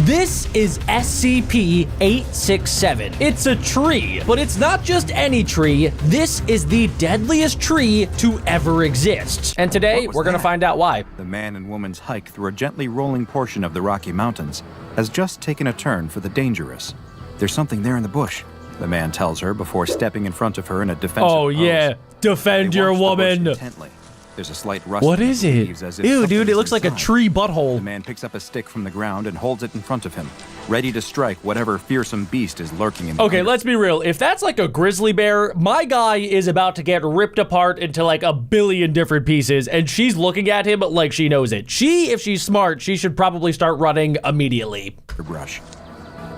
This is SCP-867. It's a tree, but it's not just any tree. This is the deadliest tree to ever exist. And today, we're gonna find out why. The man and woman's hike through a gently rolling portion of the Rocky Mountains has just taken a turn for the dangerous. There's something there in the bush, the man tells her before stepping in front of her in a defensive pose. Yeah, defend your woman. Intently. There's a slight rustling. What is it? Ew, dude, it looks like a tree butthole. The man picks up a stick from the ground and holds it in front of him, ready to strike whatever fearsome beast is lurking in the Okay, let's be real. If that's like a grizzly bear, my guy is about to get ripped apart into like a billion different pieces, and she's looking at him like she knows it. If she's smart, she should probably start running immediately. Brush.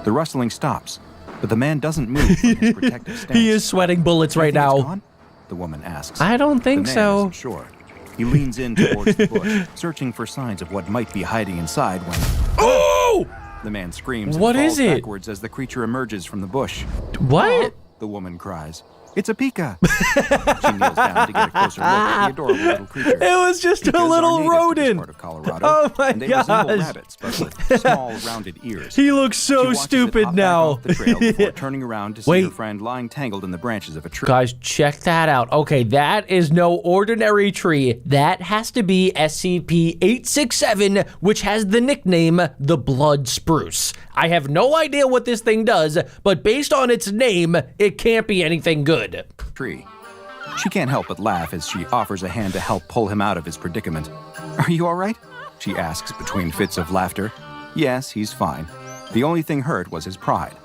The rustling stops, but the man doesn't move from his protective stance. He is sweating bullets right now. Gone? The woman asks. I don't think the man so. Isn't sure. He leans in towards the bush, searching for signs of what might be hiding inside when... Oh! The man screams and What falls is it? backwards as the creature emerges from the bush. What? The woman cries. It's a pika. She kneels down to get a closer look at the adorable little creature. It was just Pikas a little are native to this rodent. part of Colorado, Oh my and they resemble gosh. rabbits, but with small, rounded ears. He looks so She watches it stupid hop now. back off the trail before turning around to see Wait. her friend lying tangled in the branches of a tree. Guys, check that out. Okay, that is no ordinary tree. That has to be SCP-867, which has the nickname the Blood Spruce. I have no idea what this thing does, but based on its name, it can't be anything good. Tree. She can't help but laugh as she offers a hand to help pull him out of his predicament. Are you all right? She asks between fits of laughter. Yes, he's fine. The only thing hurt was his pride.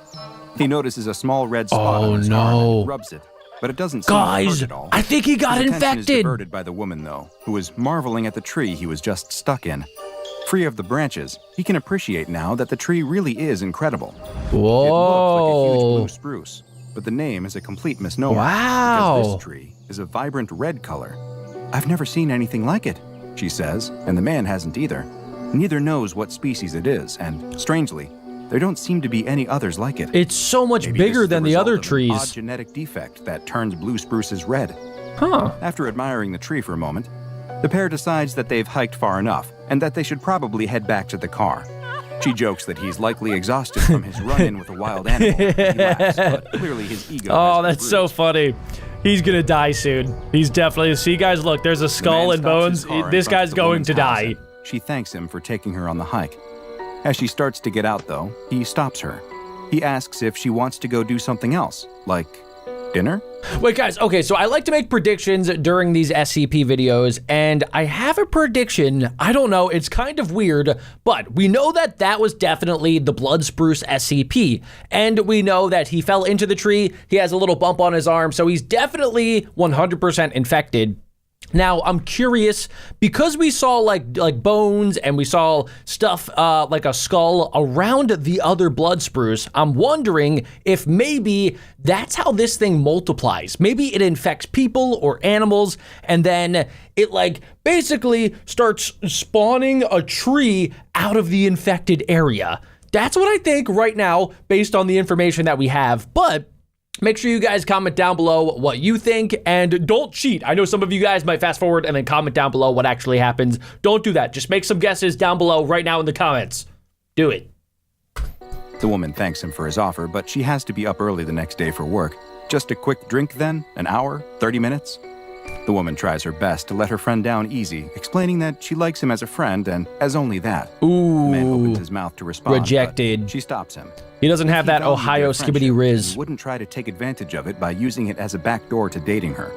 He notices a small red spot on his arm and rubs it, but it doesn't seem to hurt at all. I think he got His attention is infected. diverted by the woman, though, who was marveling at the tree he was just stuck in. Free of the branches, he can appreciate now that the tree really is incredible. Whoa. It looks like a huge blue spruce, but the name is a complete misnomer. Wow. Because this tree is a vibrant red color. I've never seen anything like it, she says, and the man hasn't either. Neither knows what species it is, and strangely, there don't seem to be any others like it. It's so much Maybe this bigger is than the result other of an trees. odd genetic defect that turns blue spruces red. Huh. After admiring the tree for a moment, the pair decides that they've hiked far enough and that they should probably head back to the car. She jokes that he's likely exhausted from his run-in with a wild animal. He laughs, but clearly his ego Oh, has been that's so bruised. funny. He's gonna die soon. He's definitely... See, guys, look, there's a The skull man and stops bones. his car in This front of guy's the going woman's to house, die. and she thanks him for taking her on the hike. As she starts to get out, though, he stops her. He asks if she wants to go do something else, like dinner? Wait, guys, okay, so I like to make predictions during these SCP videos, and I have a prediction. I don't know, it's kind of weird, but we know that that was definitely the Blood Spruce SCP, and we know that he fell into the tree, he has a little bump on his arm, so he's definitely 100% infected. Now, I'm curious, because we saw like bones and we saw stuff like a skull around the other blood spruce, I'm wondering if maybe that's how this thing multiplies. Maybe it infects people or animals, and then it like basically starts spawning a tree out of the infected area. That's what I think right now, based on the information that we have, but make sure you guys comment down below what you think, and don't cheat. I know some of you guys might fast forward and then comment down below what actually happens. Don't do that. Just make some guesses down below right now in the comments. Do it. The woman thanks him for his offer, but she has to be up early the next day for work. Just a quick drink then? An hour? 30 minutes? The woman tries her best to let her friend down easy, explaining that she likes him as a friend and as only that. Ooh. The man opens his mouth to respond, Rejected. but she stops him. He doesn't have He that valued Ohio their skibbity friendship, riz. He wouldn't try to take advantage of it by using it as a backdoor to dating her.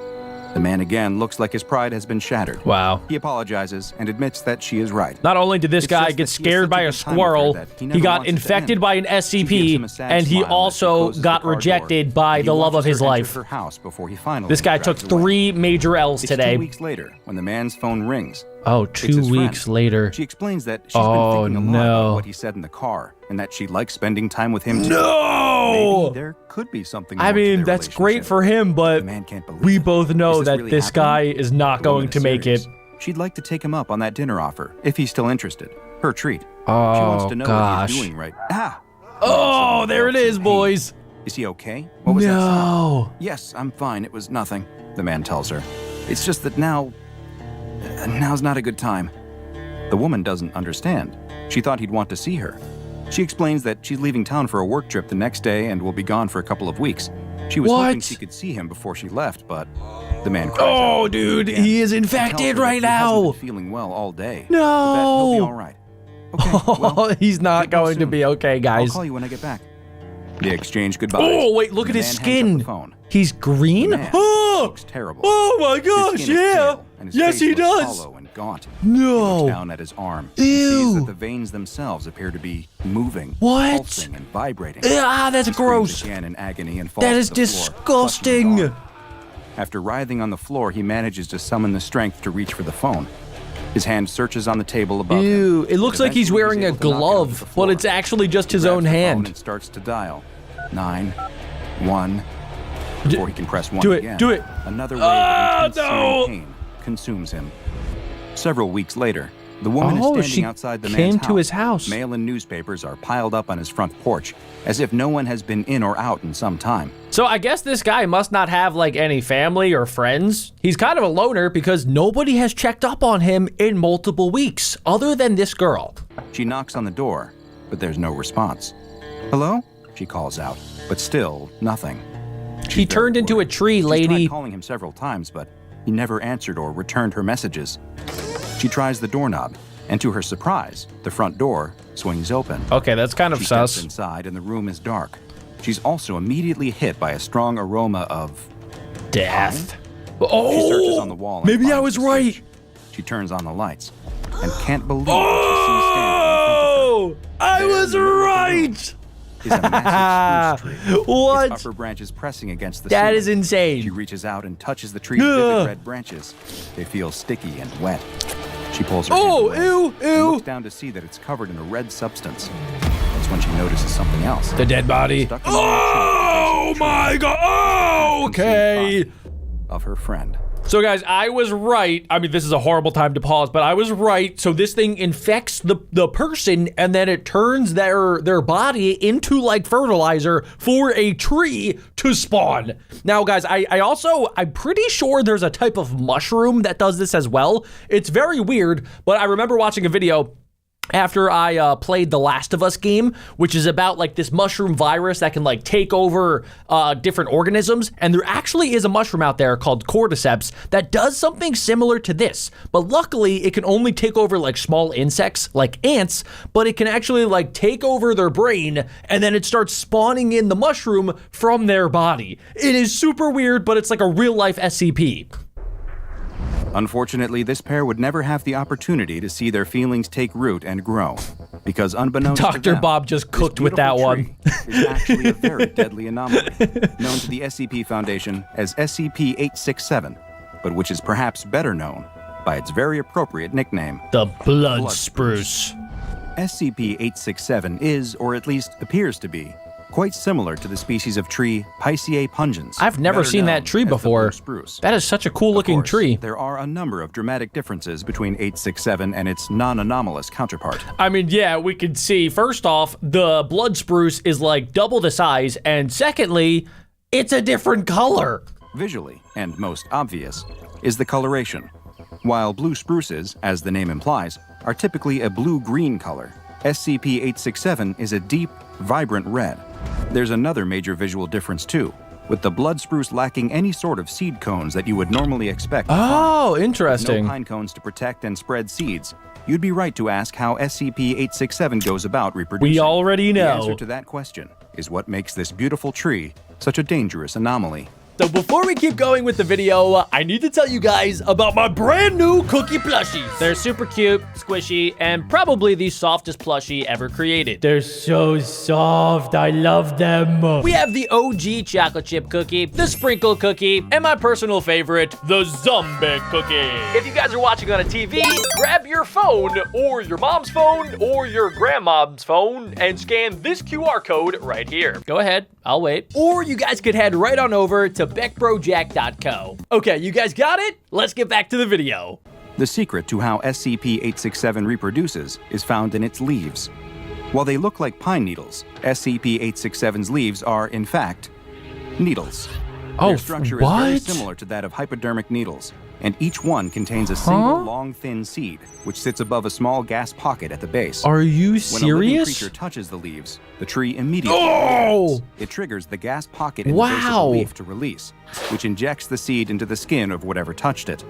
The man again looks like his pride has been shattered. Wow. He apologizes and admits that she is right. Not only did this It's guy just get that he has scared such by a a good time with her squirrel, that he he never got wants it to infected end. by an She gives SCP, him a sad and he smile as she also closes the got car door, rejected by and the he love of watches his her enter life. her house before he finally This guy took drives away. 3 major L's It's today. 2 weeks later when the man's phone rings. Oh, It's 2 his weeks friend. later. She explains that she's Oh, been thinking a lot no. about what he said in the car, and that she likes spending time with him too. No! Maybe there could be something I more to mean, their that's great relationship. for him, but The man can't believe we it. both know Is that really this guy happening? is not The woman going is to make it. serious. She'd like to take him up on that dinner offer, if he's still interested. Her treat. She Oh, wants to know what gosh. he's doing right. Ah! Oh, there it is, boys. Is he okay? What was that sound? No. Yes, I'm fine. It was nothing, the man tells her. It's just that now's not a good time. The woman doesn't understand. She thought he'd want to see her. She explains that she's leaving town for a work trip the next day and will be gone for a couple of weeks. She was hoping she could see him before she left, but the man cries out. Oh, dude, he is infected right now. He hasn't been feeling well all day. No. He'll be all right. Okay, well, he's not going to be okay, guys. I'll call you when I get back. They exchange goodbyes. Oh, wait, look at his skin. He's green? Looks terrible. Oh my gosh, yeah. Yes, he does. Hollow and gaunt. No. He looks down at his arm. Ew. He sees that the veins themselves appear to be moving, pulsing, and vibrating. Ah, that's gross. Again in agony and falls That is to the floor, disgusting. After writhing on the floor, he manages to summon the strength to reach for the phone. His hand searches on the table above him. Ew, it looks like he's wearing a glove, but it's actually just his own hand. And starts to dial 911 before he can press 1 again. Do it. Another wave of intense pain consumes him. Several weeks later, the woman is standing outside the man's house. To his house. Mail and newspapers are piled up on his front porch, as if no one has been in or out in some time. So I guess this guy must not have like any family or friends. He's kind of a loner because nobody has checked up on him in multiple weeks, other than this girl. She knocks on the door, but there's no response. Hello? She calls out, but still nothing. He turned into a tree, lady. She tried calling him several times, but he never answered or returned her messages. She tries the doorknob, and to her surprise, the front door swings open. Okay, that's kind of sus. She steps inside, and the room is dark. She's also immediately hit by a strong aroma of death. Oh! She searches on the wall. Maybe I was right. Switch. She turns on the lights and can't believe what she sees standing in front of her. I was right. Is a massive spruce tree. What? Its upper branches pressing against the That ceiling. is insane. She reaches out and touches the tree's vivid red branches. They feel sticky and wet. She pulls her hand away and looks down to see that it's covered in a red substance. That's when she notices something else. The dead body. Oh my god. Oh, okay. Of her friend. So guys, I was right. I mean, this is a horrible time to pause, but I was right. So this thing infects the person, and then it turns their body into like fertilizer for a tree to spawn. Now guys, I'm pretty sure there's a type of mushroom that does this as well. It's very weird, but I remember watching a video after I played the Last of Us game, which is about like this mushroom virus that can like take over different organisms. And there actually is a mushroom out there called cordyceps that does something similar to this. But luckily it can only take over like small insects like ants, but it can actually like take over their brain and then it starts spawning in the mushroom from their body. It is super weird, but it's like a real life SCP. Unfortunately, this pair would never have the opportunity to see their feelings take root and grow, because unbeknownst to them, Dr. Bob just cooked with that one. Is actually a very deadly anomaly, known to the SCP Foundation as SCP-867, but which is perhaps better known by its very appropriate nickname, the Blood Spruce. SCP-867 is, or at least appears to be, quite similar to the species of tree Pisceae pungens. I've never seen that tree before. That is such a cool looking tree. There are a number of dramatic differences between 867 and its non-anomalous counterpart. I mean, yeah, we can see, first off, the blood spruce is like double the size, and secondly, it's a different color. Visually, and most obvious, is the coloration. While blue spruces, as the name implies, are typically a blue-green color, SCP-867 is a deep, vibrant red. There's another major visual difference too, with the blood spruce lacking any sort of seed cones that you would normally expect. Oh, interesting. No pine cones to protect and spread seeds. You'd be right to ask how SCP-867 goes about reproducing. We already know. The answer to that question is what makes this beautiful tree such a dangerous anomaly. So before we keep going with the video, I need to tell you guys about my brand new cookie plushies. They're super cute, squishy, and probably the softest plushie ever created. They're so soft, I love them. We have the OG chocolate chip cookie, the sprinkle cookie, and my personal favorite, the zombie cookie. If you guys are watching on a TV, grab your phone, or your mom's phone, or your grandma's phone, and scan this QR code right here. Go ahead, I'll wait. Or you guys could head right on over to BeckBroJack.co. Okay, you guys got it? Let's get back to the video. The secret to how SCP-867 reproduces is found in its leaves. While they look like pine needles, SCP-867's leaves are, in fact, needles. Their structure is very similar to that of hypodermic needles, and each one contains a single long, thin seed, which sits above a small gas pocket at the base. Are you When a living serious? creature touches the leaves, the tree immediately Oh! it triggers the gas pocket in the base of the leaf to release, which injects the seed into the skin of whatever touched it.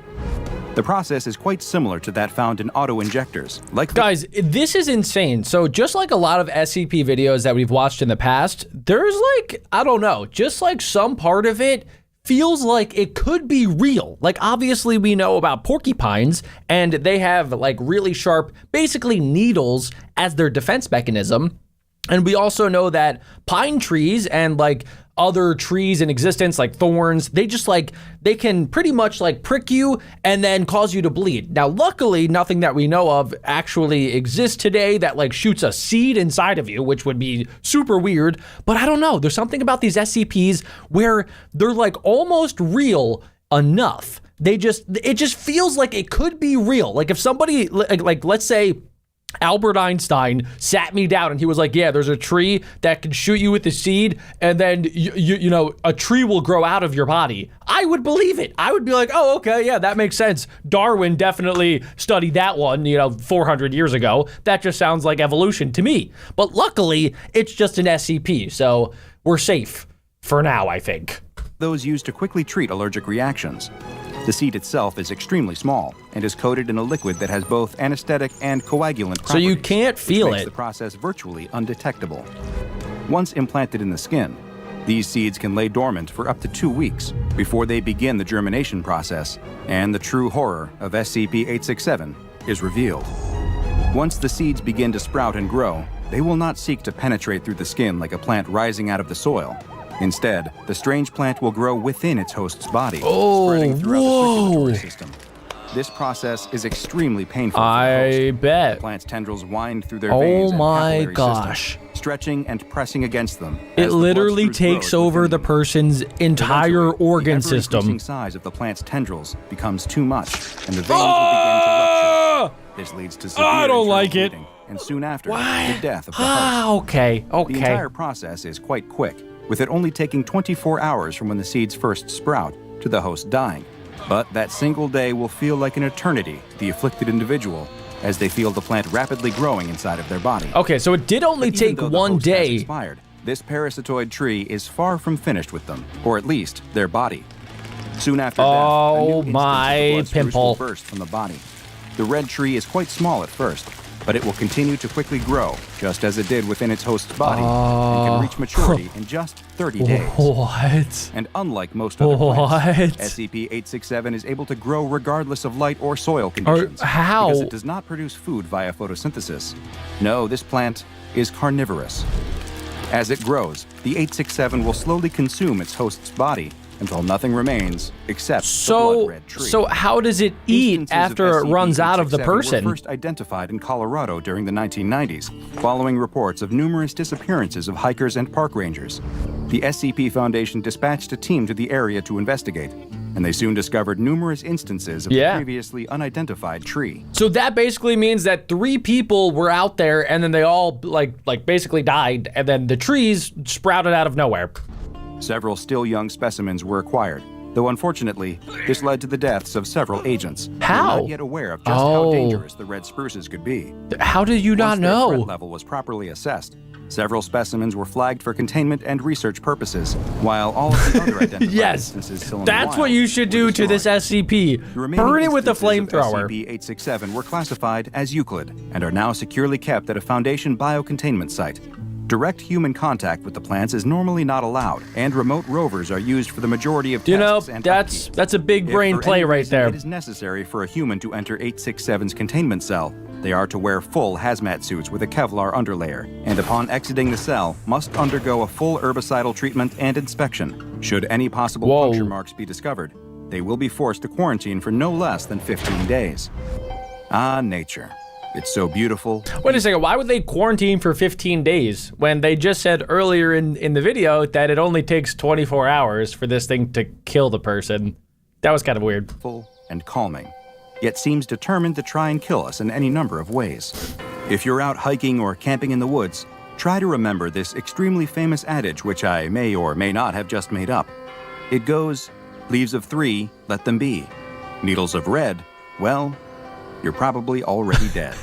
The process is quite similar to that found in auto-injectors. Guys, this is insane. So just like a lot of SCP videos that we've watched in the past, there's like, I don't know, just like some part of it feels like it could be real. Like, obviously we know about porcupines and they have like really sharp, basically needles as their defense mechanism. And we also know that pine trees and like other trees in existence, like thorns, they just like, they can pretty much like prick you and then cause you to bleed. Now, luckily, nothing that we know of actually exists today that like shoots a seed inside of you, which would be super weird. But I don't know, there's something about these SCPs where they're like almost real enough. It just feels like it could be real. Like if somebody, like let's say, Albert Einstein sat me down and he was like, yeah, there's a tree that can shoot you with the seed and then, you know, a tree will grow out of your body. I would believe it. I would be like, oh, okay, yeah, that makes sense. Darwin definitely studied that one, you know, 400 years ago. That just sounds like evolution to me. But luckily, it's just an SCP, so we're safe for now, I think. Those used to quickly treat allergic reactions. The seed itself is extremely small and is coated in a liquid that has both anesthetic and coagulant properties. So you can't feel which makes it. the process virtually undetectable. Once implanted in the skin, these seeds can lay dormant for up to 2 weeks before they begin the germination process, and the true horror of SCP-867 is revealed. Once the seeds begin to sprout and grow, they will not seek to penetrate through the skin like a plant rising out of the soil. Instead, the strange plant will grow within its host's body, spreading throughout the circulatory system. This process is extremely painful for the host. bet. The plant's tendrils wind through their veins and capillary system, stretching and pressing against them. It literally takes over the person's entire organ system. The ever-increasing size of the plant's tendrils becomes too much, and the veins will begin to rupture. This leads to severe internal bleeding, and soon after, the death of the host. Okay. The entire process is quite quick, with it only taking 24 hours from when the seeds first sprout to the host dying. But that single day will feel like an eternity to the afflicted individual as they feel the plant rapidly growing inside of their body. Okay, so it did only take one day. Expired, this parasitoid tree is far from finished with them, or at least their body. Soon after death, a new instance of the blood spruce will burst from the body. The red tree is quite small at first, but it will continue to quickly grow, just as it did within its host's body, and can reach maturity in just 30 days. What? And unlike most other plants, SCP-867 is able to grow regardless of light or soil conditions. How? Because it does not produce food via photosynthesis. No, this plant is carnivorous. As it grows, the 867 will slowly consume its host's body until nothing remains except the blood red tree. So how does it eat after it runs out of the person? Were first identified in Colorado during the 1990s, following reports of numerous disappearances of hikers and park rangers. The SCP Foundation dispatched a team to the area to investigate, and they soon discovered numerous instances of the previously unidentified tree. So that basically means that 3 people were out there and then they all like basically died, and then the trees sprouted out of nowhere. Several still young specimens were acquired, though unfortunately, this led to the deaths of several agents. How? We're not yet aware of just how dangerous the red spruces could be. How did you not know? Once their threat level was properly assessed, several specimens were flagged for containment and research purposes, while all of the other identified instances still in the wild that's what you should do to this SCP. Burn it with a flamethrower. SCP-867 were classified as Euclid and are now securely kept at a Foundation biocontainment site. Direct human contact with the plants is normally not allowed, and remote rovers are used for the majority of tests and upkeep. That's a big brain play right there. It is necessary for a human to enter 867's containment cell. They are to wear full hazmat suits with a Kevlar underlayer, and upon exiting the cell, must undergo a full herbicidal treatment and inspection. Should any possible puncture marks be discovered, they will be forced to quarantine for no less than 15 days. Ah, nature. It's so beautiful. Wait a second, why would they quarantine for 15 days when they just said earlier in the video that it only takes 24 hours for this thing to kill the person? That was kind of weird. Full and calming, yet seems determined to try and kill us in any number of ways. If you're out hiking or camping in the woods, try to remember this extremely famous adage which I may or may not have just made up. It goes, leaves of 3, let them be. Needles of red, well, you're probably already dead.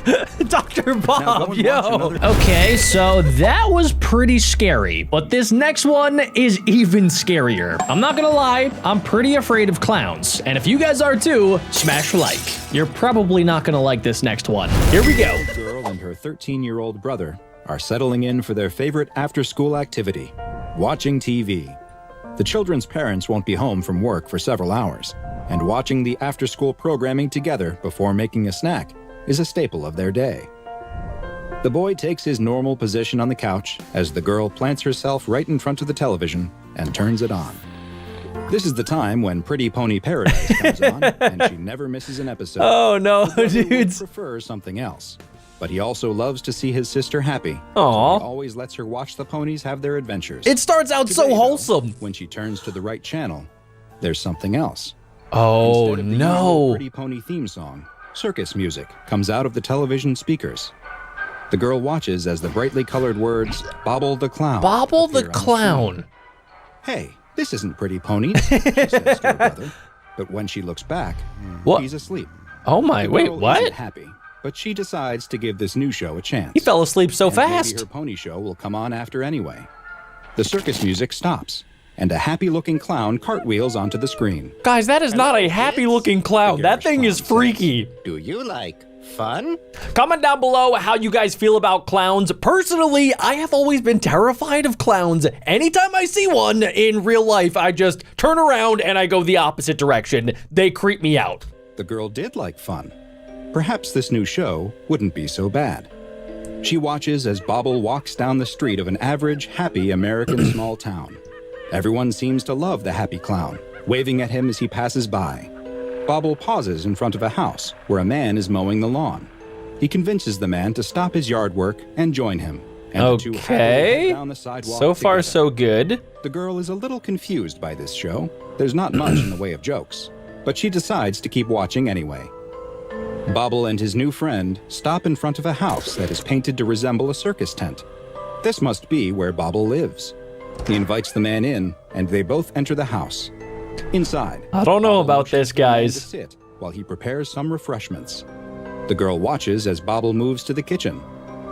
Dr. Now Bob, go and watch yo. another- Okay, so that was pretty scary, but this next one is even scarier. I'm not gonna lie, I'm pretty afraid of clowns. And if you guys are too, smash like. You're probably not gonna like this next one. Here we go. The girl and her 13-year-old brother are settling in for their favorite after-school activity, watching TV. The children's parents won't be home from work for several hours, and watching the after-school programming together before making a snack is a staple of their day. The boy takes his normal position on the couch as the girl plants herself right in front of the television and turns it on. This is the time when Pretty Pony Paradise comes on, and she never misses an episode. Oh no, The brother would dudes. prefer something else, but he also loves to see his sister happy. Aw. So he always lets her watch the ponies have their adventures. It starts out Today, so though, wholesome. when she turns to the right channel, there's something else. Oh Instead of the usual no. Pretty Pony theme song, circus music comes out of the television speakers. The girl watches as the brightly colored words "Bobble the Clown" Bobble the appear on clown. screen. Hey, this isn't Pretty Pony, she says to her brother. But when she looks back, What? he's asleep. Oh my, The wait, girl what? isn't happy, but she decides to give this new show a chance. He fell asleep so And maybe fast. her pony show will come on after anyway. The circus music stops, and a happy-looking clown cartwheels onto the screen. Guys, that is not a happy looking clown. The That garish thing is clown says. freaky. Do you like fun? Comment down below how you guys feel about clowns. Personally, I have always been terrified of clowns. Anytime I see one in real life, I just turn around and I go the opposite direction. They creep me out. The girl did like fun. Perhaps this new show wouldn't be so bad. She watches as Bobble walks down the street of an average, happy American small town. Everyone seems to love the happy clown, waving at him as he passes by. Bobble pauses in front of a house where a man is mowing the lawn. He convinces the man to stop his yard work and join him. And the two happily Okay. head down the sidewalk So far, together. so good. The girl is a little confused by this show. There's not much in the way of jokes, but she decides to keep watching anyway. Bobble and his new friend stop in front of a house that is painted to resemble a circus tent. This must be where Bobble lives. He invites the man in, and they both enter the house. Inside, I don't know Bobble about motions this, the man to guys. sit while he prepares some refreshments. The girl watches as Bobble moves to the kitchen.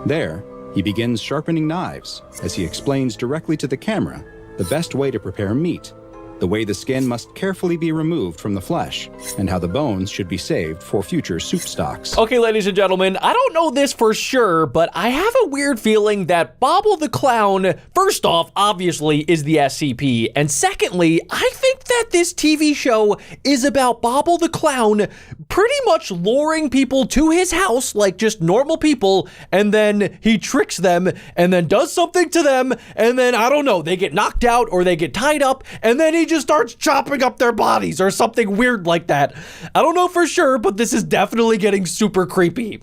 There, he begins sharpening knives as he explains directly to the camera the best way to prepare meat, the way the skin must carefully be removed from the flesh, and how the bones should be saved for future soup stocks. Okay, ladies and gentlemen, I don't know this for sure, but I have a weird feeling that Bobble the Clown, first off, obviously is the SCP, and secondly, I think that this TV show is about Bobble the Clown pretty much luring people to his house like just normal people, and then he tricks them and then does something to them, and then, I don't know, they get knocked out or they get tied up, and then he just starts chopping up their bodies or something weird like that. I don't know for sure, but this is definitely getting super creepy.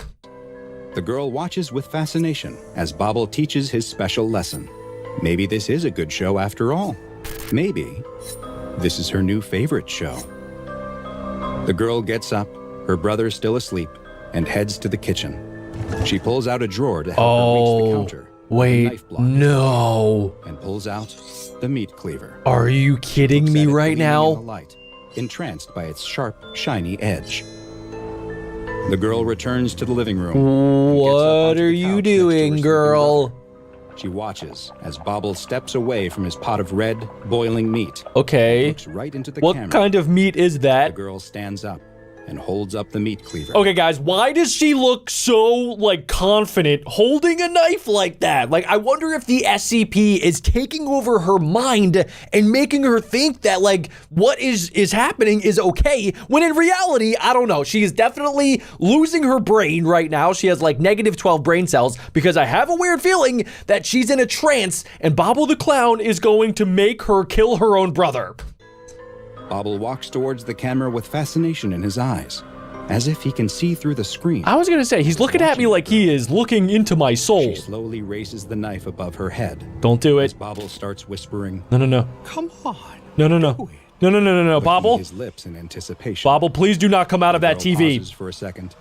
The girl watches with fascination as Bobble teaches his special lesson. Maybe this is a good show after all. Maybe this is her new favorite show. The girl gets up, her brother still asleep, and heads to the kitchen. She pulls out a drawer to help her reach the counter. with a Wait, knife block, no. and pulls out the meat cleaver. Are you kidding Looks me at it right gleaming in the now? light, entranced by its sharp, shiny edge. The girl returns to the living room. and gets up What onto are the you couch next to her doing, sleeping girl? brother. She watches as Bobble steps away from his pot of red, boiling meat. Okay. Looks right into the What camera. kind of meat is The that? girl stands up and holds up the meat cleaver. Okay, guys, why does she look so, like, confident holding a knife like that? Like, I wonder if the SCP is taking over her mind and making her think that, like, what is happening is okay, when in reality, I don't know. She is definitely losing her brain right now. She has, like, negative 12 brain cells because I have a weird feeling that she's in a trance and Bobble the Clown is going to make her kill her own brother. Bobble walks towards the camera with fascination in his eyes, as if he can see through the screen. I was gonna say, he's looking at me like he is looking into my soul. She slowly raises the knife above her head. Don't do As it. Bobble starts whispering, No, no, no. "Come on." No, no, no. No, no, no, no, no. licking Bobble. his lips in anticipation. Bobble, please do not come out of that Girl TV. pauses for a second,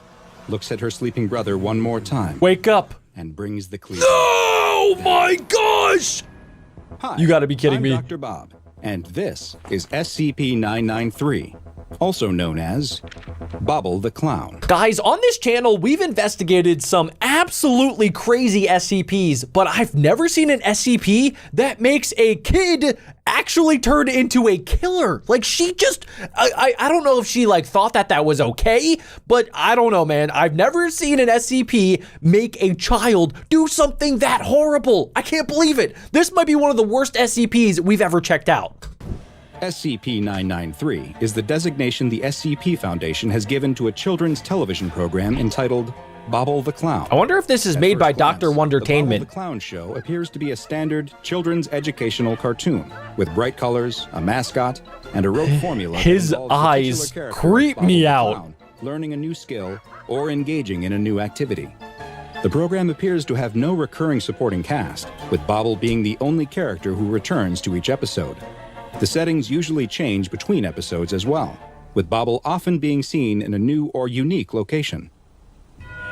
looks at her sleeping brother one more time, Wake up. and brings the cleaver. Oh my gosh! Hi, You gotta be kidding I'm me. Dr. Bob, and this is SCP-993, also known as Bobble the Clown. Guys, on this channel, we've investigated some absolutely crazy SCPs, but I've never seen an SCP that makes a kid actually turn into a killer. Like, she just, I don't know if she like thought that that was okay, but I don't know, man. I've never seen an SCP make a child do something that horrible. I can't believe it. This might be one of the worst SCPs we've ever checked out. SCP-993 is the designation the SCP Foundation has given to a children's television program entitled Bobble the Clown. I wonder if this is made by Dr. Wondertainment. The Bobble the Clown show appears to be a standard children's educational cartoon with bright colors, a mascot, and a rote formula. His eyes creep me out. Learning a new skill or engaging in a new activity. The program appears to have no recurring supporting cast, with Bobble being the only character who returns to each episode. The settings usually change between episodes as well, with Bobble often being seen in a new or unique location.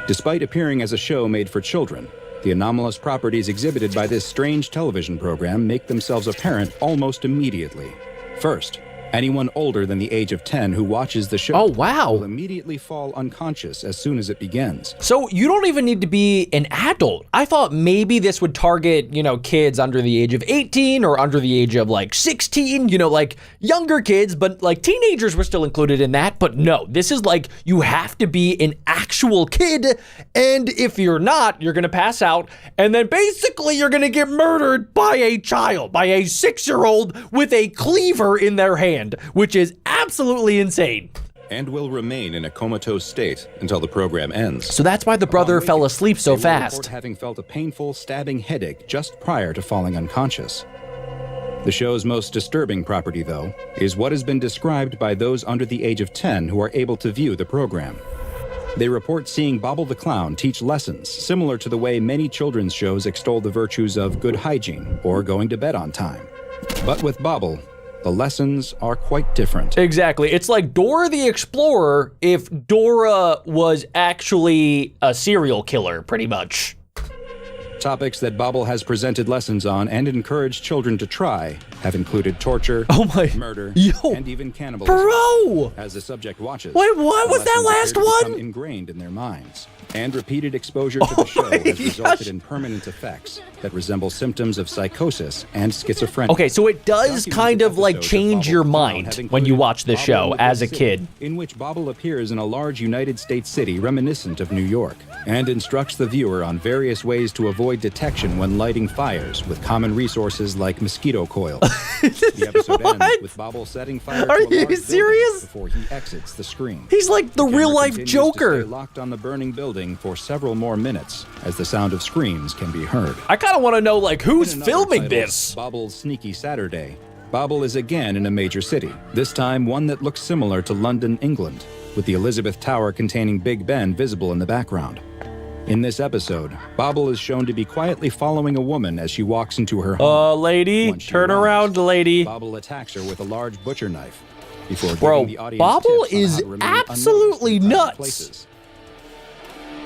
Despite appearing as a show made for children, the anomalous properties exhibited by this strange television program make themselves apparent almost immediately. First, anyone older than the age of 10 who watches the show will immediately fall unconscious as soon as it begins. So you don't even need to be an adult. I thought maybe this would target, you know, kids under the age of 18 or under the age of like 16, you know, like younger kids, but like teenagers were still included in that. But no, this is like, you have to be an actual kid. And if you're not, you're going to pass out. And then basically you're going to get murdered by a child, by a 6-year-old with a cleaver in their hand, which is absolutely insane. And will remain in a comatose state until the program ends. So that's why the brother fell asleep so fast. Having felt a painful stabbing headache just prior to falling unconscious. The show's most disturbing property, though, is what has been described by those under the age of 10 who are able to view the program. They report seeing Bobble the Clown teach lessons similar to the way many children's shows extol the virtues of good hygiene or going to bed on time. But with Bobble, the lessons are quite different. Exactly. It's like Dora the Explorer if Dora was actually a serial killer, pretty much. Topics that Bobble has presented lessons on and encouraged children to try have included torture, murder, and even cannibalism. Bro! As the subject watches, wait, what was that last one? Ingrained in their minds. And repeated exposure to the show has resulted in permanent effects that resemble symptoms of psychosis and schizophrenia. Okay, so it does kind of like change your mind when you watch this show as a kid. In which Bobble appears in a large United States city reminiscent of New York and instructs the viewer on various ways to avoid detection when lighting fires with common resources like mosquito coil. The episode ends with Bobble setting fire to a large building before he exits the screen. He's like the real-life Joker. To stay locked on the burning building for several more minutes as the sound of screams can be heard. I kind of want to know, like, who's filming this? Bobble's Sneaky Saturday. Bobble is again in a major city, this time one that looks similar to London, England, with the Elizabeth Tower containing Big Ben visible in the background. In this episode, Bobble is shown to be quietly following a woman as she walks into her home. Lady, turn around, lady. Bobble attacks her with a large butcher knife before Bro, giving the audience Bobble tips on is how to remain absolutely unnoticed in nuts. places.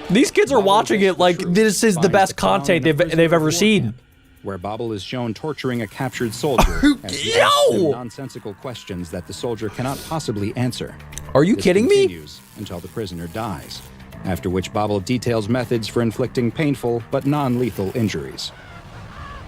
These kids are watching it like this is the best content they've ever seen. Where Bobble is shown torturing a captured soldier as he asks him nonsensical questions that the soldier cannot possibly answer. Are you kidding me? Continues until the prisoner dies, after which Bobble details methods for inflicting painful but non-lethal injuries.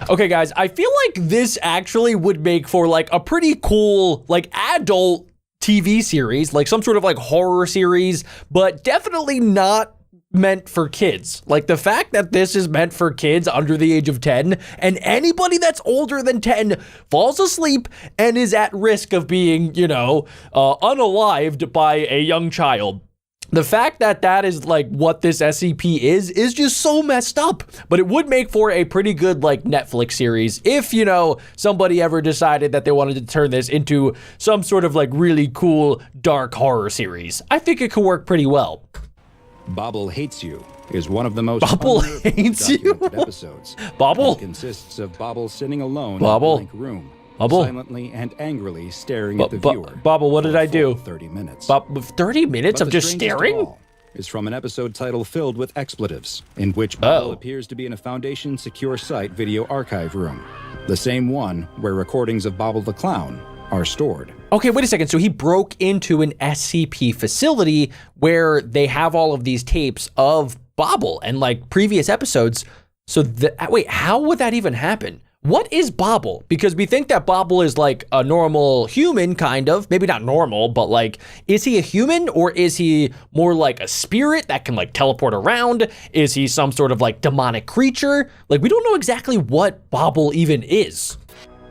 Okay, guys, I feel like this actually would make for like a pretty cool, like adult TV series, like some sort of like horror series, but definitely not meant for kids. Like the fact that this is meant for kids under the age of 10 and anybody that's older than 10 falls asleep and is at risk of being, you know, unalived by a young child. The fact that that is like what this SCP is just so messed up, but it would make for a pretty good like Netflix series if, you know, somebody ever decided that they wanted to turn this into some sort of like really cool dark horror series. I think it could work pretty well. Bobble Hates You is one of the most Bobble Hates You episodes. Bobble It consists of Bobble sitting alone Bobble. in a blank room, Bobble. silently and angrily staring at the viewer. Bobble, what did I do? 30 minutes. 30 minutes of just staring? Is from an episode title filled with expletives, in which Bobble appears to be in a Foundation secure site video archive room. the same one where recordings of Bobble the Clown are stored. Okay, wait a second. So he broke into an SCP facility where they have all of these tapes of Bobble and like previous episodes. So wait, how would that even happen? What is Bobble? Because we think that Bobble is like a normal human, kind of. Maybe not normal, but like, is he a human or is he more like a spirit that can like teleport around? Is he some sort of like demonic creature? Like, we don't know exactly what Bobble even is.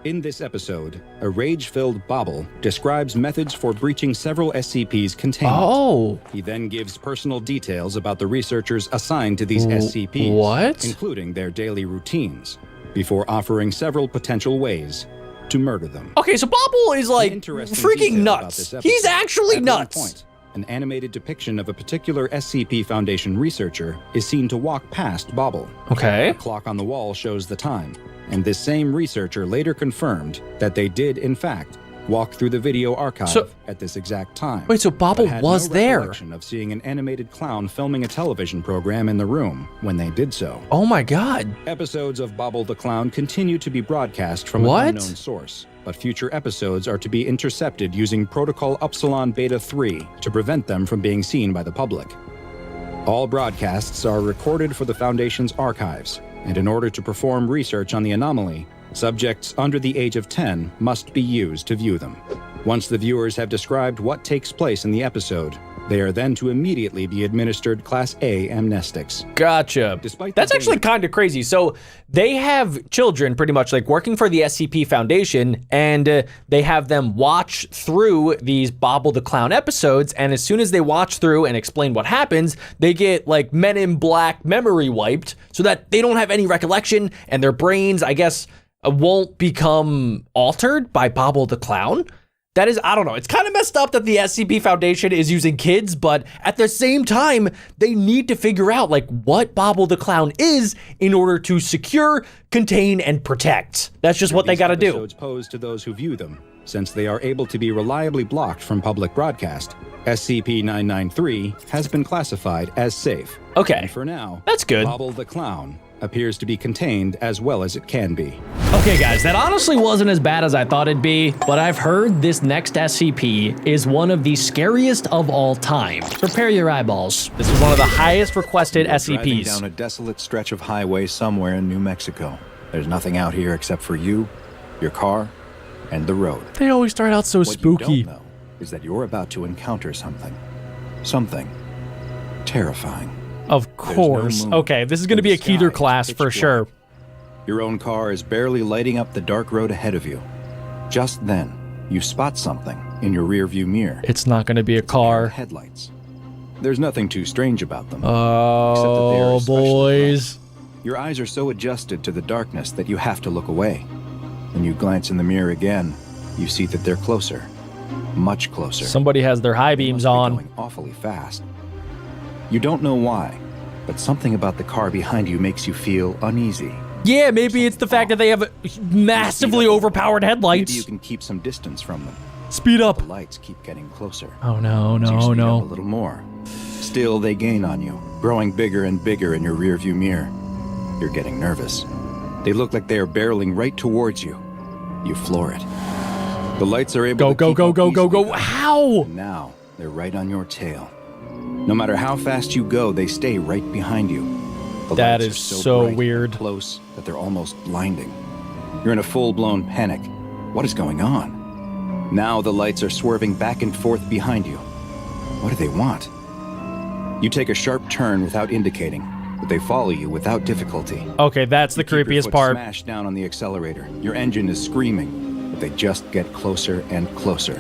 In this episode, a rage-filled Bobble describes methods for breaching several SCP's containment. Oh. He then gives personal details about the researchers assigned to these SCPs, what? including their daily routines, before offering several potential ways to murder them. Okay, so Bobble is like Interesting freaking detail about nuts. this episode. He's actually At nuts. one point, an animated depiction of a particular SCP Foundation researcher is seen to walk past Bobble. Okay. A clock on the wall shows the time, and this same researcher later confirmed that they did, in fact, walk through the video archive at this exact time. Wait, so Bobble but had was no there? recollection of seeing an animated clown filming a television program in the room when they did so. Oh my God. Episodes of Bobble the Clown continue to be broadcast from an unknown source, but future episodes are to be intercepted using Protocol Upsilon Beta 3 to prevent them from being seen by the public. All broadcasts are recorded for the Foundation's archives, and in order to perform research on the anomaly, subjects under the age of 10 must be used to view them. Once the viewers have described what takes place in the episode, they are then to immediately be administered Class A amnestics. Gotcha. That's actually kind of crazy. So they have children pretty much like working for the SCP Foundation, and they have them watch through these Bobble the Clown episodes, and as soon as they watch through and explain what happens, they get like Men in Black memory wiped so that they don't have any recollection, and their brains, I guess, won't become altered by Bobble the Clown. That is, I don't know. It's kind of messed up that the SCP Foundation is using kids, but at the same time, they need to figure out like what Bobble the Clown is in order to secure, contain, and protect. That's just what they got to do. Episodes pose to those who view them, since they are able to be reliably blocked from public broadcast. SCP-993 has been classified as safe. Okay. And for now, that's good. Bobble the Clown appears to be contained as well as it can be. Okay guys, that honestly wasn't as bad as I thought it'd be, but I've heard this next SCP is one of the scariest of all time. Prepare your eyeballs. This is one of the highest requested Driving SCPs. down a desolate stretch of highway somewhere in New Mexico. There's nothing out here except for you, your car, and the road. They always start out so What spooky. you don't know is that you're about to encounter something. Something terrifying. Of course. moon. Okay, this is going to be a The sky Keter is class pitch for black. sure. Your own car is barely lighting up the dark road ahead of you. Just then, you spot something in your rearview mirror. It's not going to be a car. Headlights. There's nothing too strange about them. Except that they are Oh, especially boys. bright. Your eyes are so adjusted to the darkness that you have to look away. When you glance in the mirror again, you see that they're closer. Much closer. Somebody has their high They beams must be on. going awfully fast. You don't know why, but something about the car behind you makes you feel uneasy. Yeah, maybe it's the fact that they have massively overpowered Maybe you headlights. can keep some distance from them. Speed up. The lights keep getting closer. Oh no, As you no, speed up a no. little more. Still, they gain on you, growing bigger and bigger in your rearview mirror. You're getting nervous. They look like they are barreling right towards you. You floor it. The lights are able Go, to go, keep go, up go, go, easily, go. How? and now they're right on your tail. No matter how fast you go, they stay right behind you. The That lights is are so bright and weird. Close that they're almost blinding. You're in a full-blown panic. What is going on? Now the lights are swerving back and forth behind you. What do they want? You take a sharp turn without indicating, but they follow you without difficulty. Okay, that's the You keep your creepiest foot part. Smashed down on the accelerator. Your engine is screaming, but they just get closer and closer.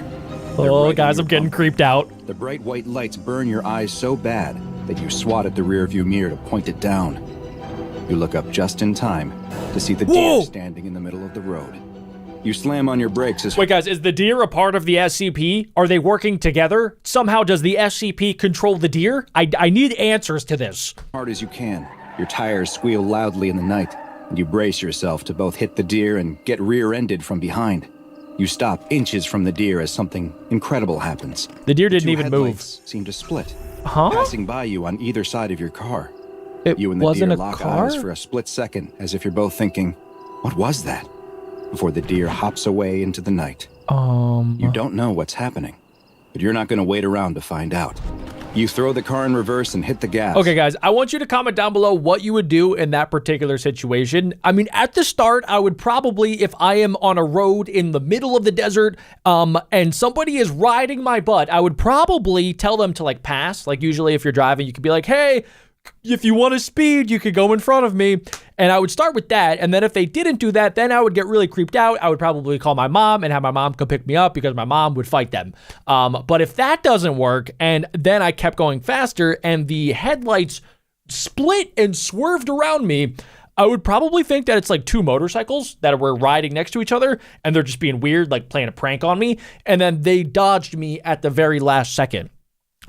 They're Oh, right guys, on I'm your getting bumper. creeped out. The bright white lights burn your eyes so bad that you swat at the rearview mirror to point it down. You look up just in time to see the Whoa! deer standing in the middle of the road. You slam on your brakes as Wait, guys, is the deer a part of the SCP? Are they working together? Somehow does the SCP control the deer? I need answers to this. hard as you can. Your tires squeal loudly in the night, and you brace yourself to both hit the deer and get rear-ended from behind. You stop inches from the deer as something incredible happens. The deer didn't Two even move. headlights seem to split, Huh? passing by you on either side of your car. It You and the wasn't deer a lock car? eyes for a split second, as if you're both thinking, "What was that?" before the deer hops away into the night. You don't know what's happening, but you're not going to wait around to find out. You throw the car in reverse and hit the gas. Okay, guys, I want you to comment down below what you would do in that particular situation. I mean, at the start, I would probably, if I am on a road in the middle of the desert, and somebody is riding my butt, I would probably tell them to, like, pass. Like, usually if you're driving, you could be like, hey, if you want to speed, you could go in front of me. And I would start with that. And then if they didn't do that, then I would get really creeped out. I would probably call my mom and have my mom come pick me up because my mom would fight them. But if that doesn't work, and then I kept going faster and the headlights split and swerved around me, I would probably think that it's like two motorcycles that were riding next to each other and they're just being weird, like playing a prank on me. And then they dodged me at the very last second.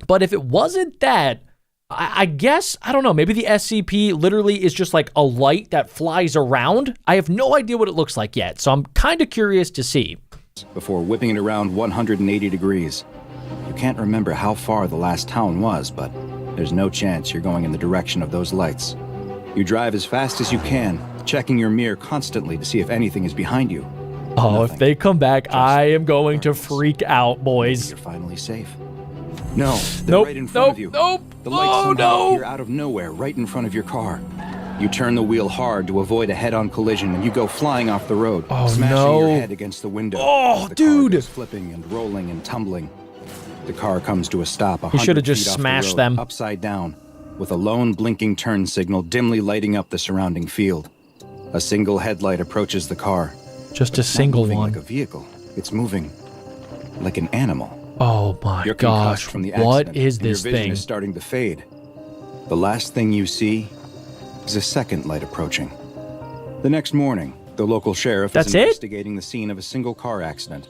But if it wasn't that, I guess, I don't know, maybe the SCP literally is just like a light that flies around. I have no idea what it looks like yet, so I'm kind of curious to see. Before whipping it around 180 degrees. You can't remember how far the last town was, but there's no chance you're going in the direction of those lights. You drive as fast as you can, checking your mirror constantly to see if anything is behind you. Oh, Nothing. if they come back, I am going to freak out, boys. You're finally safe. No, they're Nope, right in front of you. nope. The lights Oh, somehow no. appear out of nowhere, right in front of your car. You turn the wheel hard to avoid a head-on collision, and you go flying off the road, Oh, smashing no. your head against the window. Oh, the dude. car goes flipping and rolling and tumbling. The car comes to a stop. He should have 100 just feet off the smashed road, them. upside down, with a lone blinking turn signal dimly lighting up the surrounding field. A single headlight approaches the car. Just a It's not single moving one. like a vehicle. It's moving like an animal. Oh my You're gosh, concussed from the what accident, is and your this vision thing? is starting to fade. The last thing you see is a second light approaching. The next morning, the local sheriff That's is it? investigating the scene of a single car accident.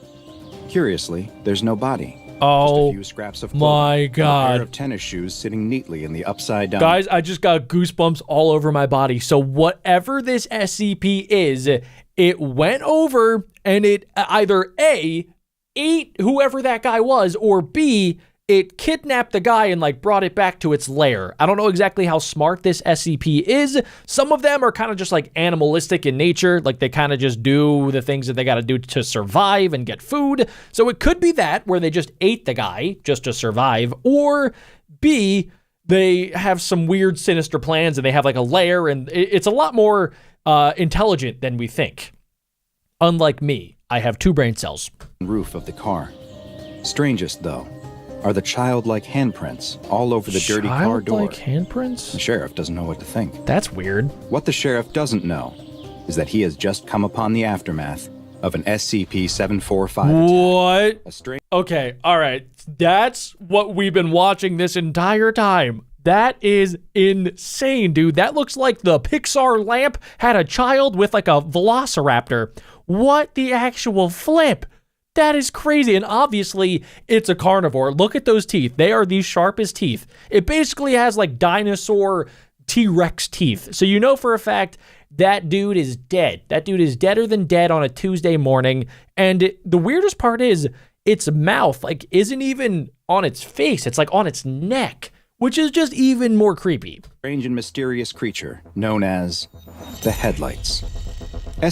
Curiously, there's no body. Just Oh a few scraps of my clothing and a God. pair of tennis shoes sitting neatly in the upside down. Guys, I just got goosebumps all over my body. So whatever this SCP is, it went over and it either A, ate whoever that guy was, or B, it kidnapped the guy and like brought it back to its lair. I don't know exactly how smart this SCP is. Some of them are kind of just like animalistic in nature. Like they kind of just do the things that they got to do to survive and get food. So it could be that where they just ate the guy just to survive, or B, they have some weird sinister plans and they have like a lair, and it's a lot more intelligent than we think. Unlike me, I have 2 brain cells. Roof of the car. Strangest, though, are the childlike handprints all over the dirty car door. Childlike handprints? The sheriff doesn't know what to think. That's weird. What the sheriff doesn't know is that he has just come upon the aftermath of an SCP-745 attack. What? A strange Okay, all right. That's what we've been watching this entire time. That is insane, dude. That looks like the Pixar lamp had a child with like a velociraptor. What the actual flip? That is crazy. And obviously, it's a carnivore. Look at those teeth. They are the sharpest teeth. It basically has like dinosaur T-Rex teeth. So you know for a fact that dude is dead. That dude is deader than dead on a Tuesday morning. And the weirdest part is its mouth like isn't even on its face. It's like on its neck, which is just even more creepy. and mysterious creature known as the headlights.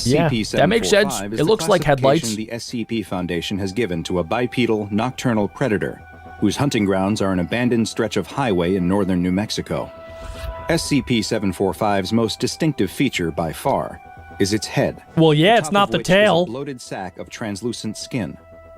Yeah, SCP-745 that makes sense. is It the looks like headlights. classification the SCP Foundation has given to a bipedal nocturnal predator whose hunting grounds are an abandoned stretch of highway in northern New Mexico. SCP-745's most distinctive feature by far is its head. Well, yeah, the it's top not of the which is tail. a bloated sack of translucent skin.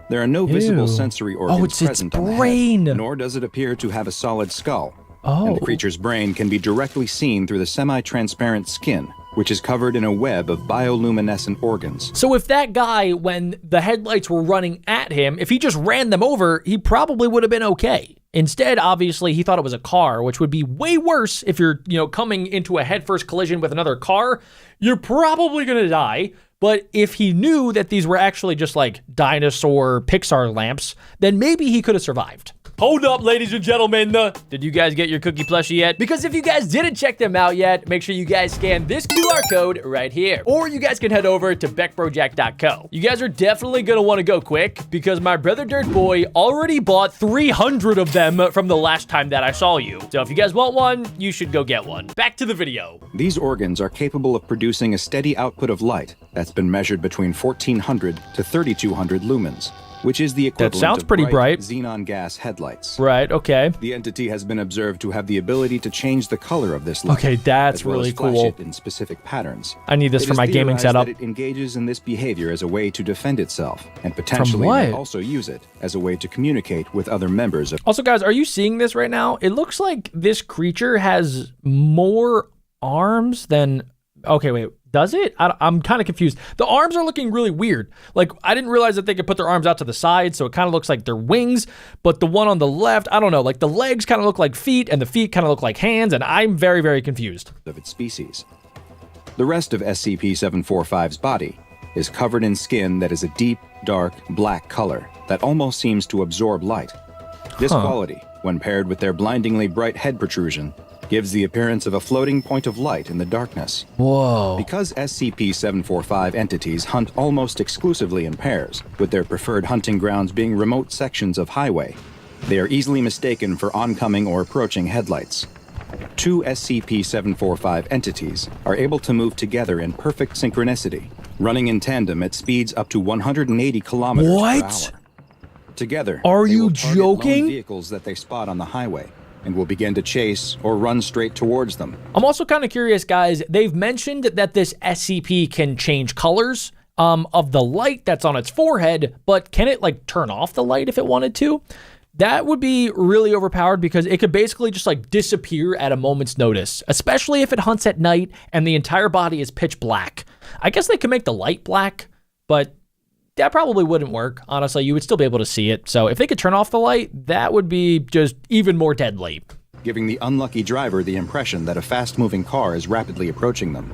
There are no visible Ew. sensory organs Oh, it's its present on the brain. head, nor does it appear to have a solid skull. Oh. And the creature's brain can be directly seen through the semi-transparent skin, which is covered in a web of bioluminescent organs. So if that guy, when the headlights were running at him, if he just ran them over, he probably would have been okay. Instead, obviously, he thought it was a car, which would be way worse if you're, coming into a headfirst collision with another car. You're probably going to die. But if he knew that these were actually just like dinosaur Pixar lamps, then maybe he could have survived. Hold up, ladies and gentlemen. Did you guys get your cookie plushie yet? Because if you guys didn't check them out yet, make sure you guys scan this QR code right here. Or you guys can head over to BeckBroJack.co. You guys are definitely gonna wanna go quick because my brother Dirt Boy already bought 300 of them from the last time that I saw you. So if you guys want one, you should go get one. Back to the video. These organs are capable of producing a steady output of light that's been measured between 1400 to 3200 lumens, which is the equivalent That sounds of pretty bright. xenon gas headlights. Right, okay. The entity has been observed to have the ability to change the color of this light. Okay, that's as well really as flash cool. it in specific patterns. I need this It for is my gaming theorized setup. that it engages in this behavior as a way to defend itself, and potentially what? may also use it as a way to communicate with other members of. Also, guys, are you seeing this right now? It looks like this creature has more arms than... Okay, wait. Does it? I'm kind of confused. The arms are looking really weird. Like, I didn't realize that they could put their arms out to the side, so it kind of looks like they're wings. But the one on the left, I don't know. Like, the legs kind of look like feet, and the feet kind of look like hands, and I'm very, very confused. Of its species. The rest of SCP-745's body is covered in skin that is a deep, dark, black color that almost seems to absorb light. This quality, when paired with their blindingly bright head protrusion, gives the appearance of a floating point of light in the darkness. Whoa. Because SCP-745 entities hunt almost exclusively in pairs, with their preferred hunting grounds being remote sections of highway, they are easily mistaken for oncoming or approaching headlights. Two SCP-745 entities are able to move together in perfect synchronicity, running in tandem at speeds up to 180 kilometers per What? hour. Together, Are they you will target joking? lone vehicles that they spot on the highway and will begin to chase or run straight towards them. I'm also kind of curious, guys. They've mentioned that this SCP can change colors of the light that's on its forehead, but can it, like, turn off the light if it wanted to? That would be really overpowered because it could basically just, like, disappear at a moment's notice, especially if it hunts at night and the entire body is pitch black. I guess they could make the light black, but that probably wouldn't work. Honestly, you would still be able to see it. So if they could turn off the light, that would be just even more deadly. Giving the unlucky driver the impression that a fast-moving car is rapidly approaching them.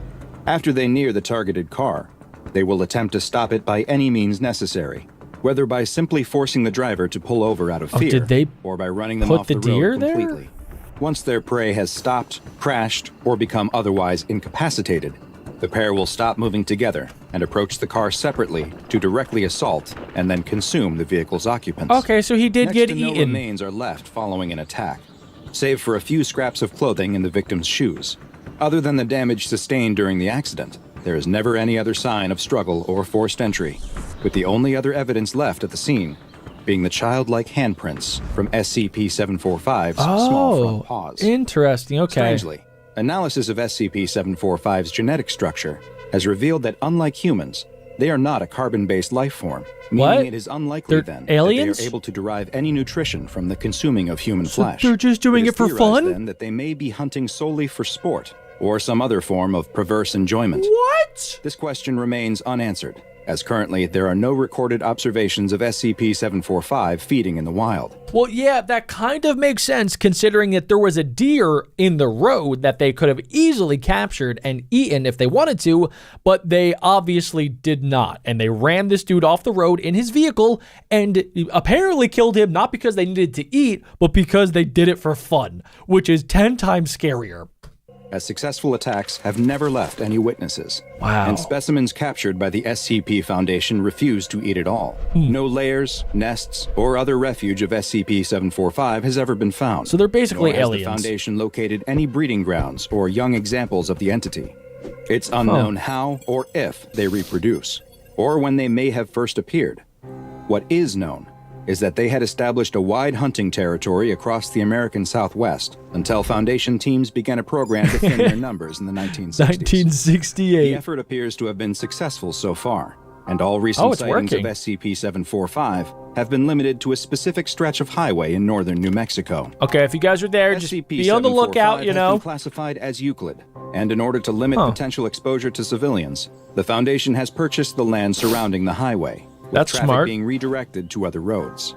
After they near the targeted car, they will attempt to stop it by any means necessary, whether by simply forcing the driver to pull over out of fear, did they or by running them put off the the deer road there? completely. Once their prey has stopped, crashed, or become otherwise incapacitated, the pair will stop moving together and approach the car separately to directly assault and then consume the vehicle's occupants. Okay, so he did Next get to no eaten. remains are left following an attack, save for a few scraps of clothing in the victim's shoes. Other than the damage sustained during the accident, there is never any other sign of struggle or forced entry, with the only other evidence left at the scene being the childlike handprints from SCP-745's small front paws. Interesting. Okay. Strangely, analysis of SCP-745's genetic structure has revealed that, unlike humans, they are not a carbon-based life form, meaning What? it is unlikely They're then aliens? that they are able to derive any nutrition from the consuming of human flesh. They're just doing is it for theorized, fun? Then, that they may be hunting solely for sport or some other form of perverse enjoyment. What? This question remains unanswered, as currently there are no recorded observations of SCP-745 feeding in the wild. Well, yeah, that kind of makes sense considering that there was a deer in the road that they could have easily captured and eaten if they wanted to, but they obviously did not. And they ran this dude off the road in his vehicle and apparently killed him not because they needed to eat, but because they did it for fun, which is 10 times scarier. As successful attacks have never left any witnesses. Wow. And specimens captured by the SCP Foundation refuse to eat it all. No lairs, nests, or other refuge of SCP-745 has ever been found. So they're basically Nor has aliens. the Foundation located any breeding grounds or young examples of the entity. It's unknown how or if they reproduce, or when they may have first appeared. What is known is that they had established a wide hunting territory across the American Southwest until Foundation teams began a program to thin their numbers in the 1960s. The 1968. effort appears to have been successful so far, and all recent Oh, it's sightings working. of SCP-745 have been limited to a specific stretch of highway in northern New Mexico. Okay, if you guys are there, just be on the lookout, you has know. been classified as Euclid, and in order to limit potential exposure to civilians, the Foundation has purchased the land surrounding the highway, with That's traffic smart. being redirected to other roads.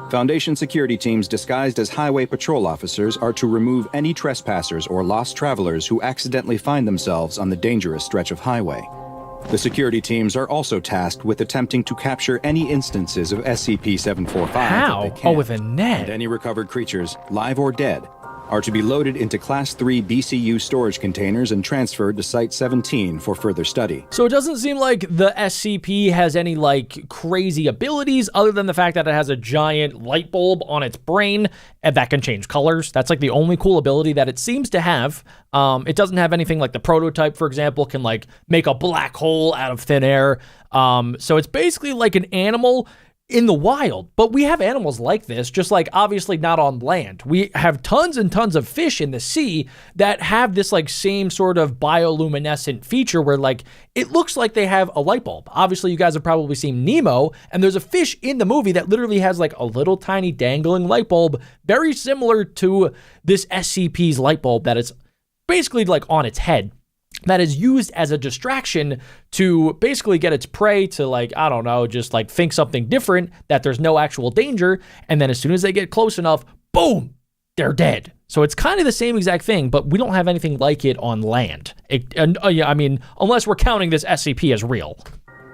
Foundation security teams disguised as highway patrol officers are to remove any trespassers or lost travelers who accidentally find themselves on the dangerous stretch of highway. The security teams are also tasked with attempting to capture any instances of SCP-745 How? that they can. Oh, with a net. And any recovered creatures, live or dead, are to be loaded into Class 3 BCU storage containers and transferred to Site-17 for further study. So it doesn't seem like the SCP has any, like, crazy abilities other than the fact that it has a giant light bulb on its brain and that can change colors. That's, like, the only cool ability that it seems to have. It doesn't have anything like the prototype, for example, can, like, make a black hole out of thin air. So it's basically like an animal in the wild, but we have animals like this, just like obviously not on land. We have tons and tons of fish in the sea that have this like same sort of bioluminescent feature where like it looks like they have a light bulb. Obviously you guys have probably seen Nemo, and there's a fish in the movie that literally has like a little tiny dangling light bulb, very similar to this SCP's light bulb that is basically like on its head, that is used as a distraction to basically get its prey to, like, I don't know, just like think something different, that there's no actual danger, and then as soon as they get close enough, boom, they're dead. So it's kind of the same exact thing, but we don't have anything like it on land. I mean, unless we're counting this SCP as real.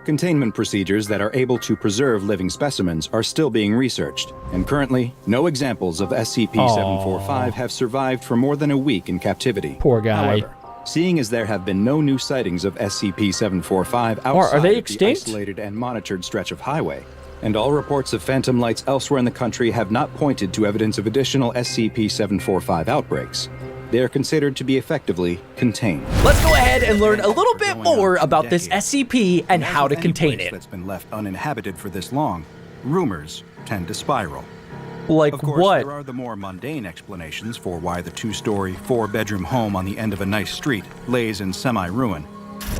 Containment procedures that are able to preserve living specimens are still being researched, and currently, no examples of SCP-745 have survived for more than a week in captivity. Poor guy. However, seeing as there have been no new sightings of SCP-745 outside Are they of the extinct? isolated and monitored stretch of highway, and all reports of phantom lights elsewhere in the country have not pointed to evidence of additional SCP-745 outbreaks, they are considered to be effectively contained. Let's go ahead and learn a little bit more about this SCP and how to contain it. That's been left uninhabited for this long, rumors tend to spiral. Like Of course, what? there are the more mundane explanations for why the two-story, four-bedroom home on the end of a nice street lays in semi-ruin.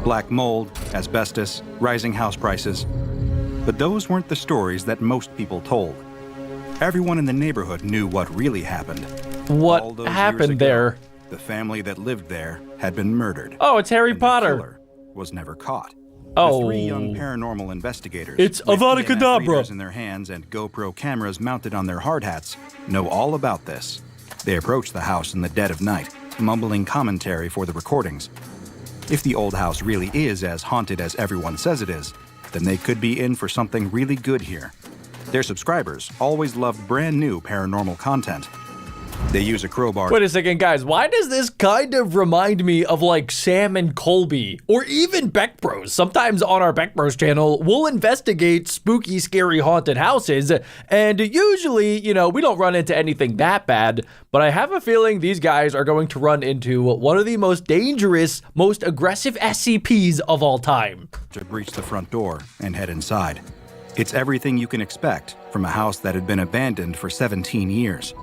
Black mold, asbestos, rising house prices. But those weren't the stories that most people told. Everyone in the neighborhood knew what really happened. All What those years happened ago, there? The family that lived there had been murdered. Oh, it's Harry and Potter. The killer was never caught. Oh. The three young paranormal investigators, It's with Avada EMF Kedavra. readers in their hands and GoPro cameras mounted on their hard hats, know all about this. They approached the house in the dead of night, mumbling commentary for the recordings. If the old house really is as haunted as everyone says it is, then they could be in for something really good here. Their subscribers always loved brand new paranormal content. They use a crowbar. Wait a second, guys. Why does this kind of remind me of like Sam and Colby or even Beck Bros? Sometimes on our Beck Bros channel, we'll investigate spooky, scary, haunted houses. And usually, you know, we don't run into anything that bad. But I have a feeling these guys are going to run into one of the most dangerous, most aggressive SCPs of all time. To breach the front door and head inside. It's everything you can expect from a house that had been abandoned for 17 years.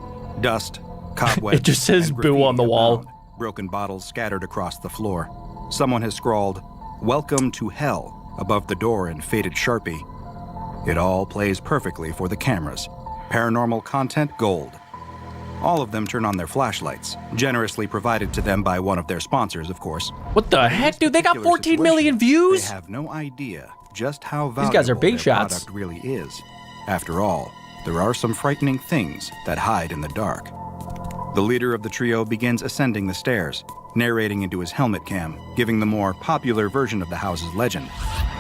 Dust, cobwebs, It just says and boo on the graffiti wall. abound. Broken bottles scattered across the floor. Someone has scrawled, "Welcome to Hell," above the door in faded Sharpie. It all plays perfectly for the cameras. Paranormal content gold. All of them turn on their flashlights, generously provided to them by one of their sponsors, of course. What the heck, dude? They got Particular 14 million situation, views? They have no idea just how valuable These guys are big their shots. product really is. After all, there are some frightening things that hide in the dark. The leader of the trio begins ascending the stairs, narrating into his helmet cam, giving the more popular version of the house's legend.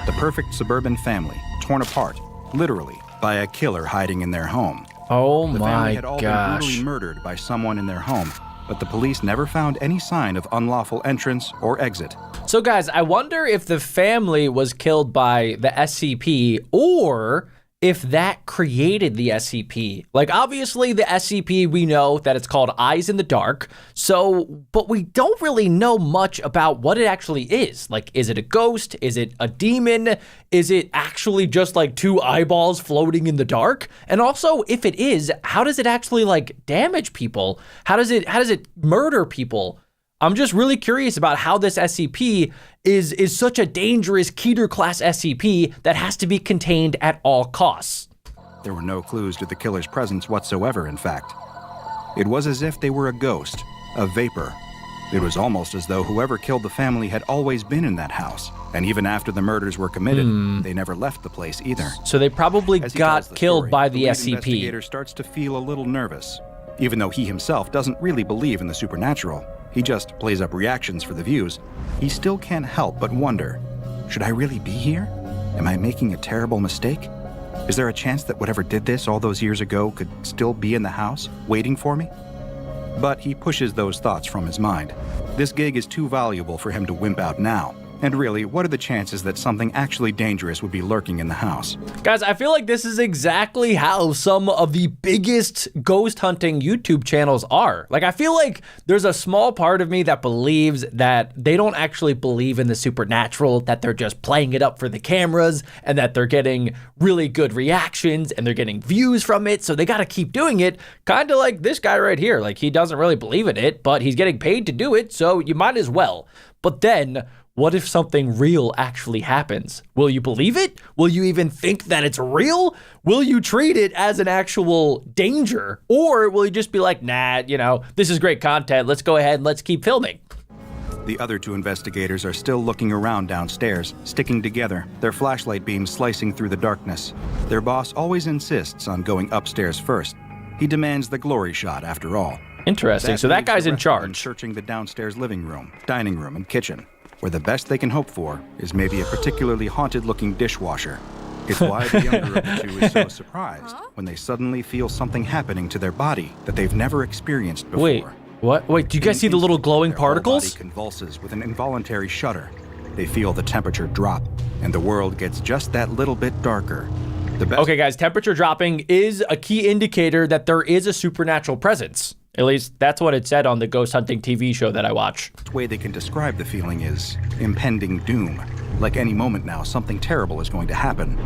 The perfect suburban family, torn apart, literally, by a killer hiding in their home. Oh The my family had all been gosh. brutally murdered by someone in their home, but the police never found any sign of unlawful entrance or exit. So guys, I wonder if the family was killed by the SCP or if that created the SCP. Like obviously the SCP, we know that it's called Eyes in the Dark. So, but we don't really know much about what it actually is. Like, is it a ghost? Is it a demon? Is it actually just like two eyeballs floating in the dark? And also, if it is, how does it actually like damage people? How does it murder people? I'm just really curious about how this SCP is such a dangerous Keter class SCP that has to be contained at all costs. There were no clues to the killer's presence whatsoever, in fact. It was as if they were a ghost, a vapor. It was almost as though whoever killed the family had always been in that house, and even after the murders were committed, they never left the place either. So they probably As he got tells the killed story, by the lead SCP. investigator starts to feel a little nervous. Even though he himself doesn't really believe in the supernatural, he just plays up reactions for the views, he still can't help but wonder, Should I really be here? Am I making a terrible mistake? Is there a chance that whatever did this all those years ago could still be in the house, waiting for me? But he pushes those thoughts from his mind. This gig is too valuable for him to wimp out now. And really, what are the chances that something actually dangerous would be lurking in the house? Guys, I feel like this is exactly how some of the biggest ghost hunting YouTube channels are. Like, I feel like there's a small part of me that believes that they don't actually believe in the supernatural, that they're just playing it up for the cameras, and that they're getting really good reactions, and they're getting views from it, so they gotta keep doing it. Kind of like this guy right here. Like, he doesn't really believe in it, but he's getting paid to do it, so you might as well. But then, what if something real actually happens? Will you believe it? Will you even think that it's real? Will you treat it as an actual danger? Or will you just be like, nah, you know, this is great content. Let's go ahead and let's keep filming. The other two investigators are still looking around downstairs, sticking together, their flashlight beams slicing through the darkness. Their boss always insists on going upstairs first. He demands the glory shot after all. Interesting. So that guy's in And charge. searching the downstairs living room, dining room, and kitchen, where the best they can hope for is maybe a particularly haunted-looking dishwasher. It's why the younger of the two is so surprised when they suddenly feel something happening to their body that they've never experienced before. Wait, what? Wait, do you guys see the little glowing Their whole particles? body convulses with an involuntary shudder. They feel the temperature drop, and the world gets just that little bit darker. The best Okay, guys, temperature dropping is a key indicator that there is a supernatural presence. At least that's what it said on the ghost hunting TV show that I watch. way they can describe the feeling is impending doom. Like any moment now, something terrible is going to happen.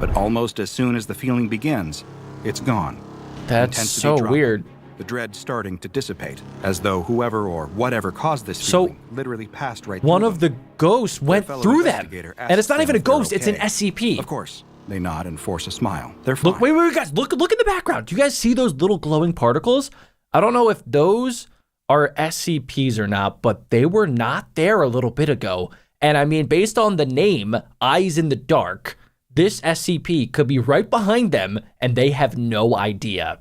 But almost as soon as the feeling begins, it's gone. That's Intensity so dropping, weird. The dread starting to dissipate, as though whoever or whatever caused this So, feeling literally passed right One through of them. the ghosts went fellow through them. investigator And it's not asks even a them if they're ghost, it's an okay. SCP. Of course. They nod and force a smile. They're fine. Look, wait, guys, look in the background. Do you guys see those little glowing particles? I don't know if those are SCPs or not, but they were not there a little bit ago. And I mean, based on the name, Eyes in the Dark, this SCP could be right behind them, and they have no idea.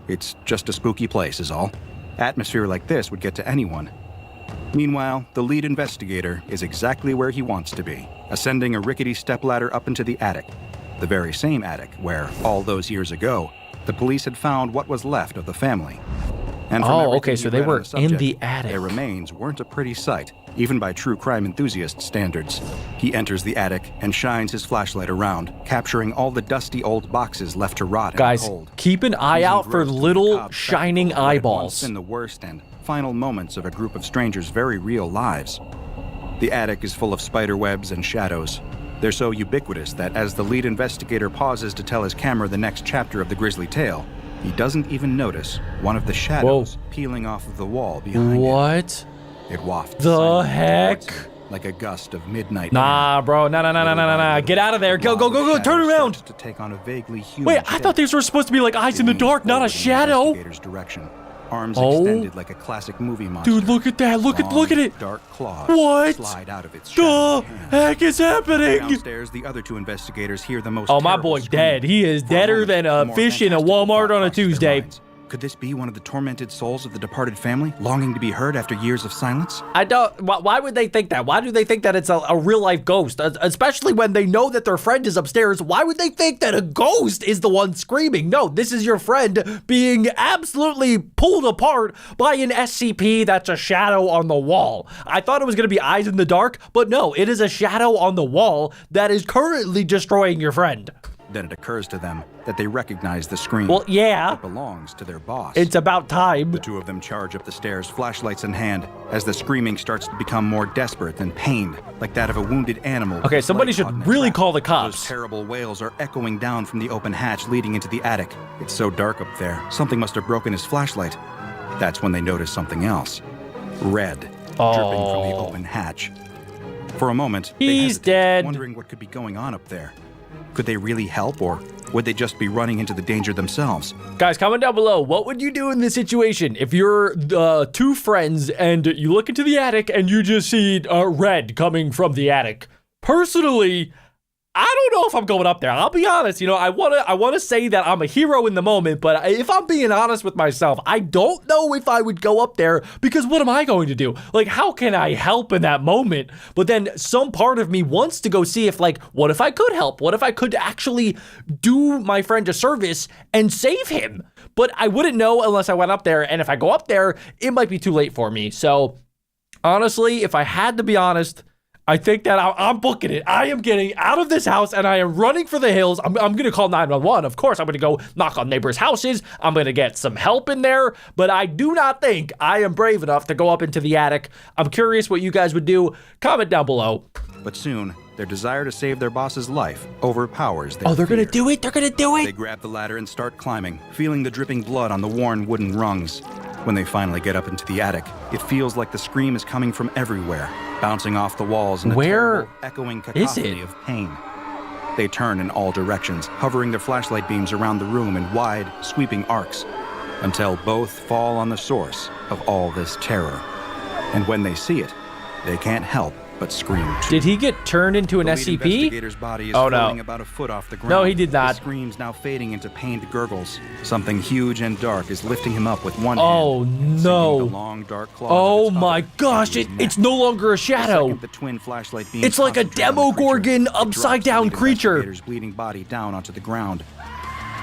It's just a spooky place, is all. Atmosphere like this would get to anyone. Meanwhile, the lead investigator is exactly where he wants to be, ascending a rickety stepladder up into the attic. The very same attic where, all those years ago, the police had found what was left of the family. And from Oh, everything okay, he so they read on were the subject, in the attic. Their remains weren't a pretty sight, even by true crime enthusiast standards. He enters the attic and shines his flashlight around, capturing all the dusty old boxes left to rot Guys, in the cold. keep an eye He's out for engrossed in the little macabre shining spectacle that had once eyeballs. been the worst and final moments of a group of strangers' very real lives. The attic is full of spider webs and shadows. They're so ubiquitous that as the lead investigator pauses to tell his camera the next chapter of the grisly tale, he doesn't even notice one of the shadows peeling off of the wall behind him. What? It wafts The silently heck? towards him, like a gust of midnight Nah, air. bro. Nah. Get out of there. Go. Turn Shadow around. starts to take on a vaguely human Wait, I thought shape. these were supposed to be like eyes in the Leaning dark, not a forward in the shadow. investigator's direction, arms Oh. extended like a classic movie monster. Dude, look at that. Look at it. Dark claws What? slide out of its The shadowy hand. heck is happening? Downstairs, the other two investigators hear the most Oh, my terrible boy's scream. dead. He is For a deader moment, than a more fish in a fantastical Walmart thought on a crosses their Tuesday. minds. Could this be one of the tormented souls of the departed family, longing to be heard after years of silence? I don't. Why would they think that? Why do they think that it's a real life ghost? Especially when they know that their friend is upstairs. Why would they think that a ghost is the one screaming? No, this is your friend being absolutely pulled apart by an SCP that's a shadow on the wall. I thought it was going to be eyes in the dark, but no, it is a shadow on the wall that is currently destroying your friend. Then it occurs to them that they recognize the scream. Well, yeah, It belongs to their boss. it's about time. The two of them charge up the stairs, flashlights in hand, as the screaming starts to become more desperate than pained, like that of a wounded animal. with Okay, its somebody leg should caught in a really trap. call the Those cops. terrible wails are echoing down from the open hatch leading into the attic. It's so dark up there, something must have broken his flashlight. That's when they notice something else. Red, dripping from the open hatch. For a moment, they He's hesitate, dead. wondering what could be going on up there. Could they really help, or would they just be running into the danger themselves? Guys, comment down below. What would you do in this situation if you're two friends and you look into the attic and you just see red coming from the attic? Personally, I don't know if I'm going up there. I'll be honest. I want to say that I'm a hero in the moment, but if I'm being honest with myself, I don't know if I would go up there because what am I going to do? Like, how can I help in that moment? But then some part of me wants to go see if, like, what if I could help? What if I could actually do my friend a service and save him? But I wouldn't know unless I went up there. And if I go up there, it might be too late for me. So honestly, if I had to be honest, I think that I'm booking it. I am getting out of this house and I am running for the hills. I'm going to call 911. Of course, I'm going to go knock on neighbors' houses. I'm going to get some help in there, but I do not think I am brave enough to go up into the attic. I'm curious what you guys would do. Comment down below. But soon, their desire to save their boss's life overpowers their They're going to fear. do it. They're going to do They it. grab the ladder and start climbing, feeling the dripping blood on the worn wooden rungs. When they finally get up into the attic, it feels like the scream is coming from everywhere, bouncing off the walls in a Where terrible, echoing is cacophony it? of pain. They turn in all directions, hovering their flashlight beams around the room in wide, sweeping arcs, until both fall on the source of all this terror. And when they see it, they can't help but scream too. Did he get turned into an The lead SCP? investigator's body is Oh, no. floating about a foot off the ground. No, he did not. His screams now fading into pained gurgles. Something huge and dark is lifting him up with one Oh, hand. no. sinking the long, dark claws Oh of its my other gosh, into his it's neck. no longer a The shadow. second the twin flashlight beams It's like a concentrate on the creature, Demogorgon it drops upside the down lead creature. investigator's bleeding body down onto the ground.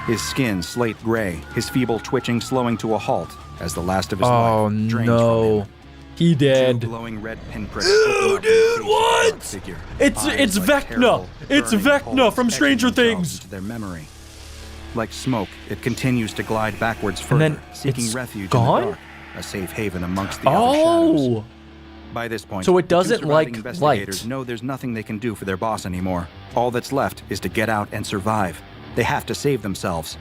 His skin slate gray, his feeble twitching slowing to a halt as the last of his life drains from him. He Two dead. glowing red pinpricks Ew, open up dude, in the face of the what? dark figure. It's Eyes like Vecna. terrible, It's burning Vecna holes from etching Stranger themselves Things. into their memory. Like smoke, it continues to glide backwards And further, then seeking it's refuge gone? in the dark, a safe haven amongst the other shadows. Oh. By this point, So it the two doesn't surviving like investigators light. know there's nothing they can do for their boss anymore. All that's left is to get out and survive. They have to save themselves.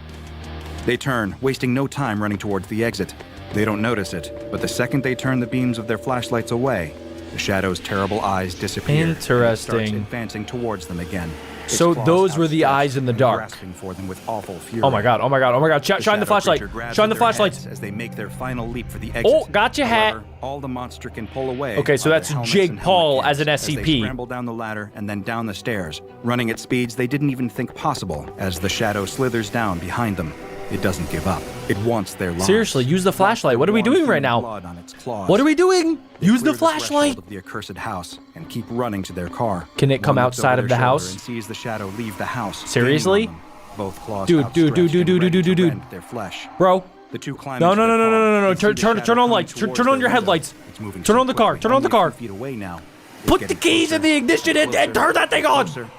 They turn, wasting no time running towards the exit. They don't notice it, but the second they turn the beams of their flashlights away, the shadow's terrible eyes disappear. and it starts Interesting. advancing towards them again. Its So claws those were the outstretched eyes in the and dark. grasping for them with awful fury. Oh my god, oh my god, oh my god. Shine the shadow flashlight. creature grabs Shine at the their flashlight. heads as they make their final leap for the exit. Oh, gotcha, hat. However, all the monster can pull away. Okay, so are that's their helmets Jake and Paul helmet as an caps SCP. They scramble down the ladder and then down the stairs, running at speeds they didn't even think possible as the shadow slithers down behind them. It doesn't give up. It wants their lives. Seriously, use the flashlight. What are we doing right now? Blood on its claws. What are we doing? They Use the clear threshold flashlight. of the accursed house and keep running to their car. Can it come One looks outside over of their the shoulder house? And sees the shadow leave the house. Seriously? gaining on them. Both claws Dude, outstretched and ready to rend their flesh. Bro. The two climb No, into no, their no, no, car no, no, no. and see Turn- the turn- shadow turn on coming lights. Turn- towards turn on their your window. headlights. It's moving Turn so on the car. quickly, Turn on the only a car. few feet away now. It's Put the getting keys in the ignition and turn that thing on. Closer.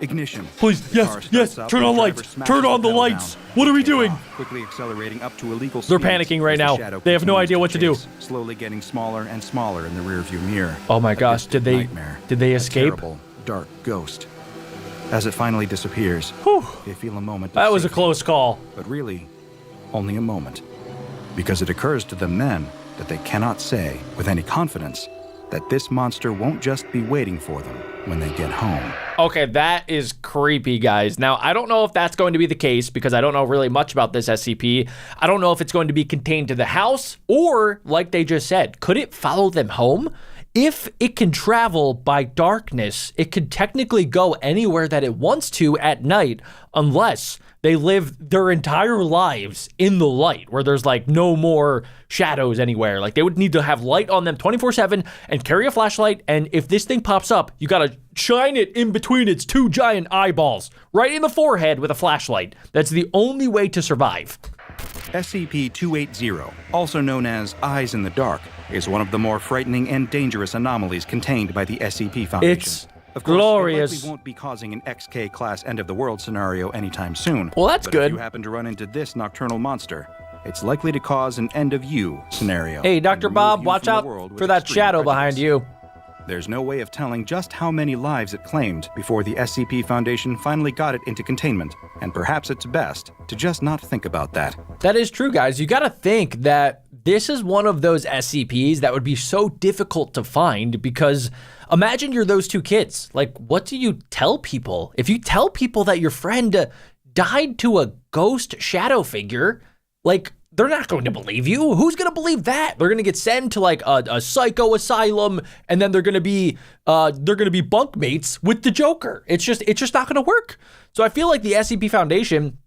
Ignition. Please, The yes, car starts yes. up, Turn and on the lights. driver smashes Turn on the pedal lights. down. What are we They take doing? off, quickly accelerating up to illegal They're speeds panicking right as the now. shadow They have no continues idea what to do. chase, slowly getting smaller and smaller in the rearview mirror. Oh my A gosh, distant did they nightmare. A escape? terrible, dark ghost. As it finally disappears, Whew. they feel a moment of That was a safety. close call. But really, only a moment. Because it occurs to them then that they cannot say with any confidence that this monster won't just be waiting for them when they get home. Okay, that is creepy, guys. Now, I don't know if that's going to be the case because I don't know really much about this SCP. I don't know if it's going to be contained to the house or, like they just said, could it follow them home? If it can travel by darkness, it could technically go anywhere that it wants to at night unless they live their entire lives in the light where there's like no more shadows anywhere. Like they would need to have light on them 24/7 and carry a flashlight. And if this thing pops up, you gotta shine it in between its two giant eyeballs, right in the forehead with a flashlight. That's the only way to survive. SCP-280, also known as Eyes in the Dark, is one of the more frightening and dangerous anomalies contained by the SCP Foundation. It's Of course, glorious. It likely won't be causing an XK-class end-of-the-world scenario anytime soon. Well, that's but good. If you happen to run into this nocturnal monster, it's likely to cause an end-of-you scenario. Hey, and Dr. remove Bob, you watch from the out world with for that extreme shadow behind prejudice. you. There's no way of telling just how many lives it claimed before the SCP Foundation finally got it into containment, and perhaps it's best to just not think about that. That is true, guys. You gotta think that this is one of those SCPs that would be so difficult to find because imagine you're those two kids. Like, what do you tell people? If you tell people that your friend died to a ghost shadow figure, like, they're not going to believe you. Who's going to believe that? They're going to get sent to like a psycho asylum, and then they're going to be bunkmates with the Joker. It's just not going to work. So I feel like the SCP Foundation,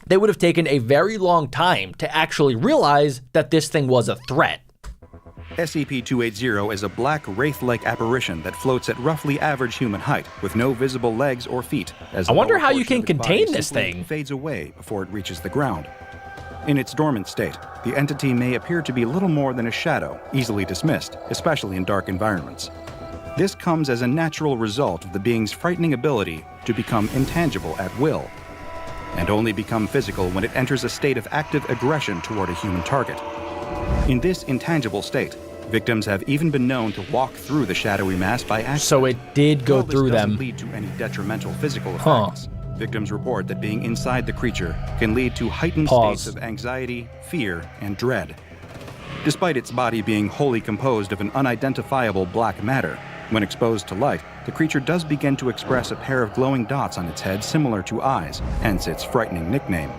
they would have taken a very long time to actually realize that this thing was a threat. SCP-280 is a black wraith-like apparition that floats at roughly average human height, with no visible legs or feet. As I wonder the lower how you portion can of its body contain this simply thing. fades away before it reaches the ground. In its dormant state, the entity may appear to be little more than a shadow, easily dismissed, especially in dark environments. This comes as a natural result of the being's frightening ability to become intangible at will, and only become physical when it enters a state of active aggression toward a human target. In this intangible state, victims have even been known to walk through the shadowy mass by accident. So it did go While this through doesn't them. lead to any detrimental physical effects. Victims report that being inside the creature can lead to heightened Pause. states of anxiety, fear, and dread. Despite its body being wholly composed of an unidentifiable black matter, when exposed to light, the creature does begin to express a pair of glowing dots on its head similar to eyes, hence its frightening nickname.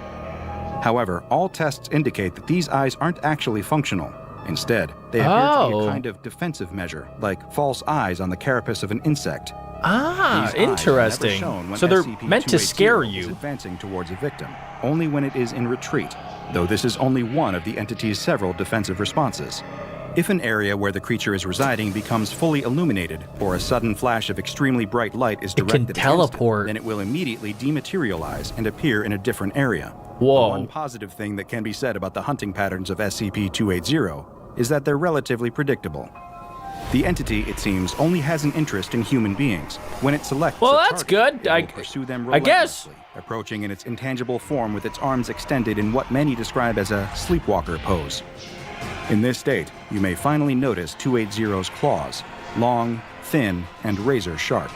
However, all tests indicate that these eyes aren't actually functional. Instead, they appear to be a kind of defensive measure, like false eyes on the carapace of an insect. Ah, These eyes are never interesting. shown when So they're SCP-280 meant to scare is you. advancing towards a victim, only when it is in retreat, though this is only one of the entity's several defensive responses. If an area where the creature is residing becomes fully illuminated, or a sudden flash of extremely bright light is can directed against teleport. it, then it will immediately dematerialize and appear in a different area. Whoa. The one positive thing that can be said about the hunting patterns of SCP-280 is that they're relatively predictable. The entity, it seems, only has an interest in human beings. When it selects Well, a that's target, good. it will pursue them I guess. relentlessly, approaching in its intangible form with its arms extended in what many describe as a sleepwalker pose. In this state, you may finally notice 280's claws, long, thin, and razor sharp.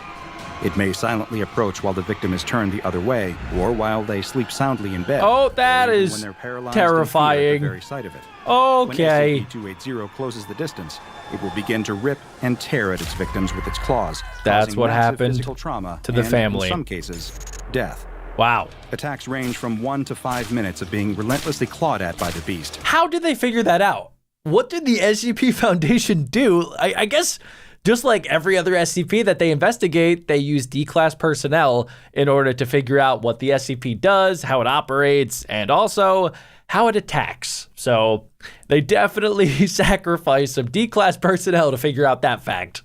It may silently approach while the victim is turned the other way, or while they sleep soundly in bed. Oh, that or even is when they're paralyzed in fear at terrifying. the very sight of it. Okay. When SCP-280 closes the distance, it will begin to rip and tear at its victims with its claws. That's causing what massive happened physical trauma to the and, family. in some cases, death. Wow. Attacks range from 1 to 5 minutes of being relentlessly clawed at by the beast. How did they figure that out? What did the SCP Foundation do? I guess just like every other SCP that they investigate, they use D-class personnel in order to figure out what the SCP does, how it operates, and also how it attacks. So they definitely sacrifice some D-class personnel to figure out that fact.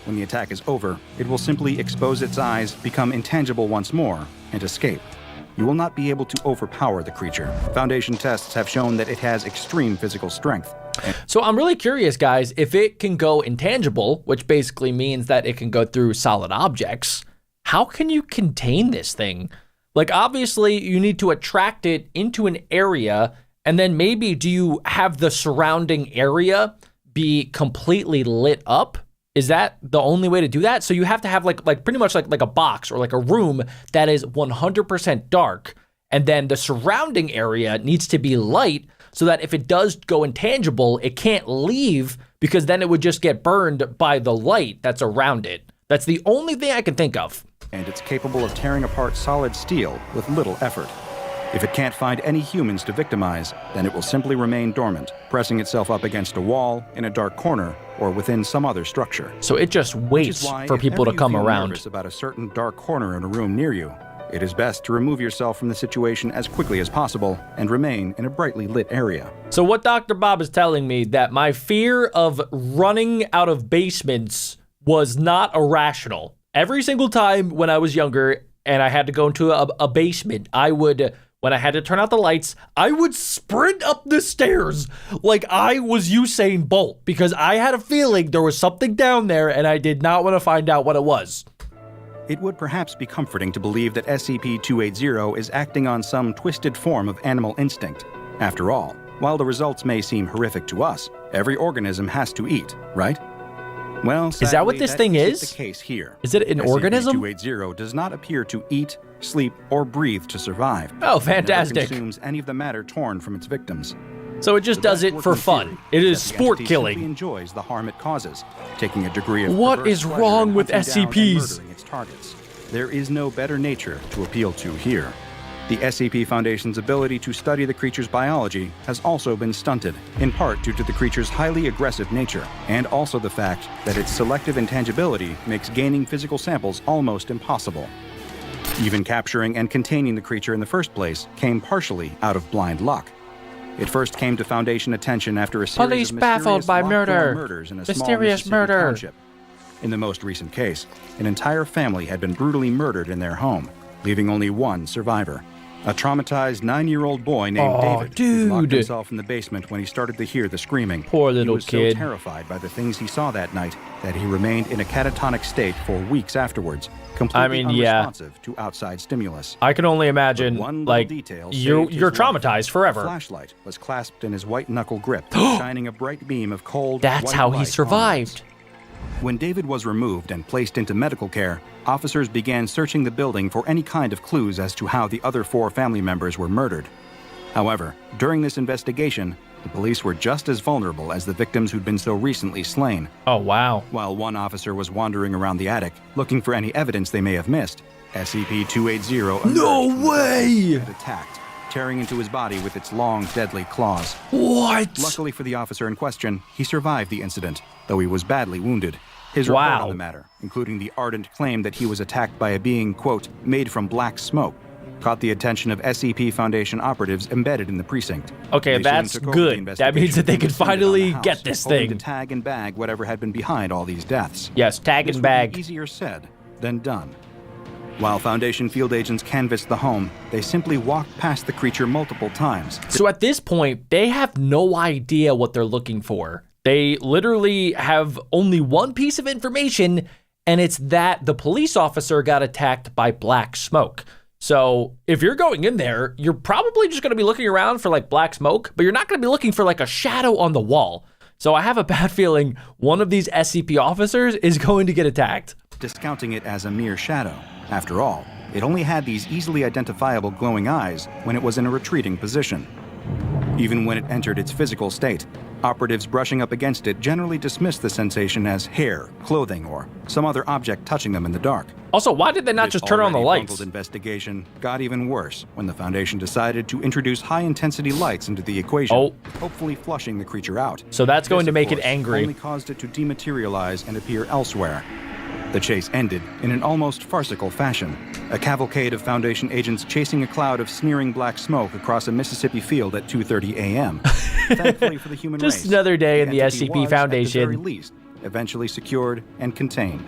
When the attack is over, it will simply expose its eyes, become intangible once more, and escape. You will not be able to overpower the creature. Foundation tests have shown that it has extreme physical strength. So I'm really curious, guys, if it can go intangible, which basically means that it can go through solid objects, how can you contain this thing? Like, obviously, you need to attract it into an area, and then maybe do you have the surrounding area be completely lit up? Is that the only way to do that? So you have to have like pretty much like a box or like a room that is 100% dark, and then the surrounding area needs to be light so that if it does go intangible, it can't leave because then it would just get burned by the light that's around it. That's the only thing I can think of. And it's capable of tearing apart solid steel with little effort. If it can't find any humans to victimize, then it will simply remain dormant, pressing itself up against a wall, in a dark corner, or within some other structure. So it just waits for people to come around. Nervous about a certain dark corner in a room near you, it is best to remove yourself from the situation as quickly as possible and remain in a brightly lit area. So what Dr. Bob is telling me that my fear of running out of basements was not irrational. Every single time when I was younger and I had to go into a basement, when I had to turn out the lights, I would sprint up the stairs like I was Usain Bolt because I had a feeling there was something down there and I did not want to find out what it was. It would perhaps be comforting to believe that SCP-280 is acting on some twisted form of animal instinct. After all, while the results may seem horrific to us, every organism has to eat, right? Well, sadly, is that what this thing is? The case here. Is it an organism? SCP-280 does not appear to eat, sleep, or breathe to survive. Oh, fantastic. It never consumes any of the matter torn from its victims. So it just does it for fun. It is sport killing. It enjoys the harm it causes, taking a degree of What perverse is pleasure wrong in with hunting down and SCPs? murdering its targets. There is no better nature to appeal to here. The SCP Foundation's ability to study the creature's biology has also been stunted, in part due to the creature's highly aggressive nature, and also the fact that its selective intangibility makes gaining physical samples almost impossible. Even capturing and containing the creature in the first place came partially out of blind luck. It first came to Foundation attention after a series Police of baffled mysterious by locked-door murder. murders in a Mysterious small Mississippi murder. township. In the most recent case, an entire family had been brutally murdered in their home, leaving only one survivor. A traumatized 9-year-old boy named Oh, David who locked dude. himself in the basement when he started to hear the screaming. Poor little He was kid. so terrified by the things he saw that night that he remained in a catatonic state for weeks afterwards, completely yeah. unresponsive to outside stimulus. I can only But imagine, one little like, detail you're saved his life. traumatized A forever. flashlight was clasped in his white knuckle grip, shining a bright beam of cold, That's white how he light survived. onwards. When David was removed and placed into medical care, officers began searching the building for any kind of clues as to how the other 4 family members were murdered. However, during this investigation, the police were just as vulnerable as the victims who'd been so recently slain. Oh, wow. While one officer was wandering around the attic, looking for any evidence they may have missed, SCP-280 emerged No from the way! and attacked, tearing into his body with its long, deadly claws. What? Luckily for the officer in question, he survived the incident, though he was badly wounded. His report Wow. on the matter, including the ardent claim that he was attacked by a being, quote, made from black smoke, caught the attention of SCP Foundation operatives embedded in the precinct. Okay, They soon that's took over good. the That means that they investigation could and descended on the finally house, get this hoping thing. to tag and bag whatever had been behind all these deaths. Yes, tag This and would be bag. easier said than done. While Foundation field agents canvassed the home, they simply walked past the creature multiple times. So at this point, they have no idea what they're looking for. They literally have only one piece of information, and it's that the police officer got attacked by black smoke. So if you're going in there, you're probably just going to be looking around for like black smoke, but you're not going to be looking for like a shadow on the wall. So I have a bad feeling one of these SCP officers is going to get attacked. Discounting it as a mere shadow. After all, it only had these easily identifiable glowing eyes when it was in a retreating position. Even when it entered its physical state, operatives brushing up against it generally dismissed the sensation as hair, clothing, or some other object touching them in the dark. Also, why did they not This just turn on the already lights? bungled investigation got even worse when the Foundation decided to introduce high-intensity lights into the equation, Oh. hopefully flushing the creature out. So that's going This, to of make it course, angry. only caused it to dematerialize and appear elsewhere. The chase ended in an almost farcical fashion. A cavalcade of Foundation agents chasing a cloud of sneering black smoke across a Mississippi field at 2:30 a.m. Thankfully for the human race, Just another day in the entity SCP was, Foundation. at the very least, eventually secured and contained.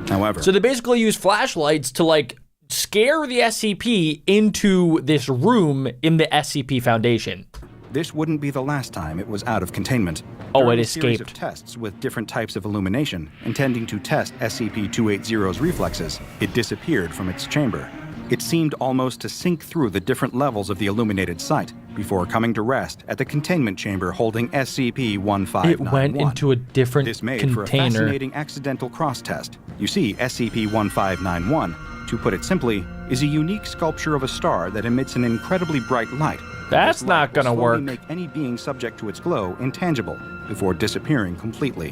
However, So they basically use flashlights to like scare the SCP into this room in the SCP Foundation. this wouldn't be the last time it was out of containment. Oh, During it a series of escaped. tests with different types of illumination, intending to test SCP-280's reflexes, it disappeared from its chamber. It seemed almost to sink through the different levels of the illuminated site before coming to rest at the containment chamber holding SCP-1591. It went into a different This made for a container. fascinating accidental cross-test. You see, SCP-1591, to put it simply, is a unique sculpture of a star that emits an incredibly bright light. That's This not light will gonna slowly work. make any being subject to its glow intangible before disappearing completely.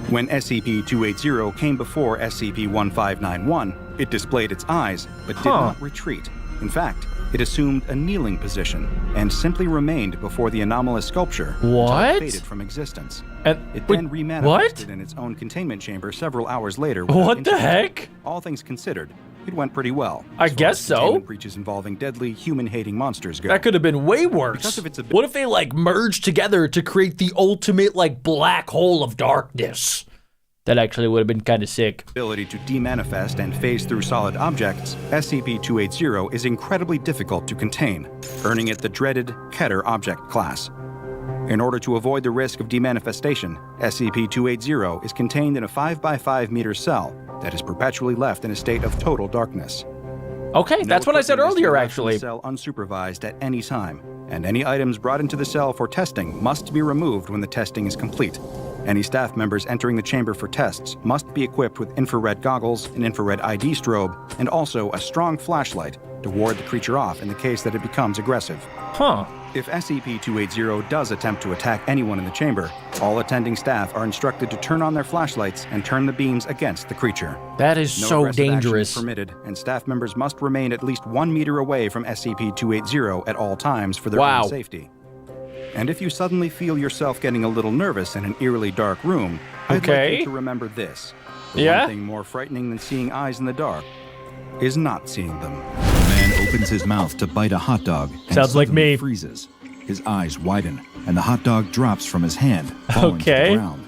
When SCP-280 came before SCP-1591, it displayed its eyes, but did not retreat. In fact, it assumed a kneeling position and simply remained before the anomalous sculpture until What? it faded from existence. And It wait, then remanifested what? in its own containment chamber several hours later. without What the incident. heck? All things considered, it went pretty well. I as far guess as so. containment breaches involving deadly, human-hating monsters go. That could have been way worse. Because of its What if they like merged together to create the ultimate like black hole of darkness? That actually would have been kind of sick. Ability to demanifest and phase through solid objects, SCP-280 is incredibly difficult to contain, earning it the dreaded Keter object class. In order to avoid the risk of demanifestation, SCP-280 is contained in a 5x5 meter cell that is perpetually left in a state of total darkness. Okay, that's what I said No equipment is to be earlier, left in actually. the cell unsupervised at any time, and any items brought into the cell for testing must be removed when the testing is complete. Any staff members entering the chamber for tests must be equipped with infrared goggles, an infrared ID strobe, and also a strong flashlight to ward the creature off in the case that it becomes aggressive. Huh. If SCP-280 does attempt to attack anyone in the chamber, all attending staff are instructed to turn on their flashlights and turn the beams against the creature. That is No so aggressive action dangerous. is permitted, and staff members must remain at least 1 meter away from SCP-280 at all times for their Wow. own safety. And if you suddenly feel yourself getting a little nervous in an eerily dark room, I'd Okay. like you to remember this. The Yeah? one thing more frightening than seeing eyes in the dark is not seeing them. The man opens his mouth to bite a hot dog and Sounds like suddenly me. freezes. His eyes widen, and the hot dog drops from his hand, falling to Okay. the ground.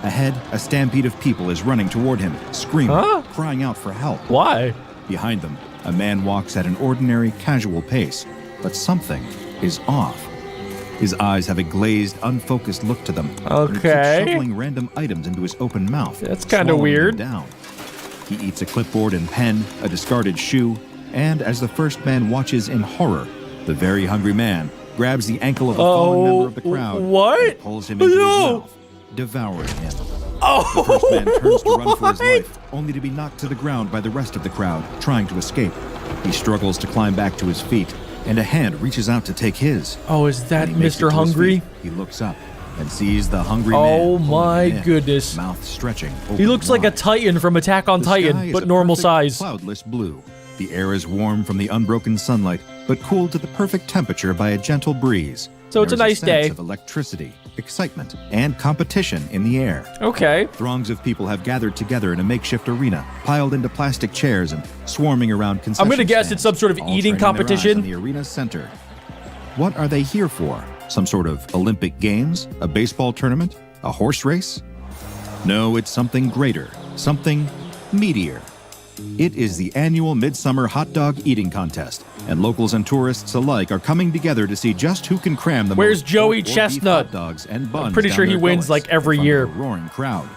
Ahead, a stampede of people is running toward him, screaming, Huh? crying out for help. Why? Behind them, a man walks at an ordinary, casual pace, but something is off. His eyes have a glazed, unfocused look to them. and he keeps Okay. shoveling random items into his open mouth. That's kinda swallowing them weird. Down. He eats a clipboard and pen, a discarded shoe, and as the first man watches in horror, the very hungry man grabs the ankle of a fallen member of the crowd what? and pulls him into No. his mouth, devouring him. Oh, The first man turns to run for his what? life, only to be knocked to the ground by the rest of the crowd, trying to escape. He struggles to climb back to his feet, and a hand reaches out to take his. Oh, is that When he makes it Mr. to his Hungry? feet, he looks up and sees the hungry man. Oh holding my him in, goodness. Mouth stretching. He open looks like a wide. Titan from Attack on The sky Titan, is but a normal perfect size. Cloudless blue. The air is warm from the unbroken sunlight, but cooled to the perfect temperature by a gentle breeze. So it's a There is nice sense day. of electricity, excitement, and competition in the air. Okay. Throngs of people have gathered together in a makeshift arena, piled into plastic chairs and swarming around concession I'm gonna guess stands, it's some sort of all eating turning their eyes competition. on the arena's center. What are they here for? Some sort of Olympic Games? A baseball tournament? A horse race? No, it's something greater, something meatier. It is the annual Midsummer Hot Dog Eating Contest, and locals and tourists alike are coming together to see just who can cram the Where's most Joey pork or beef Chestnut? hot dogs and buns pretty down sure he their wins, gullets like, every in front year. of a roaring crowd.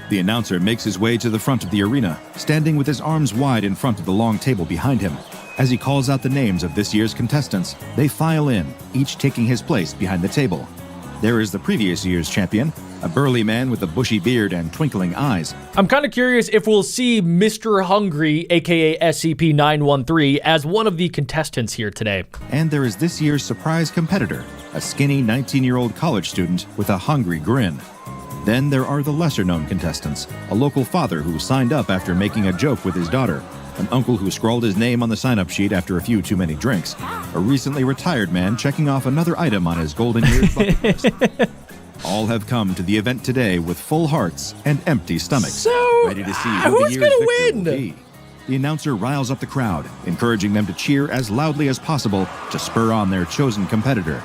The announcer makes his way to the front of the arena, standing with his arms wide in front of the long table behind him. As he calls out the names of this year's contestants, they file in, each taking his place behind the table. There is the previous year's champion, a burly man with a bushy beard and twinkling eyes. I'm kind of curious if we'll see Mr. Hungry, aka SCP-913, as one of the contestants here today. And there is this year's surprise competitor, a skinny 19-year-old college student with a hungry grin. Then there are the lesser-known contestants, a local father who signed up after making a joke with his daughter, an uncle who scrawled his name on the sign-up sheet after a few too many drinks, a recently retired man checking off another item on his golden years bucket list. All have come to the event today with full hearts and empty stomachs, So, ready to see who who's the year's gonna victor win? will be. The announcer riles up the crowd, encouraging them to cheer as loudly as possible to spur on their chosen competitor.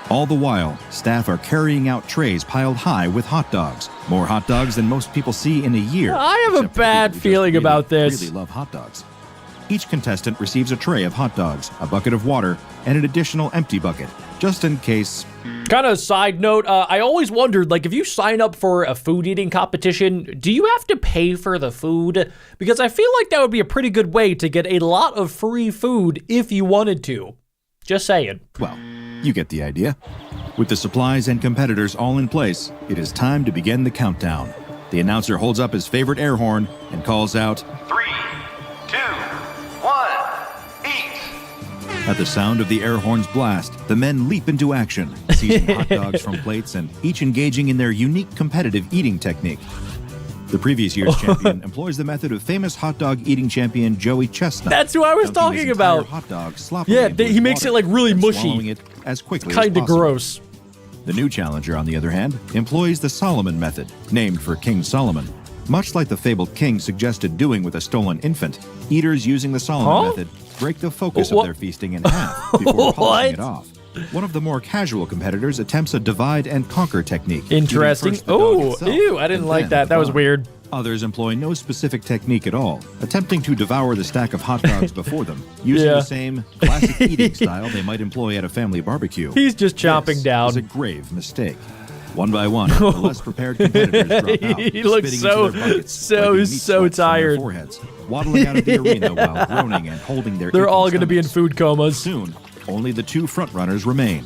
All the while, staff are carrying out trays piled high with hot dogs. More hot dogs than most people see in a year. I have a except for bad people who just feeling about this. Really love hot dogs. Each contestant receives a tray of hot dogs, a bucket of water, and an additional empty bucket, just in case. Kind of side note, I always wondered, like, if you sign up for a food eating competition, do you have to pay for the food? Because I feel like that would be a pretty good way to get a lot of free food if you wanted to. Just saying. Well, you get the idea. With the supplies and competitors all in place, it is time to begin the countdown. The announcer holds up his favorite air horn and calls out, 3, 2, 1, eat! At the sound of the air horn's blast, the men leap into action, seizing hot dogs from plates and each engaging in their unique competitive eating technique. The previous year's champion employs the method of famous hot dog eating champion Joey Chestnut. That's who I was dunking his talking entire about. Hot dog sloppily Yeah, into he his makes water it, like, really and mushy. swallowing it as quickly as Kind of possible. gross. The new challenger, on the other hand, employs the Solomon method, named for King Solomon. Much like the fabled king suggested doing with a stolen infant, eaters using the Solomon Huh? method break the focus What? of their feasting in half before polishing it What? off. One of the more casual competitors attempts a divide and conquer technique. eating Interesting. first the dog Oh, itself, ew, I didn't and like then that. the That was bun. weird. Others employ no specific technique at all, attempting to devour the stack of hot dogs before them, using Yeah. the same classic eating style they might employ at a family barbecue. He's just chomping This down. is a grave mistake. One by one, the less prepared competitors drop out, He looks spitting so- into their buckets, so wiping meat so sweats from their tired. foreheads, waddling out of the arena while groaning and holding their They're aching all going to be in stomachs. food comas. Soon, only the two frontrunners remain.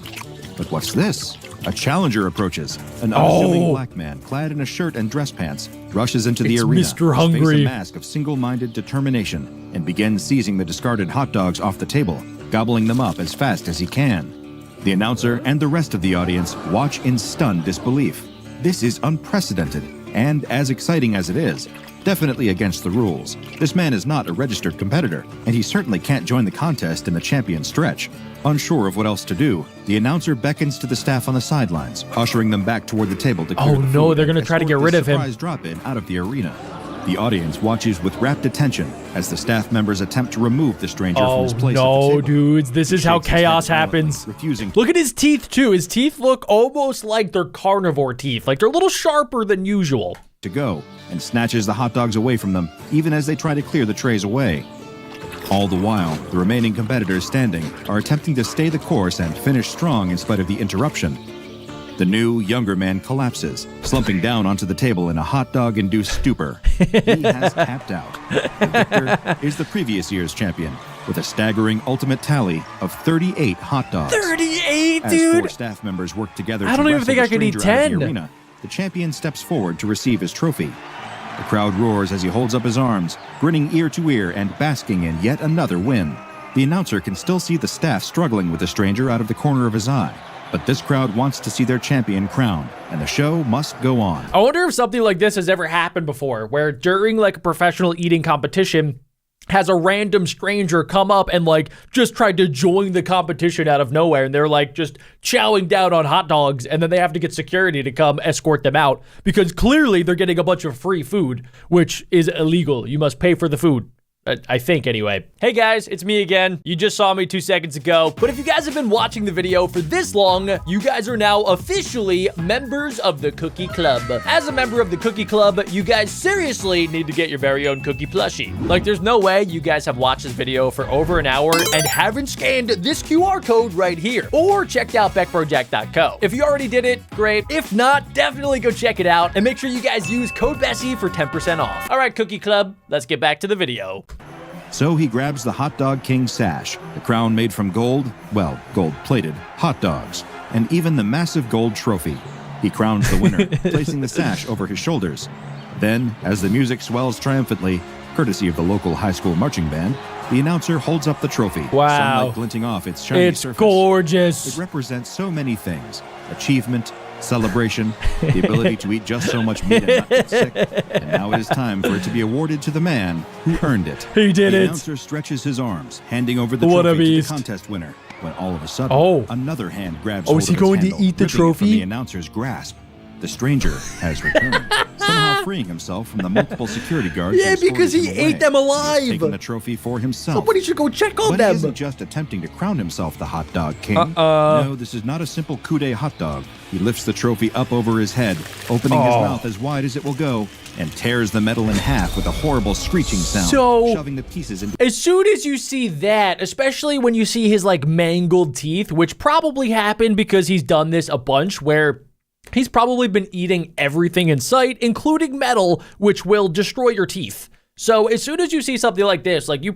But what's this? A challenger approaches. An unassuming black man, clad in a shirt and dress pants, rushes into the It's arena, Mr. his face Hungry. a mask of single-minded determination, and begins seizing the discarded hot dogs off the table, gobbling them up as fast as he can. The announcer and the rest of the audience watch in stunned disbelief. This is unprecedented, and as exciting as it is, definitely against the rules. This man is not a registered competitor, and he certainly can't join the contest in the champion stretch. Unsure of what else to do, the announcer beckons to the staff on the sidelines, ushering them back toward the table to clear the no, food they're gonna and try to get escort rid the of him. surprise drop-in out of the arena. The audience watches with rapt attention as the staff members attempt to remove the stranger from his place at the no, table. dudes, this is how Shakes his head chaos violently, happens. refusing Look at his teeth, too. His teeth look almost like they're carnivore teeth. Like, they're a little sharper than usual. to go and snatches the hot dogs away from them, even as they try to clear the trays away. All the while, the remaining competitors standing are attempting to stay the course and finish strong in spite of the interruption. The new, younger man collapses, slumping down onto the table in a hot dog-induced stupor. He has tapped out. The victor is the previous year's champion, with a staggering ultimate tally of 38 hot dogs. 38, As dude! 4 staff members work together I don't to even wrestle think the I could eat stranger out of 10. the arena, the champion steps forward to receive his trophy. The crowd roars as he holds up his arms, grinning ear to ear and basking in yet another win. The announcer can still see the staff struggling with the stranger out of the corner of his eye, but this crowd wants to see their champion crowned, and the show must go on. I wonder if something like this has ever happened before, where during like a professional eating competition, has a random stranger come up and like just tried to join the competition out of nowhere, and they're like just chowing down on hot dogs, and then they have to get security to come escort them out because clearly they're getting a bunch of free food, which is illegal. You must pay for the food. I think anyway. Hey guys, it's me again. You just saw me 2 seconds ago, but if you guys have been watching the video for this long, you guys are now officially members of the Cookie Club. As a member of the Cookie Club, you guys seriously need to get your very own cookie plushie. Like, there's no way you guys have watched this video for over an hour and haven't scanned this QR code right here, or checked out BeckBroJack.co. If you already did it, great. If not, definitely go check it out, and make sure you guys use code Bessie for 10% off. All right, Cookie Club, let's get back to the video. So he grabs the Hot Dog King sash, the crown made from gold, well, gold-plated, hot dogs, and even the massive gold trophy. He crowns the winner, placing the sash over his shoulders. Then, as the music swells triumphantly, courtesy of the local high school marching band, the announcer holds up the trophy, Wow. sunlight glinting off its shiny It's surface. gorgeous. It represents so many things: achievement, celebration, the ability to eat just so much meat and not get sick. And now it is time for it to be awarded to the man who earned it. He did the it. announcer stretches his arms, handing over the What a trophy to the beast. contest winner, when all of a sudden, another hand grabs hold is he of his going to handle, eat the ripping it trophy? from the announcer's grasp. The stranger has returned, somehow freeing himself from the multiple security guards. Yeah, who because escorted he him ate away. them He alive. has taken the trophy for himself. Somebody should go check on But them. he isn't just attempting to crown himself the hot dog king. No, this is not a simple coup de hot dog. He lifts the trophy up over his head, opening his mouth as wide as it will go, and tears the metal in half with a horrible screeching sound, So- shoving the pieces into As soon as you see that, especially when you see his like mangled teeth, which probably happened because he's done this a bunch, where he's probably been eating everything in sight, including metal, which will destroy your teeth. So as soon as you see something like this, like, you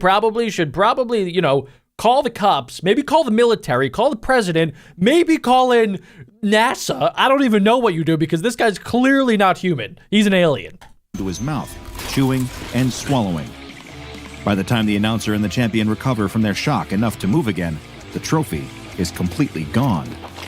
should probably, you know, call the cops, maybe call the military, call the president, maybe call in NASA. I don't even know what you do, because this guy's clearly not human. He's an alien. his mouth, chewing and swallowing. By the time the announcer and the champion recover from their shock enough to move again, the trophy is completely gone,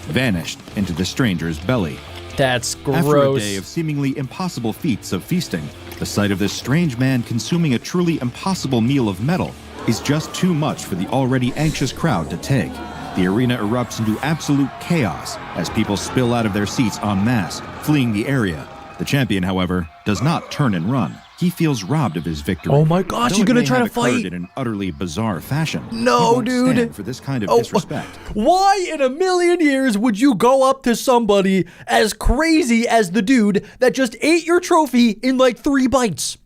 vanished into the stranger's belly. That's gross. After a day of seemingly impossible feats of feasting, the sight of this strange man consuming a truly impossible meal of metal is just too much for the already anxious crowd to take. The arena erupts into absolute chaos as people spill out of their seats en masse, fleeing the area. The champion, however, does not turn and run. He feels robbed of his victory. Oh my gosh, Though he's it gonna may try have to fight. occurred in an utterly bizarre fashion. No, he won't dude. stand for this kind of Oh, disrespect. Why in a million years would you go up to somebody as crazy as the dude that just ate your trophy in like 3 bites?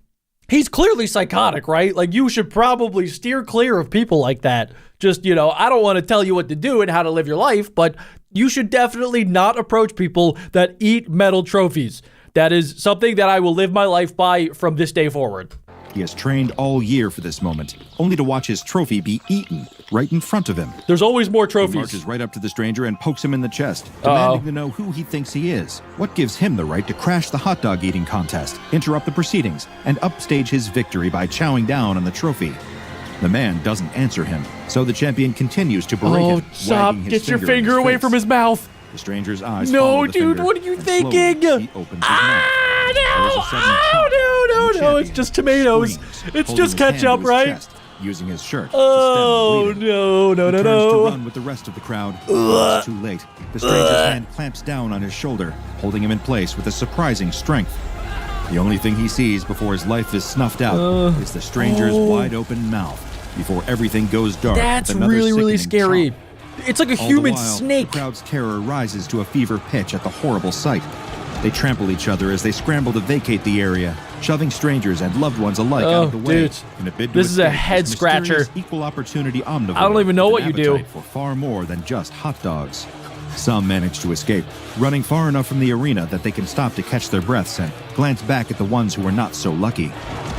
He's clearly psychotic, right? Like, you should probably steer clear of people like that. Just, you know, I don't want to tell you what to do and how to live your life, but you should definitely not approach people that eat metal trophies. That is something that I will live my life by from this day forward. He has trained all year for this moment, only to watch his trophy be eaten right in front of him. There's always more He trophies. marches right up to the stranger and pokes him in the chest, demanding to know who he thinks he is. What gives him the right to crash the hot dog eating contest, interrupt the proceedings, and upstage his victory by chowing down on the trophy? The man doesn't answer him, so the champion continues to berate him, stop. wagging his Get your finger in finger his away face. from his mouth. The stranger's eyes No, follow the dude, finger, what are you and slowly thinking? he opens his mouth. There is a sudden shock. The No, it's just tomatoes. screams, It's holding just his hand ketchup, to his right? chest, using his shirt Oh, to stem the bleeding. no. He turns to run with the rest of the crowd. It's too late. The stranger's hand clamps down on his shoulder, holding him in place with a surprising strength. The only thing he sees before his life is snuffed out is the stranger's wide-open mouth before everything goes dark. That's with another really sickening scary. chomp. It's like a All human the while, snake. The crowd's terror rises to a fever pitch at the horrible sight. They trample each other as they scramble to vacate the area, shoving strangers and loved ones alike out of the way. Dude, in a bid to this is a escape head mysterious scratcher. Equal opportunity omnivore. I don't even know with what an you do. appetite for far more than just hot dogs. Some manage to escape, running far enough from the arena that they can stop to catch their breaths and glance back at the ones who were not so lucky.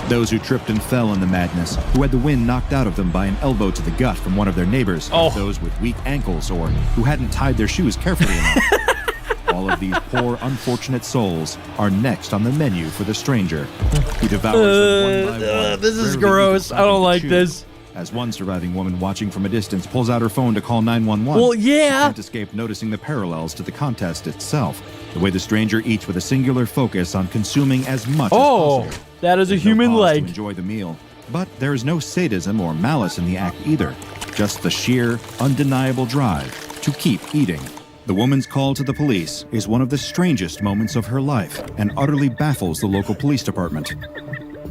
Those who tripped and fell in the madness, who had the wind knocked out of them by an elbow to the gut from one of their neighbors, those with weak ankles or who hadn't tied their shoes carefully enough. All of these poor, unfortunate souls are next on the menu for the stranger. He devours them one by one. This is rarely gross. even I don't stopping to like chew. this. As one surviving woman watching from a distance pulls out her phone to call 911. Well, She yeah. can't escape noticing the parallels to the contest itself. The way the stranger eats with a singular focus on consuming as much as possible. That is a There's human no pause leg. to enjoy the meal. But there is no sadism or malice in the act either. Just the sheer, undeniable drive to keep eating. The woman's call to the police is one of the strangest moments of her life and utterly baffles the local police department.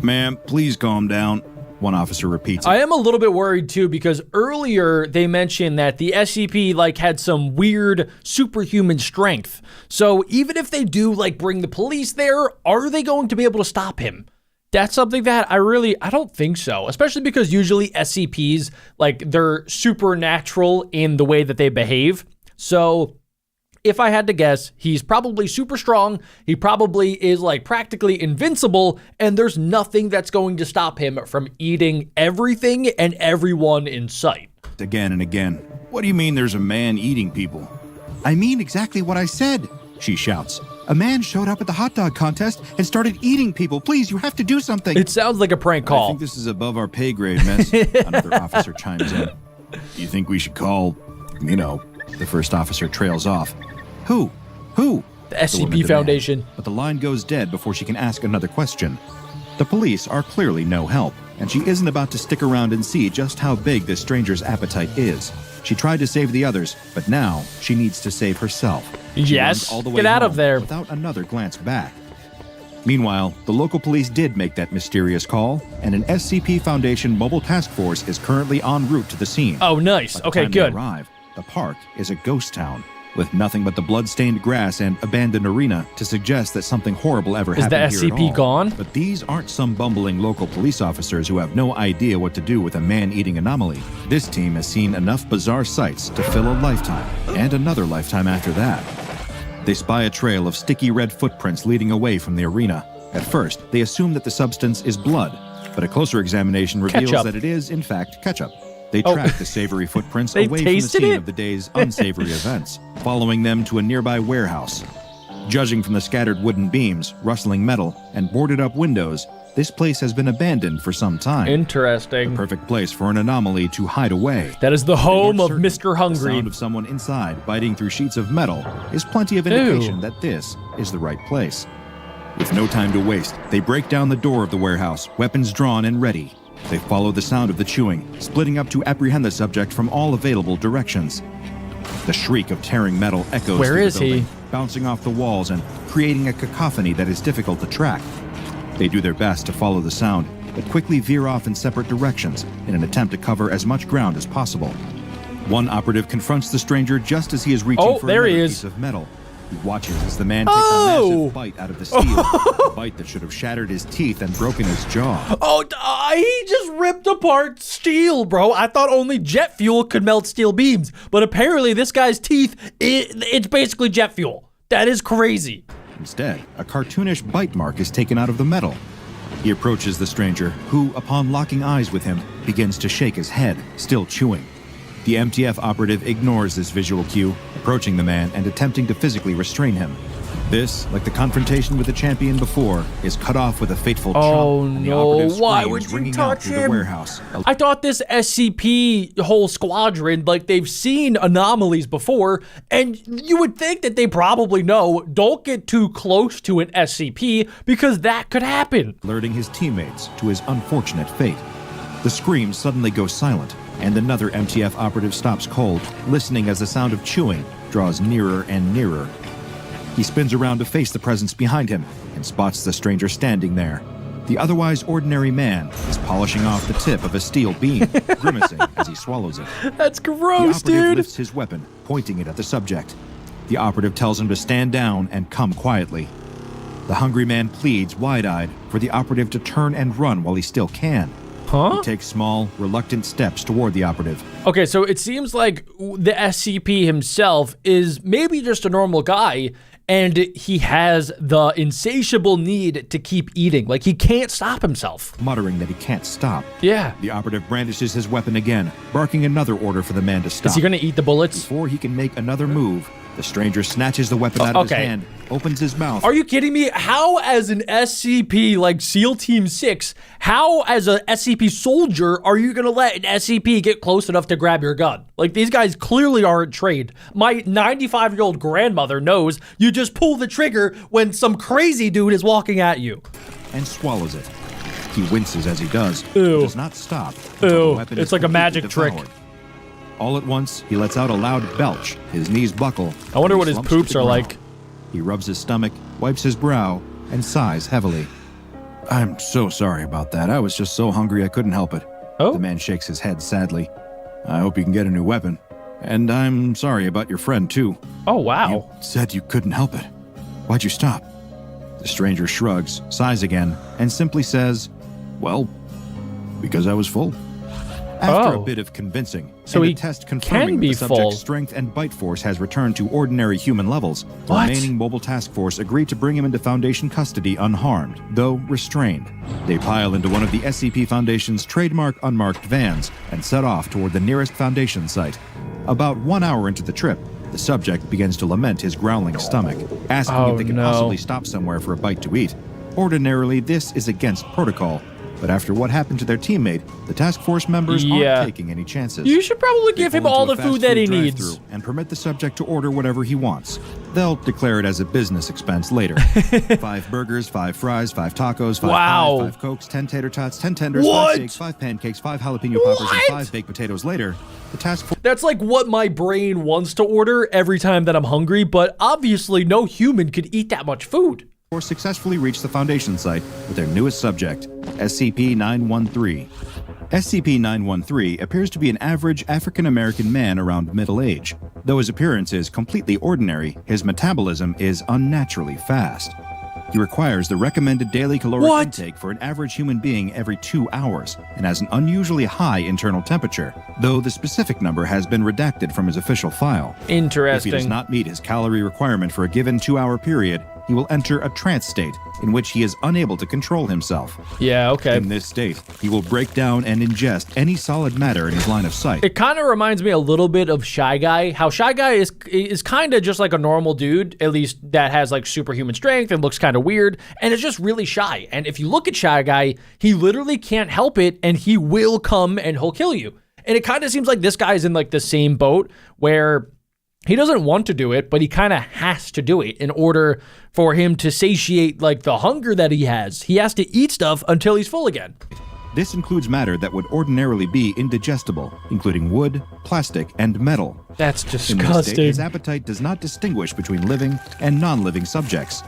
Ma'am, please calm down. One officer repeats it. I am a little bit worried too because earlier they mentioned that the SCP had some weird superhuman strength. So even if they do bring the police there, are they going to be able to stop him? That's something that I don't think so, especially because usually SCPs they're supernatural in the way that they behave. So if I had to guess, he's probably super strong. He probably is practically invincible, and there's nothing that's going to stop him from eating everything and everyone in sight. Again and again. What do you mean there's a man eating people? I mean exactly what I said, she shouts. A man showed up at the hot dog contest and started eating people. Please, you have to do something. It sounds like a prank I call. think this is above our pay grade, miss. Another officer chimes in. You think we should call, the first officer trails off. Who? The woman SCP demands. Foundation. But the line goes dead before she can ask another question. The police are clearly no help, and she isn't about to stick around and see just how big this stranger's appetite is. She tried to save the others, but now she needs to save herself. She Yes, runs all the way get out of home there. without another glance back. Meanwhile, the local police did make that mysterious call, and an SCP Foundation mobile task force is currently en route to the scene. Oh, nice. By the Okay, time they good. arrive, the park is a ghost town, with nothing but the blood-stained grass and abandoned arena to suggest that something horrible ever Is the happened here at SCP all. gone? But these aren't some bumbling local police officers who have no idea what to do with a man-eating anomaly. This team has seen enough bizarre sights to fill a lifetime, and another lifetime after that. They spy a trail of sticky red footprints leading away from the arena. At first, they assume that the substance is blood, but a closer examination reveals Ketchup. that it is, in fact, ketchup. They Oh. track the savory footprints They away from the tasted scene it? of the day's unsavory events, following them to a nearby warehouse. Judging from the scattered wooden beams, rustling metal, and boarded-up windows, this place has been abandoned for some time. Interesting. Perfect place for an anomaly to hide away. That is the They home weren't of certain. Mr. Hungry. The sound of someone inside biting through sheets of metal is plenty of indication that this is the right place. With no time to waste, they break down the door of the warehouse, weapons drawn and ready. They follow the sound of the chewing, splitting up to apprehend the subject from all available directions. The shriek of tearing metal echoes Where through is the he? building, bouncing off the walls and creating a cacophony that is difficult to track. They do their best to follow the sound, but quickly veer off in separate directions in an attempt to cover as much ground as possible. One operative confronts the stranger just as he is reaching for there he another is. piece of metal. He watches as the man takes a massive bite out of the steel, a bite that should have shattered his teeth and broken his jaw. Oh, he just ripped apart steel, bro. I thought only jet fuel could melt steel beams, but apparently this guy's teeth, it's basically jet fuel. That is crazy. Instead, a cartoonish bite mark is taken out of the metal. He approaches the stranger, who, upon locking eyes with him, begins to shake his head, still chewing. The MTF operative ignores this visual cue, approaching the man and attempting to physically restrain him. This, like the confrontation with the champion before, is cut off with a fateful chop. Oh and the no, operative why screams would you ringing out touch through the him? warehouse. I thought this SCP whole squadron, like they've seen anomalies before, and you would think that they probably know, don't get too close to an SCP because that could happen. Alerting his teammates to his unfortunate fate. The screams suddenly go silent, and another MTF operative stops cold, listening as the sound of chewing draws nearer and nearer. He spins around to face the presence behind him and spots the stranger standing there. The otherwise ordinary man is polishing off the tip of a steel beam, grimacing as he swallows it. That's The gross, operative dude. lifts his weapon, pointing it at the subject. The operative tells him to stand down and come quietly. The hungry man pleads wide-eyed for the operative to turn and run while he still can. Huh? He takes small, reluctant steps toward the operative. Okay, so it seems like the SCP himself is maybe just a normal guy, and he has the insatiable need to keep eating. Like, he can't stop himself. Muttering that he can't stop. Yeah. The operative brandishes his weapon again, barking another order for the man to stop. Is he gonna eat the bullets? Before he can make another move, the stranger snatches the weapon out of his okay. hand, opens his mouth. Are you kidding me? How, as an SCP like SEAL Team 6, how, as a SCP soldier, are you gonna let an SCP get close enough to grab your gun? Like, these guys clearly aren't trained. My 95-year-old grandmother knows you just pull the trigger when some crazy dude is walking at you. And swallows it. He winces as he does, Ew. but does not stop. until Ew, the weapon it's is like a completely magic trick. devoured. All at once, he lets out a loud belch. His knees buckle. I wonder and he what his slumps to poops the are ground. like. He rubs his stomach, wipes his brow, and sighs heavily. I'm so sorry about that. I was just so hungry I couldn't help it. Oh? The man shakes his head sadly. I hope you can get a new weapon. And I'm sorry about your friend, too. Oh, wow. You said you couldn't help it. Why'd you stop? The stranger shrugs, sighs again, and simply says, well, because I was full. After Oh. a bit of convincing, So and he a test can confirming be that the subject's full. strength and bite force has returned to ordinary human levels, the What? remaining mobile task force agreed to bring him into Foundation custody unharmed, though restrained. They pile into one of the SCP Foundation's trademark unmarked vans and set off toward the nearest Foundation site. About 1 hour into the trip, the subject begins to lament his growling stomach, asking Oh, if they can no. possibly stop somewhere for a bite to eat. Ordinarily, this is against protocol, but after what happened to their teammate, the task force members Yeah. aren't taking any chances. You should probably They give him pull all into the a fast food that he food needs. drive-thru and permit the subject to order whatever he wants. They'll declare it as a business expense later. 5 burgers, 5 fries, 5 tacos, 5 Wow. pies, 5 cokes, 10 tater tots, 10 tenders, What? 5 shakes, 5 pancakes, 5 jalapeno poppers, and What? 5 baked potatoes later. The task force That's like what my brain wants to order every time that I'm hungry, but obviously no human could eat that much food. successfully reached the Foundation site with their newest subject, SCP-913. SCP-913 appears to be an average African-American man around middle age. Though his appearance is completely ordinary, his metabolism is unnaturally fast. He requires the recommended daily caloric What? intake for an average human being every 2 hours and has an unusually high internal temperature, though the specific number has been redacted from his official file. If he does Interesting. not meet his calorie requirement for a given 2-hour period, he will enter a trance state in which he is unable to control himself. Yeah, okay. In this state, he will break down and ingest any solid matter in his line of sight. It kind of reminds me a little bit of Shy Guy. How Shy Guy is kind of just like a normal dude, at least that has like superhuman strength and looks kind of weird, and is just really shy. And if you look at Shy Guy, he literally can't help it, and he will come and he'll kill you. And it kind of seems like this guy's in like the same boat where he doesn't want to do it, but he kind of has to do it in order for him to satiate like the hunger that he has. He has to eat stuff until he's full again. This includes matter that would ordinarily be indigestible, including wood, plastic, and metal. That's In this disgusting. state, his appetite does not distinguish between living and non-living subjects.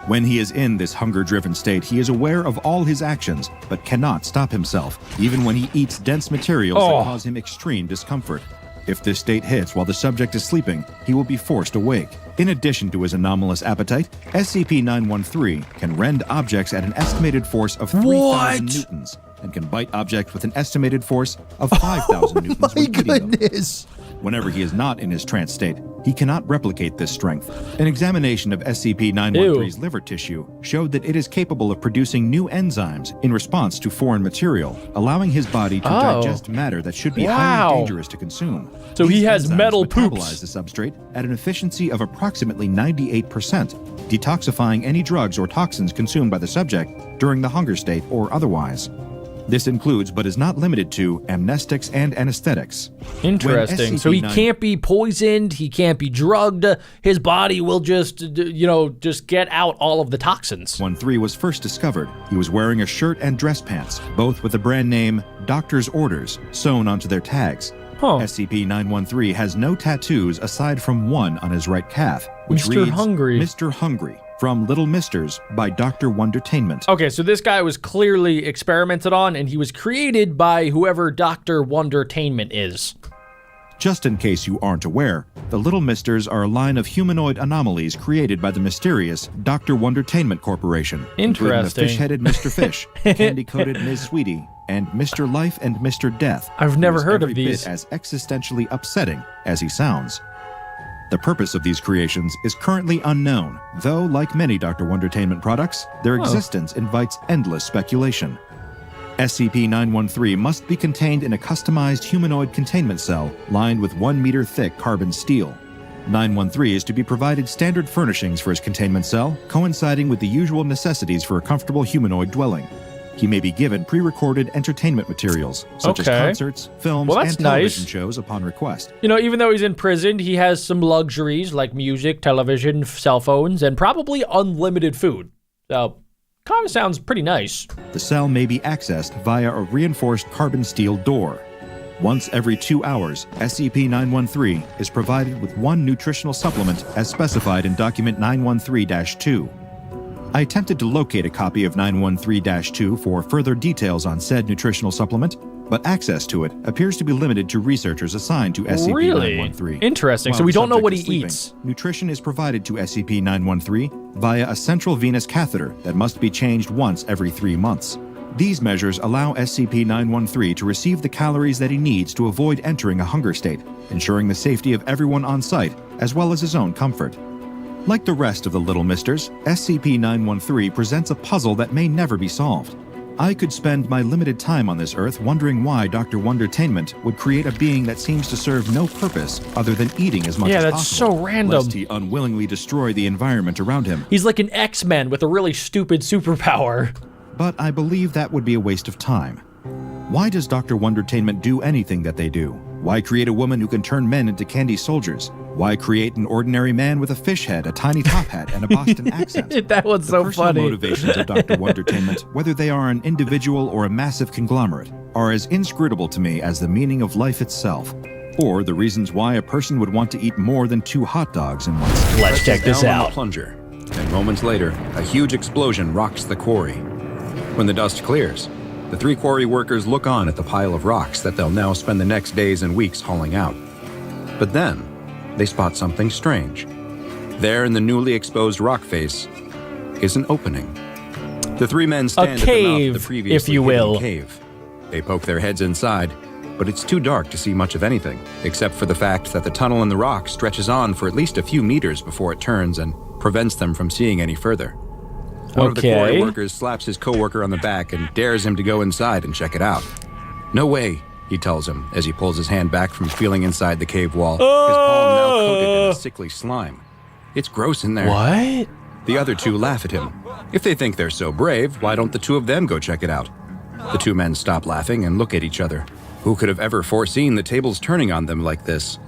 When he is in this hunger-driven state, he is aware of all his actions, but cannot stop himself, even when he eats dense materials that cause him extreme discomfort. If this state hits while the subject is sleeping, he will be forced awake. In addition to his anomalous appetite, SCP-913 can rend objects at an estimated force of 3,000 newtons and can bite objects with an estimated force of 5,000 newtons when eating them. Goodness. Whenever he is not in his trance state, he cannot replicate this strength. An examination of SCP-913's liver tissue showed that it is capable of producing new enzymes in response to foreign material, allowing his body to digest matter that should be highly dangerous to consume. So he has metal poops. Metabolize the substrate at an efficiency of approximately 98%, detoxifying any drugs or toxins consumed by the subject during the hunger state or otherwise. This includes, but is not limited to, amnestics and anesthetics. Interesting. So he can't be poisoned, he can't be drugged, his body will just get out all of the toxins. 13 was first discovered. He was wearing a shirt and dress pants, both with the brand name Doctor's Orders sewn onto their tags. SCP-913 has no tattoos aside from one on his right calf, which reads, Mr. Hungry, from Little Misters by Dr. Wondertainment. Okay, so this guy was clearly experimented on, and he was created by whoever Dr. Wondertainment is. Just in case you aren't aware, the Little Misters are a line of humanoid anomalies created by the mysterious Dr. Wondertainment Corporation, including the fish-headed Mr. Fish, candy-coated Ms. Sweetie, and Mr. Life and Mr. Death. I've never heard of these. As existentially upsetting as he sounds. The purpose of these creations is currently unknown, though, like many Dr. Wondertainment products, their existence invites endless speculation. SCP-913 must be contained in a customized humanoid containment cell lined with 1 meter thick carbon steel. 913 is to be provided standard furnishings for his containment cell, coinciding with the usual necessities for a comfortable humanoid dwelling. He may be given pre-recorded entertainment materials, such as concerts, films, and television shows upon request. You know, even though he's in prison, he has some luxuries like music, television, cell phones, and probably unlimited food. So, kind of sounds pretty nice. The cell may be accessed via a reinforced carbon steel door. Once every 2 hours, SCP-913 is provided with one nutritional supplement as specified in Document 913-2. I attempted to locate a copy of 913-2 for further details on said nutritional supplement, but access to it appears to be limited to researchers assigned to SCP-913. Really? Interesting. So we don't know what he eats. Nutrition is provided to SCP-913 via a central venous catheter that must be changed once every 3 months. These measures allow SCP-913 to receive the calories that he needs to avoid entering a hunger state, ensuring the safety of everyone on site, as well as his own comfort. Like the rest of the Little Misters, SCP-913 presents a puzzle that may never be solved. I could spend my limited time on this Earth wondering why Dr. Wondertainment would create a being that seems to serve no purpose other than eating as much as possible. Yeah, that's so random. Lest he unwillingly destroy the environment around him. He's like an X-Men with a really stupid superpower. But I believe that would be a waste of time. Why does Dr. Wondertainment do anything that they do? Why create a woman who can turn men into candy soldiers? Why create an ordinary man with a fish head, a tiny top hat, and a Boston accent? That was so funny. The personal motivations of Dr. Wondertainment, whether they are an individual or a massive conglomerate, are as inscrutable to me as the meaning of life itself, or the reasons why a person would want to eat more than 2 hot dogs in one sitting. Let's check this Down on out. the plunger, and moments later, a huge explosion rocks the quarry. When the dust clears, the 3 quarry workers look on at the pile of rocks that they'll now spend the next days and weeks hauling out. But then, they spot something strange. There in the newly exposed rock face is an opening. The 3 men stand at the mouth of the previously if you will. hidden cave. They poke their heads inside, but it's too dark to see much of anything, except for the fact that the tunnel in the rock stretches on for at least a few meters before it turns and prevents them from seeing any further. One of the quarry workers slaps his coworker on the back and dares him to go inside and check it out. No way, he tells him as he pulls his hand back from feeling inside the cave wall, his palm now coated in a sickly slime. It's gross in there. What? The other 2 laugh at him. If they think they're so brave, why don't the 2 of them go check it out? The 2 men stop laughing and look at each other. Who could have ever foreseen the tables turning on them like this?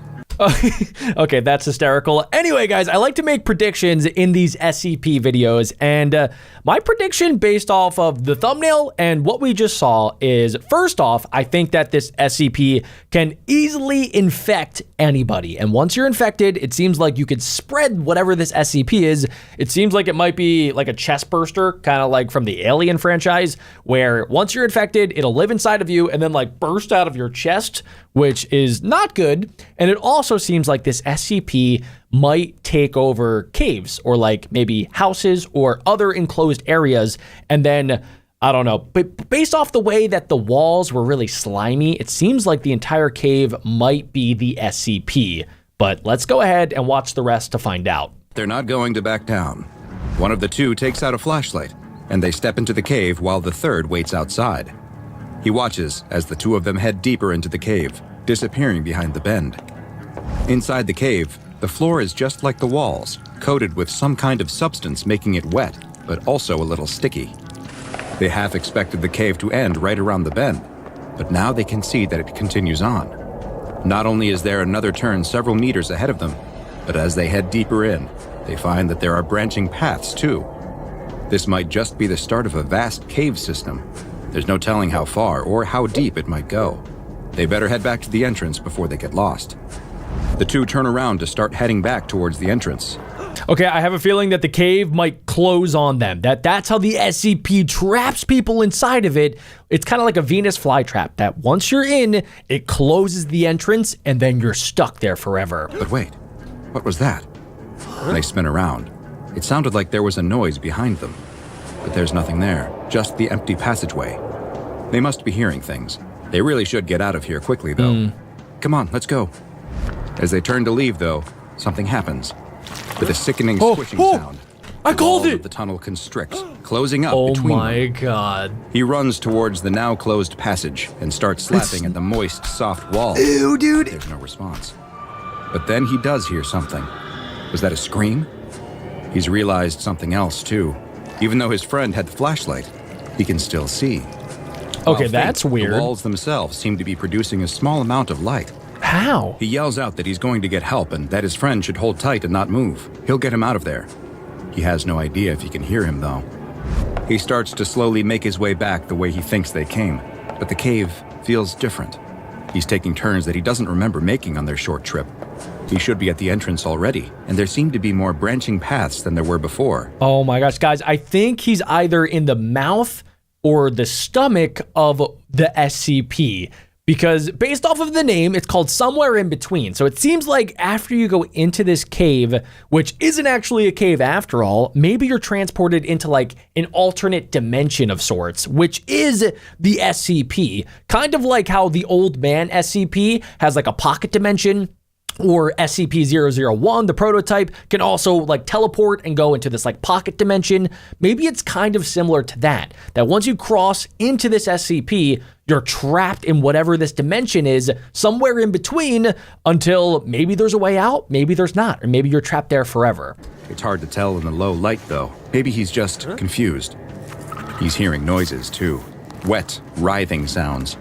Okay, that's hysterical. Anyway, guys, I like to make predictions in these SCP videos, and my prediction based off of the thumbnail and what we just saw is, first off, I think that this SCP can easily infect anybody, and once you're infected, it seems like you could spread whatever this SCP is. It seems like it might be like a chest burster, kind of like from the Alien franchise, where once you're infected, it'll live inside of you and then like burst out of your chest, which is not good. And it also seems like this SCP might take over caves or like maybe houses or other enclosed areas and then I don't know. But based off the way that the walls were really slimy, it seems like the entire cave might be the SCP. But let's go ahead and watch the rest to find out. They're not going to back down. One of the two takes out a flashlight, and they step into the cave while the third waits outside. He watches as the two of them head deeper into the cave, disappearing behind the bend. Inside the cave, the floor is just like the walls, coated with some kind of substance making it wet, but also a little sticky. They half expected the cave to end right around the bend, but now they can see that it continues on. Not only is there another turn several meters ahead of them, but as they head deeper in, they find that there are branching paths too. This might just be the start of a vast cave system. There's no telling how far or how deep it might go. They better head back to the entrance before they get lost. The two turn around to start heading back towards the entrance. Okay, I have a feeling that the cave might close on them. That's how the SCP traps people inside of it. It's kind of like a Venus flytrap, that once you're in, it closes the entrance and then you're stuck there forever. But wait, what was that? They spin around. It sounded like there was a noise behind them, but there's nothing there, just the empty passageway. They must be hearing things. They really should get out of here quickly, though. Come on, let's go. As they turn to leave, though, something happens. With a sickening squishing sound, I called it! the tunnel constricts, closing up Oh between my them. god. He runs towards the now closed passage and starts slapping at the moist, soft wall. Ew, dude. There's no response. But then he does hear something. Was that a scream? He's realized something else, too. Even though his friend had the flashlight, he can still see. Okay, While that's faint, weird. The walls themselves seem to be producing a small amount of light. How? He yells out that he's going to get help and that his friend should hold tight and not move. He'll get him out of there. He has no idea if he can hear him, though. He starts to slowly make his way back the way he thinks they came, but the cave feels different. He's taking turns that he doesn't remember making on their short trip. He should be at the entrance already, and there seem to be more branching paths than there were before. Oh my gosh, guys, I think he's either in the mouth or the stomach of the SCP. Because based off of the name, it's called Somewhere in Between. So it seems like after you go into this cave, which isn't actually a cave after all, maybe you're transported into like an alternate dimension of sorts, which is the SCP. Kind of like how the Old Man SCP has like a pocket dimension, or SCP-001, the prototype, can also like teleport and go into this like pocket dimension. Maybe it's kind of similar to that once you cross into this SCP, you're trapped in whatever this dimension is, somewhere in between, until maybe there's a way out, maybe there's not, or maybe you're trapped there forever. It's hard to tell in the low light, though. Maybe he's just confused. He's hearing noises, too. Wet, writhing sounds.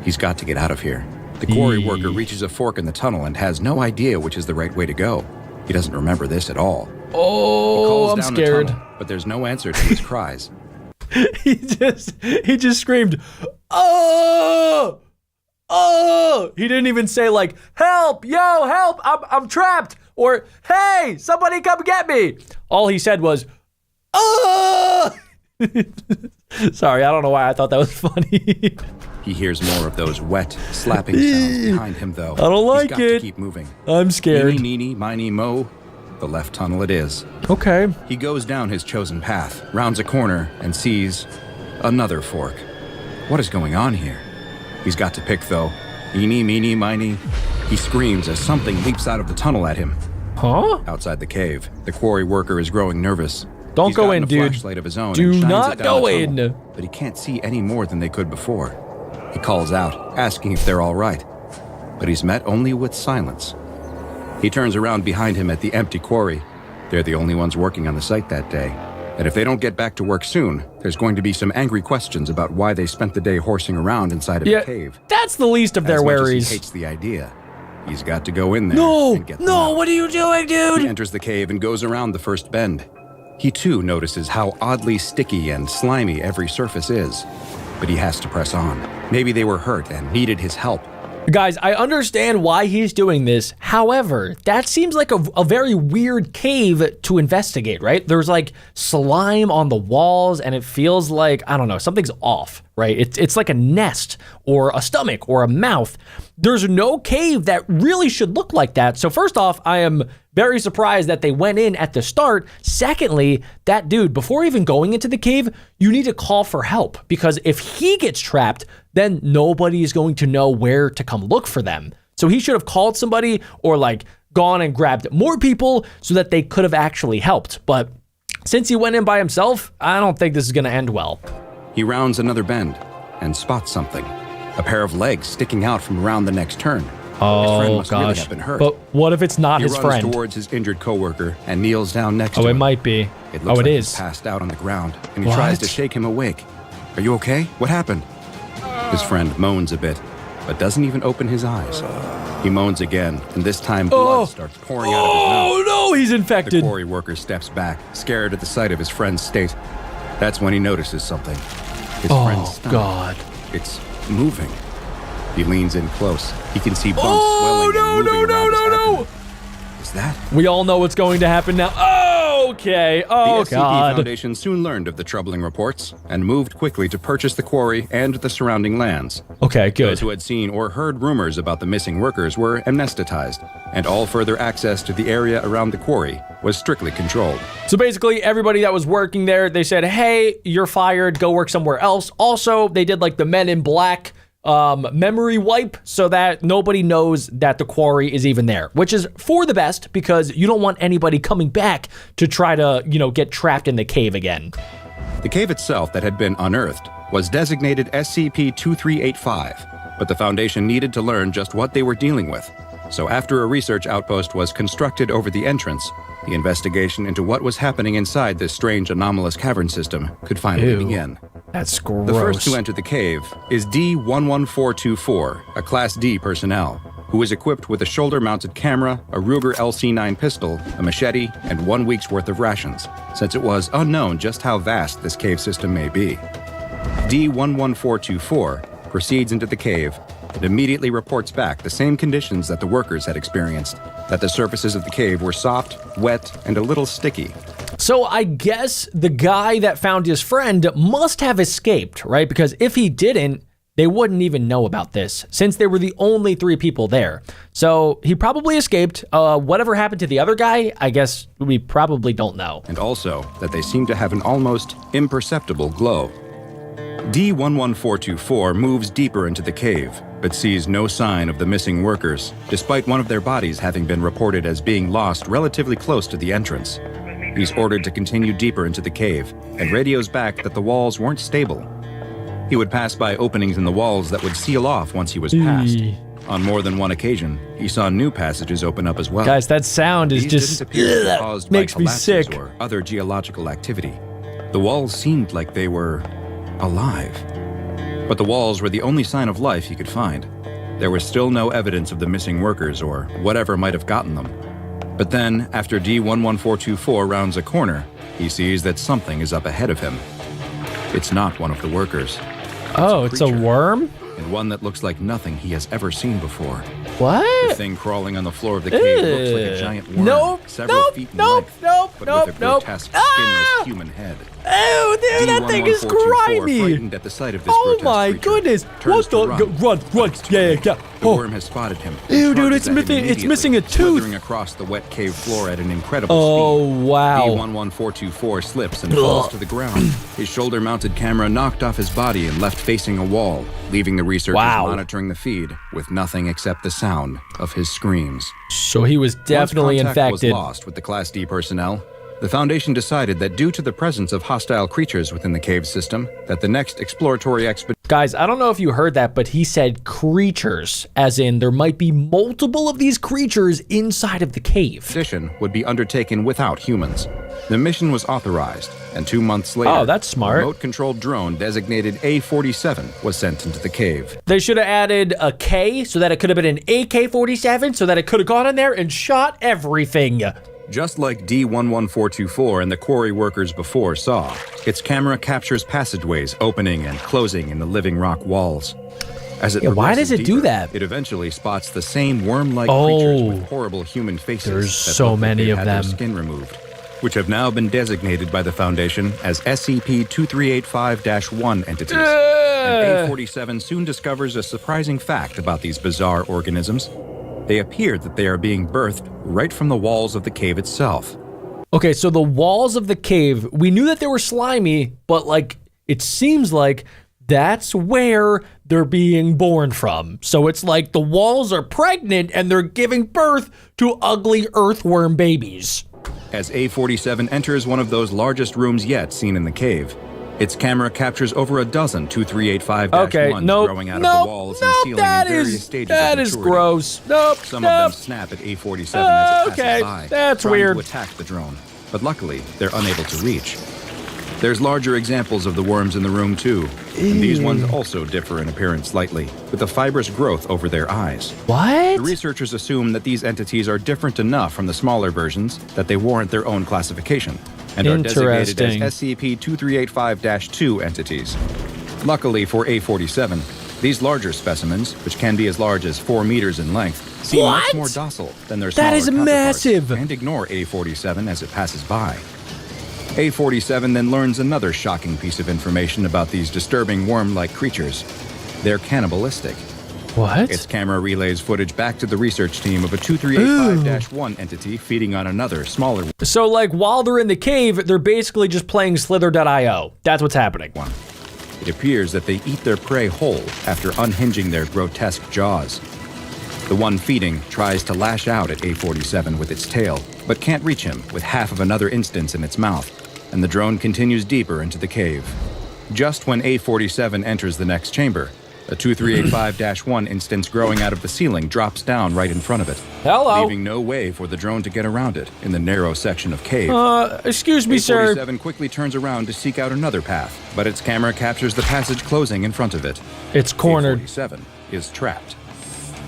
He's got to get out of here. The quarry worker reaches a fork in the tunnel and has no idea which is the right way to go. He doesn't remember this at all. Oh, I'm down scared. The tunnel, but there's no answer to his cries. He just screamed, "Oh! Oh!" He didn't even say like, "Help! Yo, help! I'm trapped!" Or, "Hey, somebody come get me!" All he said was, "Oh!" Sorry, I don't know why I thought that was funny. He hears more of those wet, slapping sounds behind him, though. I don't like He's got it. to keep moving. I'm scared. Eeny, meeny, miny, mo. The left tunnel it is. Okay. He goes down his chosen path, rounds a corner, and sees another fork. What is going on here? He's got to pick, though. Eeny, meeny, miny. He screams as something leaps out of the tunnel at him. Huh? Outside the cave, the quarry worker is growing nervous. Don't He's go gotten in, a dude. flashlight of his own Do and shines not it down go the tunnel, in. But he can't see any more than they could before. He calls out, asking if they're all right. But he's met only with silence. He turns around behind him at the empty quarry. They're the only ones working on the site that day. And if they don't get back to work soon, there's going to be some angry questions about why they spent the day horsing around inside of a cave. That's the least of their As much as worries. he hates the idea, he's got to go in there and get them No, out. what are you doing, He dude? enters the cave and goes around the first bend. He too notices how oddly sticky and slimy every surface is. But he has to press on. Maybe they were hurt and needed his help. Guys, I understand why he's doing this. However, that seems like a very weird cave to investigate, right? There's like slime on the walls and it feels like, I don't know, something's off, right? It's like a nest or a stomach or a mouth. There's no cave that really should look like that. So first off, I am very surprised that they went in at the start. Secondly, that dude, before even going into the cave, you need to call for help, because if he gets trapped, then nobody is going to know where to come look for them. So he should have called somebody or like gone and grabbed more people so that they could have actually helped. But since he went in by himself, I don't think this is going to end well. He rounds another bend and spots something. A pair of legs sticking out from around the next turn. His friend must really have been hurt. But what if it's not his friend? He runs towards his injured coworker and kneels down next to him. Oh, it might be. It looks it like is. He's passed out on the ground, and he tries to shake him awake. Are you okay? What happened? His friend moans a bit, but doesn't even open his eyes. He moans again, and this time blood starts pouring out of his mouth. Oh no, he's infected. The quarry worker steps back, scared at the sight of his friend's state. That's when he notices something. His friend's stomach. God. It's moving. He leans in close. He can see bumps swelling and moving around his abdomen. Is that? We all know what's going to happen now. Okay. Oh, the SCP God. Foundation soon learned of the troubling reports and moved quickly to purchase the quarry and the surrounding lands. Okay, good. Those who had seen or heard rumors about the missing workers were amnesticized, and all further access to the area around the quarry was strictly controlled. So basically, everybody that was working there, they said, hey, you're fired, go work somewhere else. Also, they did like the Men in Black memory wipe so that nobody knows that the quarry is even there, which is for the best, because you don't want anybody coming back to try to, get trapped in the cave again. The cave itself that had been unearthed was designated SCP-2385, but the Foundation needed to learn just what they were dealing with. So after a research outpost was constructed over the entrance, the investigation into what was happening inside this strange anomalous cavern system could finally begin. That's gross. The first to enter the cave is D-11424, a Class D personnel, who is equipped with a shoulder-mounted camera, a Ruger LC-9 pistol, a machete, and 1 week's worth of rations, since it was unknown just how vast this cave system may be. D-11424 proceeds into the cave and immediately reports back the same conditions that the workers had experienced, that the surfaces of the cave were soft, wet, and a little sticky. So I guess the guy that found his friend must have escaped, right? Because if he didn't, they wouldn't even know about this, since they were the only 3 people there. So he probably escaped. Whatever happened to the other guy, I guess we probably don't know. And also that they seem to have an almost imperceptible glow. D-11424 moves deeper into the cave, but sees no sign of the missing workers, despite one of their bodies having been reported as being lost relatively close to the entrance. He's ordered to continue deeper into the cave, and radios back that the walls weren't stable. He would pass by openings in the walls that would seal off once he was past. On more than one occasion, he saw new passages open up as well. Guys, that sound is These just didn't appear to be caused makes by me collapses sick. or other geological activity. The walls seemed like they were alive. But the walls were the only sign of life he could find. There was still no evidence of the missing workers or whatever might have gotten them. But then, after D-11424 rounds a corner, he sees that something is up ahead of him. It's not one of the workers. It's a worm? And one that looks like nothing he has ever seen before. What? The thing crawling on the floor of the cave looks like a giant worm, several feet in length, but with a grotesque, skinless human head. Oh, dude, that thing is grimy. Frightened at the sight of this Oh grotesque my creature, goodness. turns What to the? Run. Yeah. The worm has spotted him. Ew, dude, Charges at him it's missing a immediately, tooth. slithering across the wet cave floor at an incredible speed. Oh, wow. D-11424 slips and falls to the ground. His shoulder-mounted camera knocked off his body and left facing a wall, leaving the researchers monitoring the feed with nothing except the sound of his screams. So he was definitely Once contact infected. was lost with the Class D personnel, the Foundation decided that due to the presence of hostile creatures within the cave system, that the next exploratory expedition Guys, I don't know if you heard that, but he said creatures, as in there might be multiple of these creatures inside of the cave. would be undertaken without humans. The mission was authorized, and 2 months later, Oh, that's smart. a remote-controlled drone designated A-47 was sent into the cave. They should have added a K so that it could have been an AK-47 so that it could have gone in there and shot everything. Just like D-11424 and the quarry workers before saw, its camera captures passageways opening and closing in the living rock walls. As it why does progresses it do deeper, that? It eventually spots the same worm-like Oh. creatures with horrible human faces. There's that so look like many they've of had their them. skin removed, which have now been designated by the Foundation as SCP-2385-1 entities. And A47 soon discovers a surprising fact about these bizarre organisms. They appear that they are being birthed right from the walls of the cave itself. Okay, so the walls of the cave, we knew that they were slimy, but like, it seems like that's where they're being born from. So it's like the walls are pregnant and they're giving birth to ugly earthworm babies. As A47 enters one of those largest rooms yet seen in the cave, its camera captures over a dozen 2385-1s growing out of the walls and ceiling in various stages of that maturity. is gross. Nope. Some of them snap at A47 as it passes by, that's trying weird. to attack the drone, but luckily they're unable to reach. There's larger examples of the worms in the room too, and these ones also differ in appearance slightly, with a fibrous growth over their eyes. What? The researchers assume that these entities are different enough from the smaller versions that they warrant their own classification, and are designated as SCP-2385-2 entities. Luckily for A47, these larger specimens, which can be as large as 4 meters in length, seem much more docile than their smaller That is counterparts, massive. and ignore A47 as it passes by. A47 then learns another shocking piece of information about these disturbing worm-like creatures. They're cannibalistic. What? Its camera relays footage back to the research team of a 2385-1 entity feeding on another, smaller So like while they're in the cave, they're basically just playing Slither.io. That's what's happening. one. It appears that they eat their prey whole after unhinging their grotesque jaws. The one feeding tries to lash out at A47 with its tail, but can't reach him with half of another instance in its mouth, and the drone continues deeper into the cave. Just when A47 enters the next chamber, a 2385-1 instance growing out of the ceiling drops down right in front of it, Hello. leaving no way for the drone to get around it in the narrow section of cave. Excuse me, sir. A47 quickly turns around to seek out another path, but its camera captures the passage closing in front of it. It's cornered. A47 is trapped.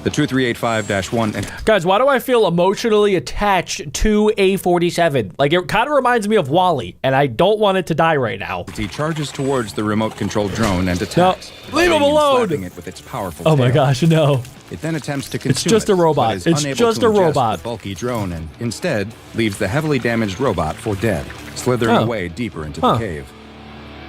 The 2385-1 and Guys, why do I feel emotionally attached to A47? Like, it kind of reminds me of Wall-E, and I don't want it to die right now. he charges towards the remote-controlled drone and attacks, leave him hitting and alone! slapping it with its powerful Oh my tail. gosh, no. It then attempts to consume just it, a robot. but is It's unable just to a ingest robot. the bulky drone and instead leaves the heavily damaged robot for dead, slithering Oh. away deeper into the cave.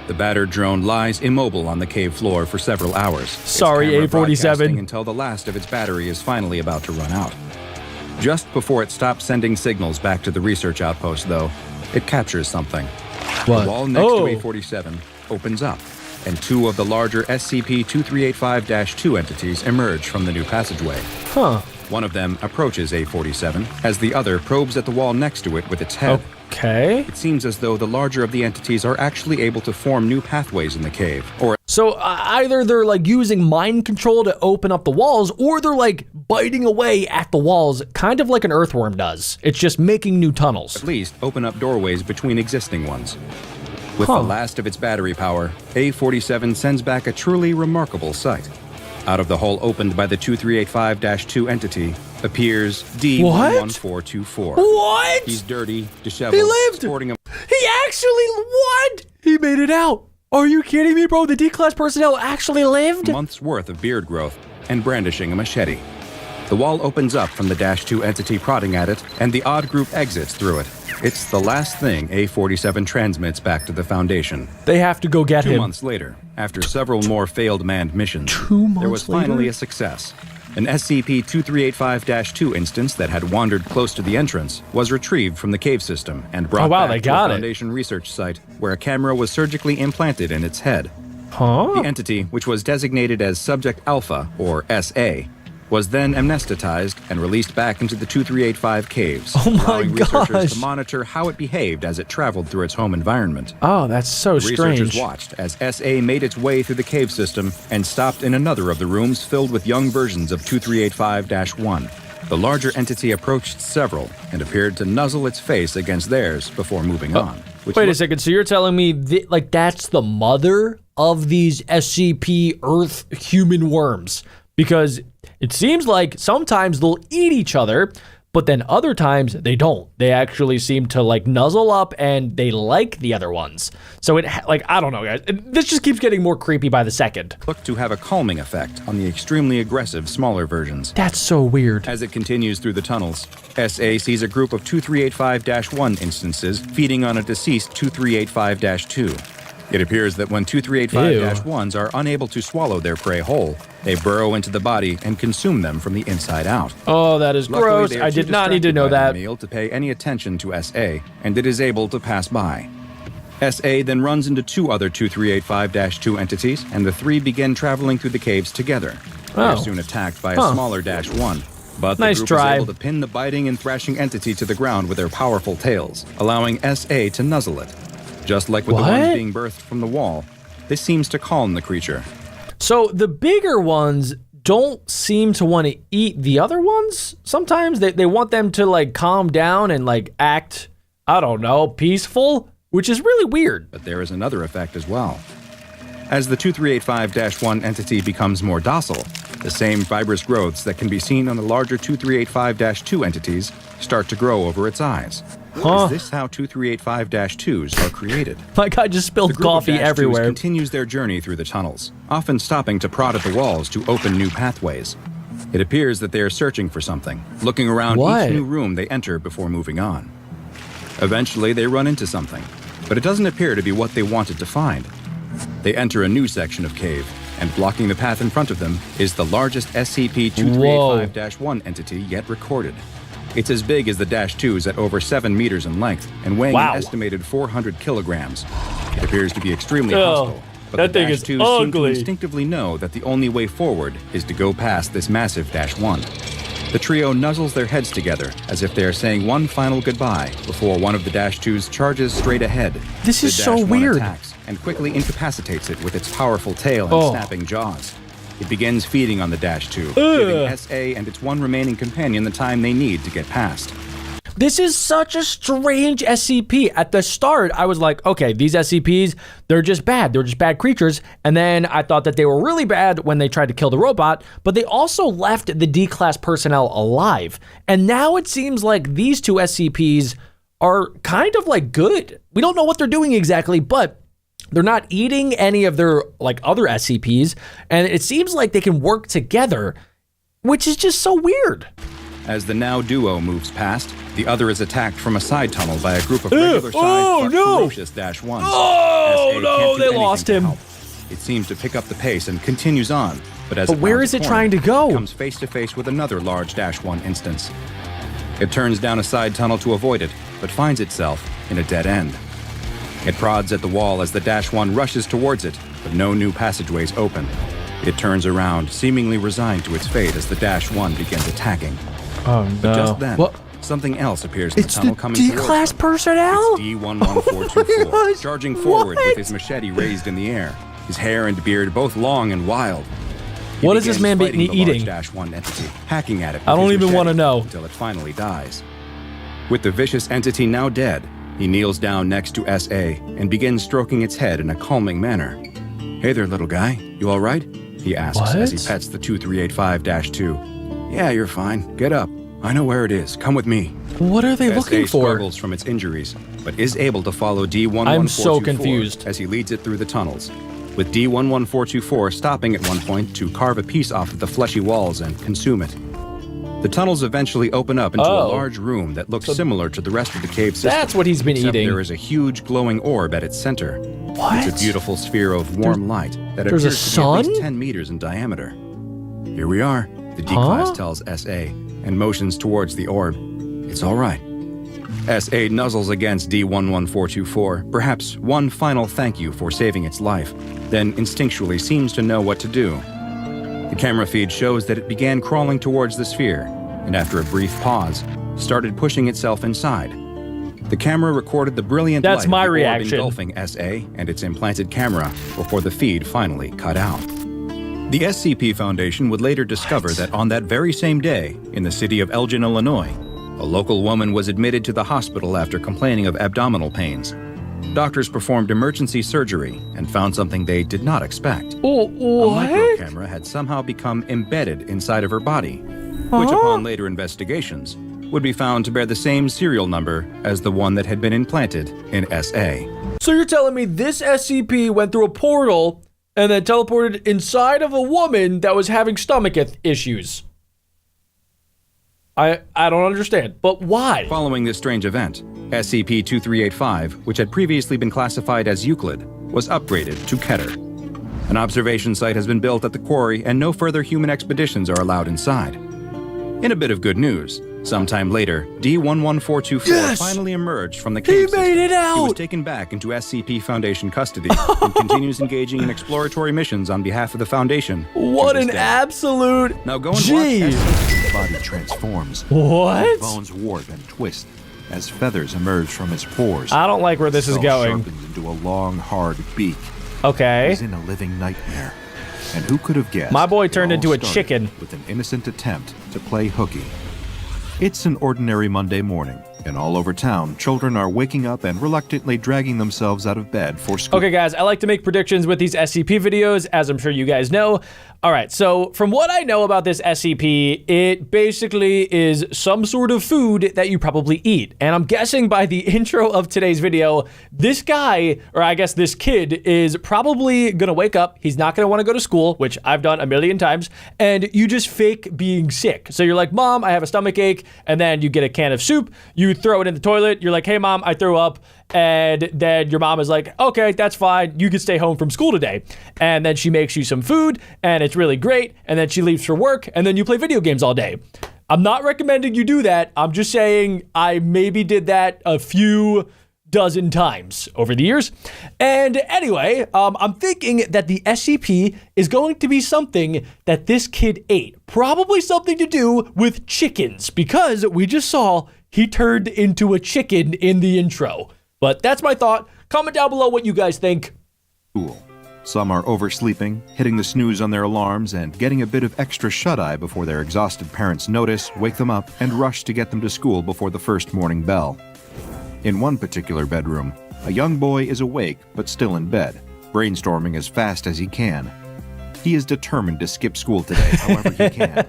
The battered drone lies immobile on the cave floor for several hours. its Sorry, camera A47. broadcasting until the last of its battery is finally about to run out. Just before it stops sending signals back to the research outpost, though, it captures something. What? The wall next Oh. to A47 opens up, and two of the larger SCP-2385-2 entities emerge from the new passageway. Huh. One of them approaches A47, as the other probes at the wall next to it with its head. Okay. It seems as though the larger of the entities are actually able to form new pathways in the cave, or So either they're like using mind control to open up the walls, or they're like biting away at the walls, kind of like an earthworm does. It's just making new tunnels. at least open up doorways between existing ones. With the last of its battery power, A47 sends back a truly remarkable sight. Out of the hole opened by the 2385-2 entity appears D11424. What? He's dirty, disheveled, He lived! sporting a He actually, what? He made it out. Are you kidding me, bro? The D-Class personnel actually lived? month's worth of beard growth and brandishing a machete. The wall opens up from the -2 entity prodding at it, and the odd group exits through it. It's the last thing A47 transmits back to the Foundation. They have to go get 2 him. months later, after several more failed manned missions, 2 months there was finally later? a success. An SCP-2385-2 instance that had wandered close to the entrance was retrieved from the cave system and brought Oh, wow, back they to got a it. Foundation research site where a camera was surgically implanted in its head. Huh? The entity, which was designated as Subject Alpha, or SA, was then amnestetized and released back into the 2385 caves, Oh my allowing researchers gosh. to monitor how it behaved as it traveled through its home environment. Oh, that's so Researchers strange. watched as SA made its way through the cave system and stopped in another of the rooms filled with young versions of 2385-1. The larger entity approached several and appeared to nuzzle its face against theirs before moving on. which Wait a looked- second, so you're telling me like that's the mother of these SCP Earth human worms? Because it seems like sometimes they'll eat each other, but then other times they don't. They actually seem to like nuzzle up and they like the other ones. So I don't know, guys. This just keeps getting more creepy by the second. Look to have a calming effect on the extremely aggressive smaller versions. That's so weird. As it continues through the tunnels, SA sees a group of 2385-1 instances feeding on a deceased 2385-2. It appears that when 2385-1s are unable to swallow their prey whole, they burrow into the body and consume them from the inside out. Oh, that is Luckily, gross. they are I too did not need to distracted know by that. the meal to pay any attention to SA, and it is able to pass by. SA then runs into 2 other 2385-2 entities, and the 3 begin traveling through the caves together. They are soon attacked by a smaller -1, but the group is able to pin the biting and thrashing entity to the ground with their powerful tails, allowing SA to nuzzle it. Just like with the ones being birthed from the wall, this seems to calm the creature. So the bigger ones don't seem to want to eat the other ones. Sometimes they want them to like calm down and like act, I don't know, peaceful, which is really weird. But there is another effect as well. As the 2385-1 entity becomes more docile, the same fibrous growths that can be seen on the larger 2385-2 entities start to grow over its eyes. Is this how 2385-2s are created? My God, just spilled coffee everywhere. The group of -2s continues their journey through the tunnels, often stopping to prod at the walls to open new pathways. It appears that they are searching for something, looking around each new room they enter before moving on. Eventually, they run into something, but it doesn't appear to be what they wanted to find. They enter a new section of cave, and blocking the path in front of them is the largest SCP-2385-1 entity yet recorded. It's as big as the -2s at over 7 meters in length and weighing an estimated 400 kilograms. It appears to be extremely hostile, but that the thing is -2s seem to ugly. instinctively know that the only way forward is to go past this massive -1. The trio nuzzles their heads together as if they are saying one final goodbye before one of the -2s charges straight ahead. This is The so -1 weird. attacks and quickly incapacitates it with its powerful tail and snapping jaws. It begins feeding on the -2, giving SA and its one remaining companion the time they need to get past. This is such a strange SCP. At the start, I was like, okay, these SCPs, they're just bad. They're just bad creatures. And then I thought that they were really bad when they tried to kill the robot, but they also left the D-Class personnel alive. And now it seems like these 2 SCPs are kind of like good. We don't know what they're doing exactly, but they're not eating any of their like other SCPs, and it seems like they can work together, which is just so weird. As the now duo moves past, the other is attacked from a side tunnel by a group of regular-sized but ferocious -1s. Oh no, they lost him. It seems to pick up the pace and continues on, but as where is it trying to go? It comes face to face with another large -1 instance. It turns down a side tunnel to avoid it, but finds itself in a dead end. It prods at the wall as the -1 rushes towards it, but no new passageways open. It turns around, seemingly resigned to its fate as the -1 begins attacking. Oh no. But just then, something else appears in the tunnel coming towards them. D-Class personnel? It's D11424, charging forward with his machete raised in the air, his hair and beard both long and wild. What is this man eating? -1 entity, hacking at it with I don't his even want to machete know. until it finally dies. With the vicious entity now dead, he kneels down next to SA and begins stroking its head in a calming manner. "Hey there, little guy. You all right?" he asks as he pets the 2385-2. "Yeah, you're fine. Get up. I know where it is. Come with me." What are they looking SA for? struggles from its injuries, but is able to follow D11424 I'm so confused. as he leads it through the tunnels, with D11424 stopping at one point to carve a piece off of the fleshy walls and consume it. The tunnels eventually open up into a large room that looks similar to the rest of the cave system. That's what he's been except eating. There is a huge glowing orb at its center. What? It's a beautiful sphere of warm light that there's appears a to be at sun? least 10 meters in diameter. "Here we are," the D-Class tells SA and motions towards the orb. "It's all right." SA nuzzles against D11424, perhaps one final thank you for saving its life, then instinctually seems to know what to do. The camera feed shows that it began crawling towards the sphere, and after a brief pause, started pushing itself inside. The camera recorded the brilliant That's light my of the orb reaction. engulfing SA and its implanted camera before the feed finally cut out. The SCP Foundation would later discover that on that very same day, in the city of Elgin, Illinois, a local woman was admitted to the hospital after complaining of abdominal pains. Doctors performed emergency surgery and found something they did not expect. Oh, A what? micro camera had somehow become embedded inside of her body, which upon later investigations would be found to bear the same serial number as the one that had been implanted in SA. So you're telling me this SCP went through a portal and then teleported inside of a woman that was having stomach issues? I don't understand, but why? Following this strange event, SCP-2385, which had previously been classified as Euclid, was upgraded to Keter. An observation site has been built at the quarry and no further human expeditions are allowed inside. In a bit of good news, sometime later, D11424 finally emerged from the cave system. He made it out! He was taken back into SCP Foundation custody and continues engaging in exploratory missions on behalf of the Foundation. What an absolute Now go and G! watch His body transforms. What? His bones warp and twist as feathers emerge from his pores. I don't like where this is Skull going. sharpens into a long, hard beak. Okay. He's in a living nightmare. And who could have guessed? My boy it turned all into a started chicken. With an innocent attempt to play hooky. It's an ordinary Monday morning, and all over town, children are waking up and reluctantly dragging themselves out of bed for school. Okay, guys, I like to make predictions with these SCP videos, as I'm sure you guys know. All right, so from what I know about this SCP, it basically is some sort of food that you probably eat. And I'm guessing by the intro of today's video, this guy, or I guess this kid, is probably gonna wake up. He's not gonna wanna go to school, which I've done a million times, and you just fake being sick. So you're like, Mom, I have a stomach ache, and then you get a can of soup, you throw it in the toilet, you're like, hey, Mom, I threw up. And then your mom is like, okay, that's fine. You can stay home from school today. And then she makes you some food and it's really great. And then she leaves for work and then you play video games all day. I'm not recommending you do that. I'm just saying I maybe did that a few dozen times over the years. And anyway, I'm thinking that the SCP is going to be something that this kid ate. Probably something to do with chickens because we just saw he turned into a chicken in the intro. But that's my thought. Comment down below what you guys think. School. Some are oversleeping, hitting the snooze on their alarms, and getting a bit of extra shut-eye before their exhausted parents notice, wake them up, and rush to get them to school before the first morning bell. In one particular bedroom, a young boy is awake but still in bed, brainstorming as fast as he can. He is determined to skip school today however he can.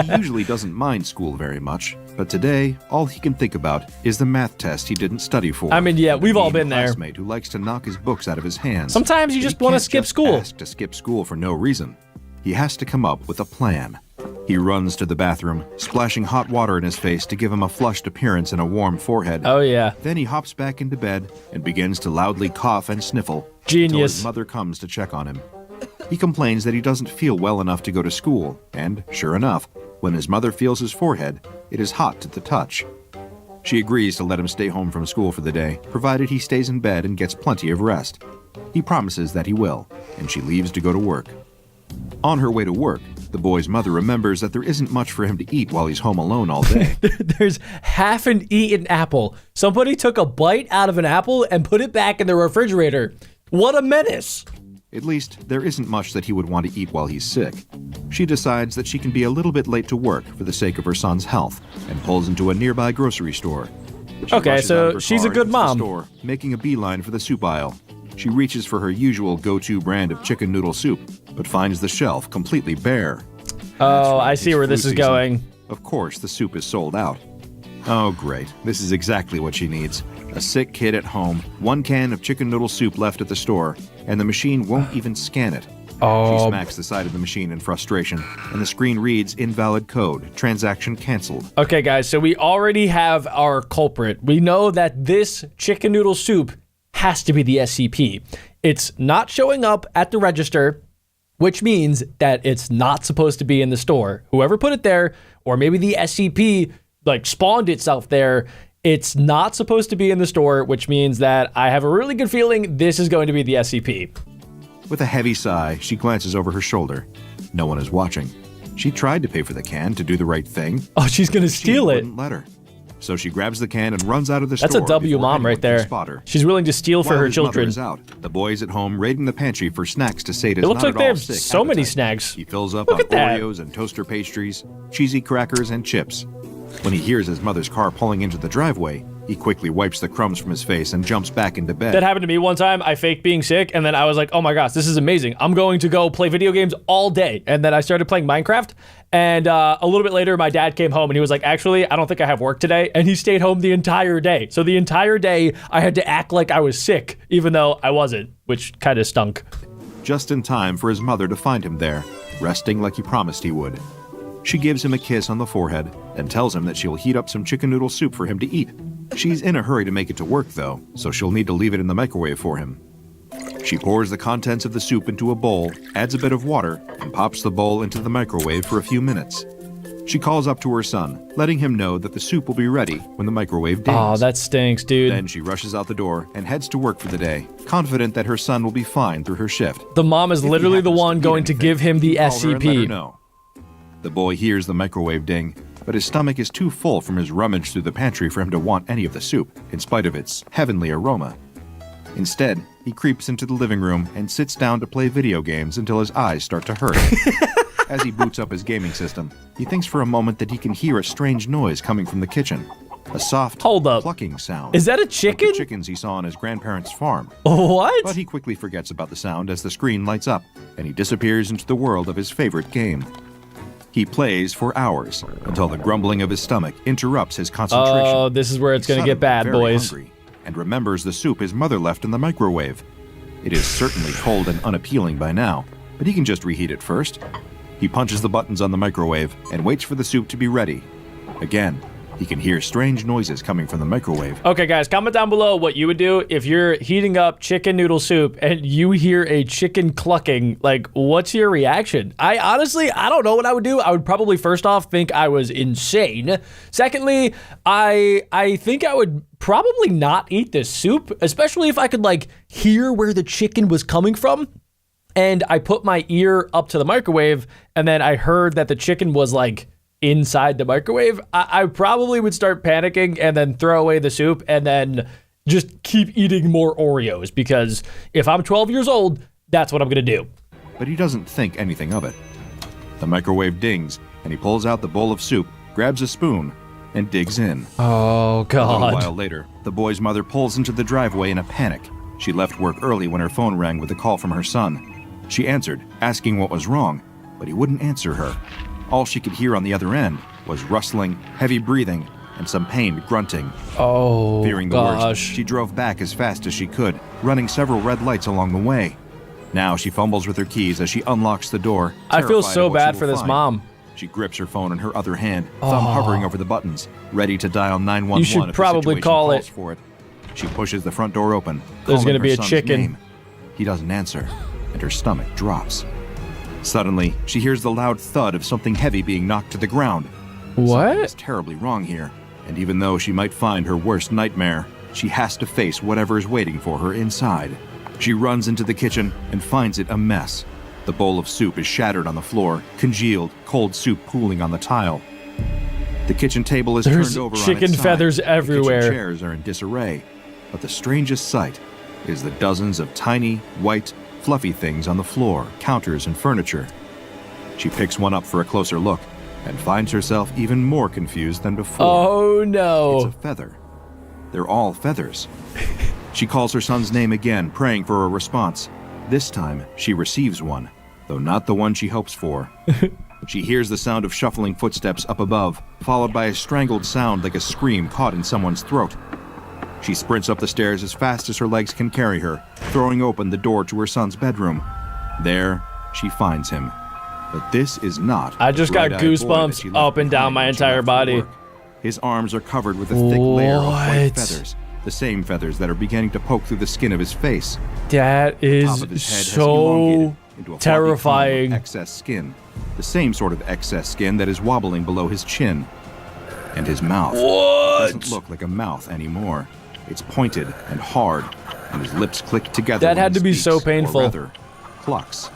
He usually doesn't mind school very much, but today, all he can think about is the math test he didn't study for. I mean, yeah, we've all been there. Classmate who likes to knock his books out of his hands. Sometimes you just want to skip school. Ask to skip school for no reason. He has to come up with a plan. He runs to the bathroom, splashing hot water in his face to give him a flushed appearance and a warm forehead. Oh, yeah. Then he hops back into bed and begins to loudly cough and sniffle. Genius. Until his mother comes to check on him. He complains that he doesn't feel well enough to go to school, and sure enough, when his mother feels his forehead, it is hot to the touch. She agrees to let him stay home from school for the day, provided he stays in bed and gets plenty of rest. He promises that he will, and she leaves to go to work. On her way to work, the boy's mother remembers that there isn't much for him to eat while he's home alone all day. There's half an eaten apple. Somebody took a bite out of an apple and put it back in the refrigerator. What a menace. At least, there isn't much that he would want to eat while he's sick. She decides that she can be a little bit late to work for the sake of her son's health, and pulls into a nearby grocery store. She Okay, rushes out so of her she's a car good into the mom. store, making a beeline for the soup aisle. She reaches for her usual go-to brand of chicken noodle soup, but finds the shelf completely bare. Oh, I see where this is going. Of course, the soup is sold out. Oh, great. This is exactly what she needs. A sick kid at home, one can of chicken noodle soup left at the store, and the machine won't even scan it. She smacks the side of the machine in frustration, and the screen reads invalid code, transaction canceled. Okay, guys, so we already have our culprit. We know that this chicken noodle soup has to be the SCP. It's not showing up at the register, which means that it's not supposed to be in the store. Whoever put it there, or maybe the SCP spawned itself there, it's not supposed to be in the store, which means that I have a really good feeling this is going to be the SCP. With a heavy sigh, she glances over her shoulder. No one is watching. She tried to pay for the can to do the right thing. Oh, she's going to steal it. Wouldn't let her. So she grabs the can and runs out of the That's store. A W before mom anyone right there. can spot her. She's willing to steal for While her his mother children. is out, the boy's at home raiding the pantry for snacks to sate his It looks not like at they all have sick so many appetite. snacks. He fills up Look on at that. Oreos and toaster pastries, cheesy crackers, and chips. When he hears his mother's car pulling into the driveway, He quickly wipes the crumbs from his face and jumps back into bed. That happened to me one time. I faked being sick, and then I was like, oh my gosh, this is amazing. I'm going to go play video games all day. And then I started playing Minecraft, and a little bit later, my dad came home, and he was like, actually, I don't think I have work today. And he stayed home the entire day. So the entire day, I had to act like I was sick, even though I wasn't, which kind of stunk. Just in time for his mother to find him there, resting like he promised he would. She gives him a kiss on the forehead and tells him that she'll heat up some chicken noodle soup for him to eat. She's in a hurry to make it to work, though, so she'll need to leave it in the microwave for him. She pours the contents of the soup into a bowl, adds a bit of water, and pops the bowl into the microwave for a few minutes. She calls up to her son, letting him know that the soup will be ready when the microwave dings. Oh, that stinks, dude. Then she rushes out the door and heads to work for the day, confident that her son will be fine through her shift. The mom is If he literally the happens one eat going to anything, give him the call her and let her SCP. know. The boy hears the microwave ding, but his stomach is too full from his rummage through the pantry for him to want any of the soup, in spite of its heavenly aroma. Instead, he creeps into the living room and sits down to play video games until his eyes start to hurt. As he boots up his gaming system, he thinks for a moment that he can hear a strange noise coming from the kitchen. A soft, Hold up. clucking sound. Is that a Like chicken? the chickens he saw on his grandparents' farm. What? But he quickly forgets about the sound as the screen lights up, and he disappears into the world of his favorite game. He plays for hours, until the grumbling of his stomach interrupts his concentration. Oh, this is where it's going to get bad, Suddenly very boys. hungry, and remembers the soup his mother left in the microwave. It is certainly cold and unappealing by now, but he can just reheat it first. He punches the buttons on the microwave and waits for the soup to be ready. Again, he can hear strange noises coming from the microwave. Okay, guys, comment down below what you would do if you're heating up chicken noodle soup and you hear a chicken clucking. Like, what's your reaction? I don't know what I would do. I would probably, first off, think I was insane. Secondly, I think I would probably not eat this soup, especially if I could, like, hear where the chicken was coming from. And I put my ear up to the microwave, and then I heard that the chicken was, like, inside the microwave. I probably would start panicking and then throw away the soup and then just keep eating more Oreos, because if I'm 12 years old, that's what I'm going to do. But he doesn't think anything of it. The microwave dings, and he pulls out the bowl of soup, grabs a spoon, and digs in. Oh, A little God. while later, the boy's mother pulls into the driveway in a panic. She left work early when her phone rang with a call from her son. She answered, asking what was wrong, but he wouldn't answer her. All she could hear on the other end was rustling, heavy breathing, and some pained grunting. Oh, Fearing the gosh. worst, she drove back as fast as she could, running several red lights along the way. Now she fumbles with her keys as she unlocks the door. I feel terrified so of what bad she for will this find. mom. She grips her phone in her other hand, thumb hovering over the buttons, ready to dial 911 You should if the probably situation call calls it. for it. She pushes the front door open. There's calling gonna her be a son's chicken. name. He doesn't answer, and her stomach drops. Suddenly, she hears the loud thud of something heavy being knocked to the ground. Something What? is terribly wrong here, and even though she might find her worst nightmare, she has to face whatever is waiting for her inside. She runs into the kitchen and finds it a mess. The bowl of soup is shattered on the floor, congealed, cold soup pooling on the tile. The kitchen table is There's turned over on chicken its side. feathers The everywhere. kitchen chairs are in disarray. But the strangest sight is the dozens of tiny, white, fluffy things on the floor, counters, and furniture. She picks one up for a closer look and finds herself even more confused than before. Oh, It's no. a feather. They're all feathers. She calls her son's name again, praying for a response. This time, she receives one, though not the one she hopes for. She hears the sound of shuffling footsteps up above, followed by a strangled sound like a scream caught in someone's throat. She sprints up the stairs as fast as her legs can carry her, throwing open the door to her son's bedroom. There, she finds him. But this is not I just the got bright-eyed boy that goosebumps she left up and down behind my when she entire left for body. work. His arms are covered with a thick layer of white What? feathers, the same feathers that are beginning to poke through the skin of his face. That The is top of his head has so elongated into a floppy cone of terrifying. excess skin, the same sort of excess skin that is wobbling below his chin. And his mouth doesn't look like a mouth anymore. It's pointed and hard, and his lips click together. That when had he to be so speaks, or painful. rather, clucks.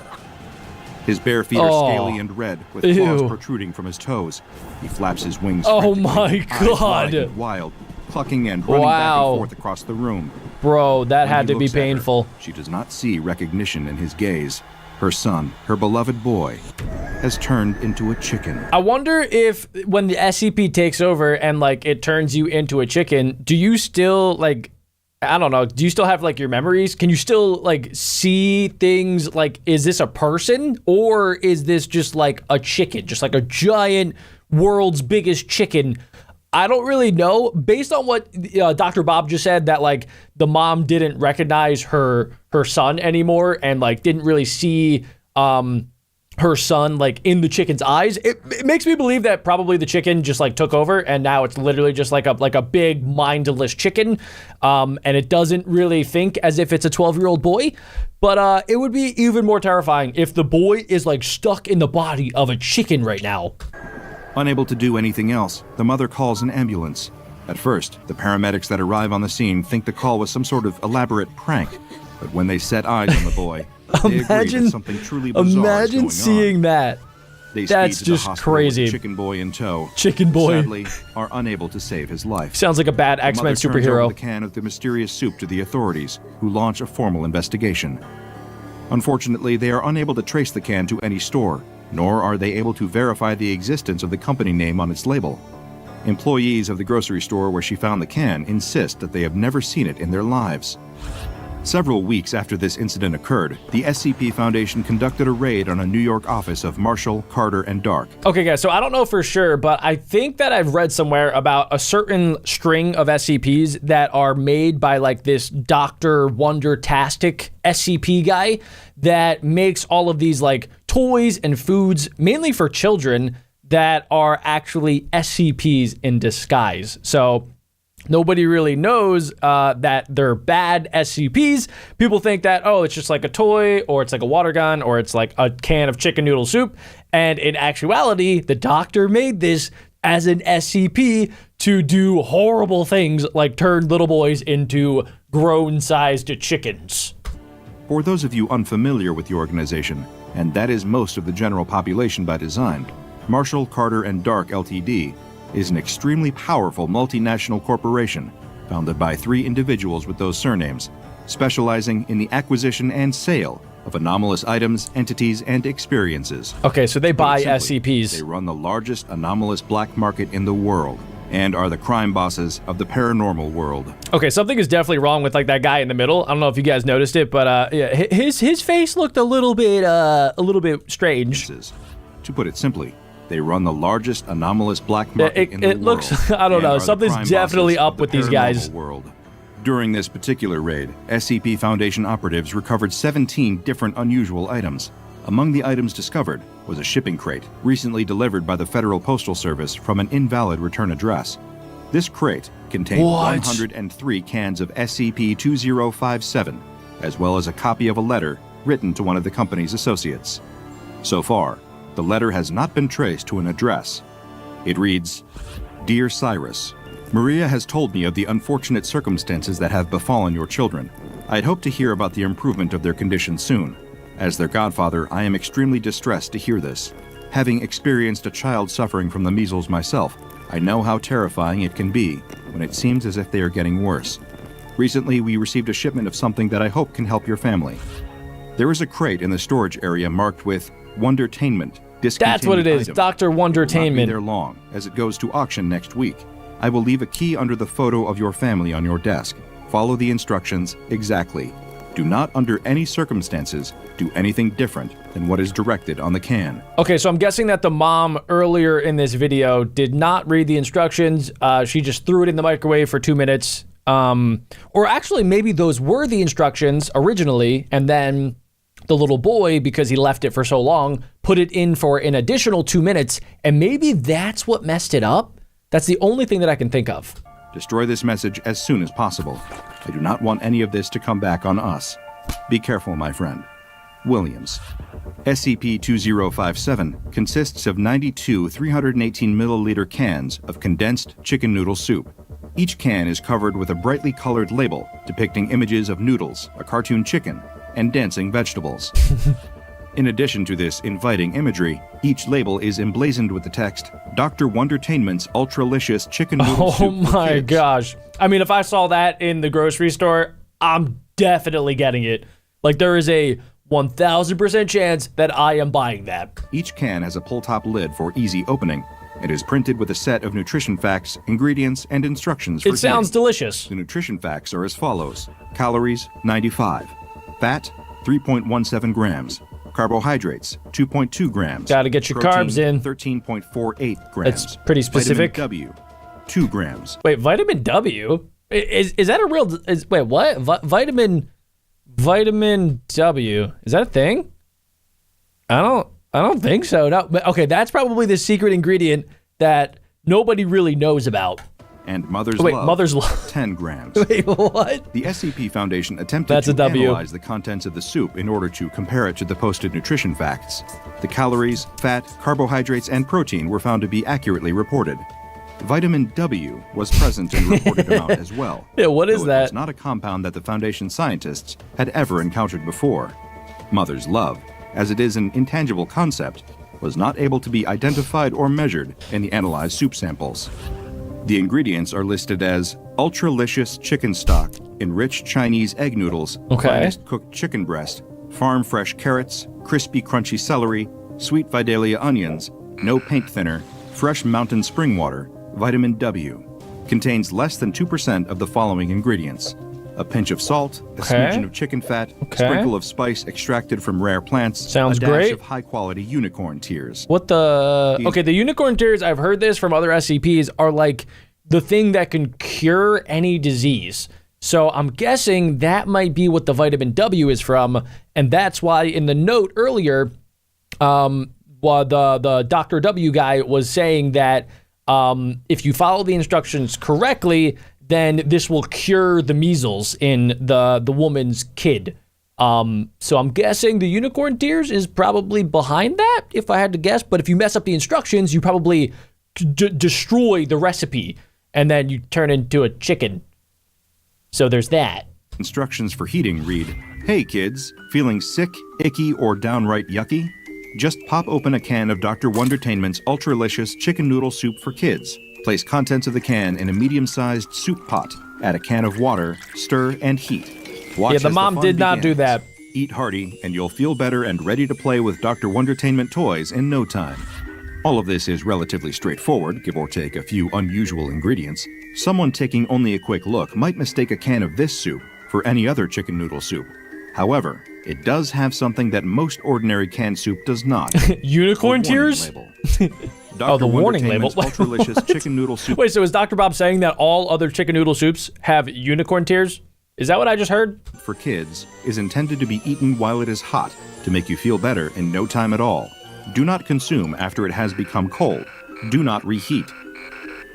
His bare feet are Oh. scaly and red, with Ew. claws protruding from his toes. He flaps his wings. Oh frantically, my eyes wide God. and wild, clucking and running back Wow. and forth across the room. Bro, that When had he to be looks at her, painful. she does not see recognition in his gaze. Her son, her beloved boy, has turned into a chicken. I wonder if when the SCP takes over and like it turns you into a chicken, do you still like, I don't know, do you still have like your memories? Can you still like see things? Like, is this a person or is this just like a chicken, just like a giant world's biggest chicken? I don't really know. Based on what Dr. Bob just said, that like the mom didn't recognize her son anymore and like didn't really see her son like in the chicken's eyes. It makes me believe that probably the chicken just like took over and now it's literally just like a big mindless chicken, and it doesn't really think as if it's a 12-year-old boy. But it would be even more terrifying if the boy is like stuck in the body of a chicken right now. Unable to do anything else, the mother calls an ambulance. At first, the paramedics that arrive on the scene think the call was some sort of elaborate prank. But when they set eyes on the boy, they agree that something truly bizarre is going on. Imagine seeing that. That's just crazy. With Chicken Boy in tow. Chicken Boy. Sadly, are unable to save his life. Sounds like a bad X-Men The mother turns superhero. over the can of the mysterious soup to the authorities, who launch a formal investigation. Unfortunately, they are unable to trace the can to any store, nor are they able to verify the existence of the company name on its label. Employees of the grocery store where she found the can insist that they have never seen it in their lives. Several weeks after this incident occurred, the SCP Foundation conducted a raid on a New York office of Marshall, Carter, and Dark. Okay, guys, so I don't know for sure, but I think that I've read somewhere about a certain string of SCPs that are made by like this Dr. Wondertastic SCP guy that makes all of these like toys and foods, mainly for children, that are actually SCPs in disguise. So nobody really knows that they're bad SCPs. People think that, oh, it's just like a toy, or it's like a water gun, or it's like a can of chicken noodle soup. And in actuality, the doctor made this as an SCP to do horrible things like turn little boys into grown-sized chickens. For those of you unfamiliar with the organization, and that is most of the general population by design, Marshall, Carter, and Dark Ltd. is an extremely powerful multinational corporation founded by 3 individuals with those surnames, specializing in the acquisition and sale of anomalous items, entities, and experiences. Okay, so they buy Simply, SCPs. They run the largest anomalous black market in the world and are the crime bosses of the paranormal world. Okay, something is definitely wrong with like that guy in the middle. I don't know if you guys noticed it, but yeah, his face looked a little bit strange. To put it simply, they run the largest anomalous black market in the world. It looks, I don't know, something's definitely up with these guys. World. During this particular raid, SCP Foundation operatives recovered 17 different unusual items. Among the items discovered was a shipping crate recently delivered by the Federal Postal Service from an invalid return address. This crate contained 103 cans of SCP-2057, as well as a copy of a letter written to one of the company's associates. So far, the letter has not been traced to an address. It reads, "Dear Cyrus, Maria has told me of the unfortunate circumstances that have befallen your children. I'd hope to hear about the improvement of their condition soon. As their godfather, I am extremely distressed to hear this. Having experienced a child suffering from the measles myself, I know how terrifying it can be when it seems as if they are getting worse. Recently, we received a shipment of something that I hope can help your family. There is a crate in the storage area marked with Wondertainment. That's what it is, Dr. Wondertainment. It will not be there long, as it goes to auction next week. I will leave a key under the photo of your family on your desk. Follow the instructions exactly. Do not, under any circumstances, do anything different than what is directed on the can." Okay, so I'm guessing that the mom earlier in this video did not read the instructions. She just threw it in the microwave for 2 minutes. Or actually, maybe those were the instructions originally, and then the little boy, because he left it for so long, put it in for an additional 2 minutes, and maybe that's what messed it up? That's the only thing that I can think of. Destroy this message as soon as possible. I do not want any of this to come back on us. Be careful, my friend. Williams. SCP-2057 consists of 92 318-milliliter cans of condensed chicken noodle soup. Each can is covered with a brightly colored label depicting images of noodles, a cartoon chicken, and dancing vegetables. In addition to this inviting imagery, each label is emblazoned with the text, "Dr. Wondertainment's Ultralicious Chicken Noodle Soup." Oh my gosh. I mean, if I saw that in the grocery store, I'm definitely getting it. Like, there is a 1000% chance that I am buying that. Each can has a pull-top lid for easy opening. It is printed with a set of nutrition facts, ingredients, and instructions for It sounds eating. delicious. The nutrition facts are as follows. Calories, 95. Fat, 3.17 grams. Carbohydrates, 2.2 grams. Gotta get your Protein, carbs in. 13.48 grams. That's pretty specific. Vitamin W, 2 grams. Wait, vitamin W? Is that a real... wait, what? Vitamin W. Is that a thing? I don't think so. No. Okay, that's probably the secret ingredient that nobody really knows about. And Mother's Wait, Love, Mother's Love. 10 grams. Wait, what? The SCP Foundation attempted That's a to W. analyze the contents of the soup in order to compare it to the posted nutrition facts. The calories, fat, carbohydrates, and protein were found to be accurately reported. Vitamin W was present in reported amount as well. Yeah, what is though that? It was not a compound that the Foundation scientists had ever encountered before. Mother's Love, as it is an intangible concept, was not able to be identified or measured in the analyzed soup samples. The ingredients are listed as ultralicious chicken stock, enriched Chinese egg noodles, Okay. finest cooked chicken breast, farm fresh carrots, crispy crunchy celery, sweet Vidalia onions, no paint thinner, fresh mountain spring water, vitamin W. Contains less than 2% of the following ingredients: a pinch of salt, a smidgen of chicken fat, a sprinkle of spice extracted from rare plants, Sounds a dash great. of high-quality unicorn tears. What the... Okay, the unicorn tears, I've heard this from other SCPs, are like the thing that can cure any disease. So I'm guessing that might be what the vitamin W is from, and that's why in the note earlier, while the Dr. W guy was saying that if you follow the instructions correctly, then this will cure the measles in the woman's kid. So I'm guessing the unicorn tears is probably behind that, if I had to guess. But if you mess up the instructions, you probably destroy the recipe, and then you turn into a chicken. So there's that. Instructions for heating read, "Hey kids, feeling sick, icky, or downright yucky? Just pop open a can of Dr. Wondertainment's Ultralicious Chicken Noodle Soup for Kids. Place contents of the can in a medium-sized soup pot. Add a can of water, stir, and heat. Watch Yeah, the as mom fun did not do begins. that. Eat hearty, and you'll feel better and ready to play with Dr. Wondertainment toys in no time." All of this is relatively straightforward, give or take a few unusual ingredients. Someone taking only a quick look might mistake a can of this soup for any other chicken noodle soup. However, it does have something that most ordinary canned soup does not. Unicorn A warning tears? label. Oh, the warning label. Wondertainment's Ultralicious Chicken Noodle Soup Wait, so is Dr. Bob saying that all other chicken noodle soups have unicorn tears? Is that what I just heard? for kids is intended to be eaten while it is hot to make you feel better in no time at all. Do not consume after it has become cold. Do not reheat.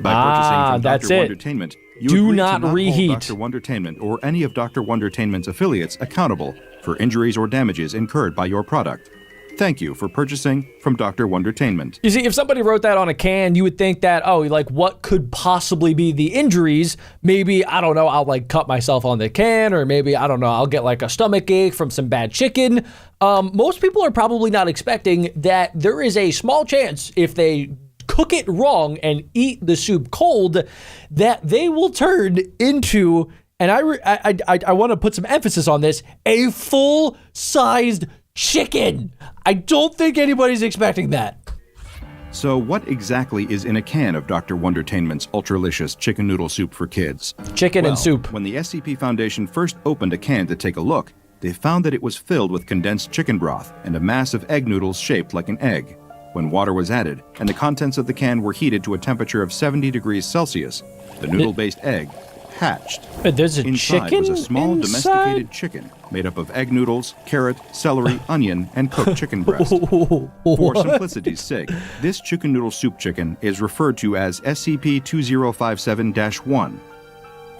By purchasing from that's Dr. it. Wondertainment, you Do agree not to not reheat. hold Dr. Wondertainment or any of Dr. Wondertainment's affiliates accountable for injuries or damages incurred by your product. Thank you for purchasing from Dr. Wondertainment. You see, if somebody wrote that on a can, you would think that, oh, like, what could possibly be the injuries? Maybe, I don't know, I'll, like, cut myself on the can, or maybe, I don't know, I'll get, like, a stomach ache from some bad chicken. Most people are probably not expecting that there is a small chance, if they cook it wrong and eat the soup cold, that they will turn into, and I want to put some emphasis on this, a full-sized chicken. I don't think anybody's expecting that. So what exactly is in a can of Dr. Wondertainment's Ultralicious Chicken Noodle Soup for Kids? Chicken Well, and soup. When the SCP Foundation first opened a can to take a look, they found that it was filled with condensed chicken broth and a mass of egg noodles shaped like an egg. When water was added and the contents of the can were heated to a temperature of 70 degrees Celsius, the noodle-based egg hatched. Wait, there's a Inside chicken was a small inside? domesticated chicken made up of egg noodles, carrot, celery, onion, and cooked chicken breast. For simplicity's sake, this chicken noodle soup chicken is referred to as SCP-2057-1.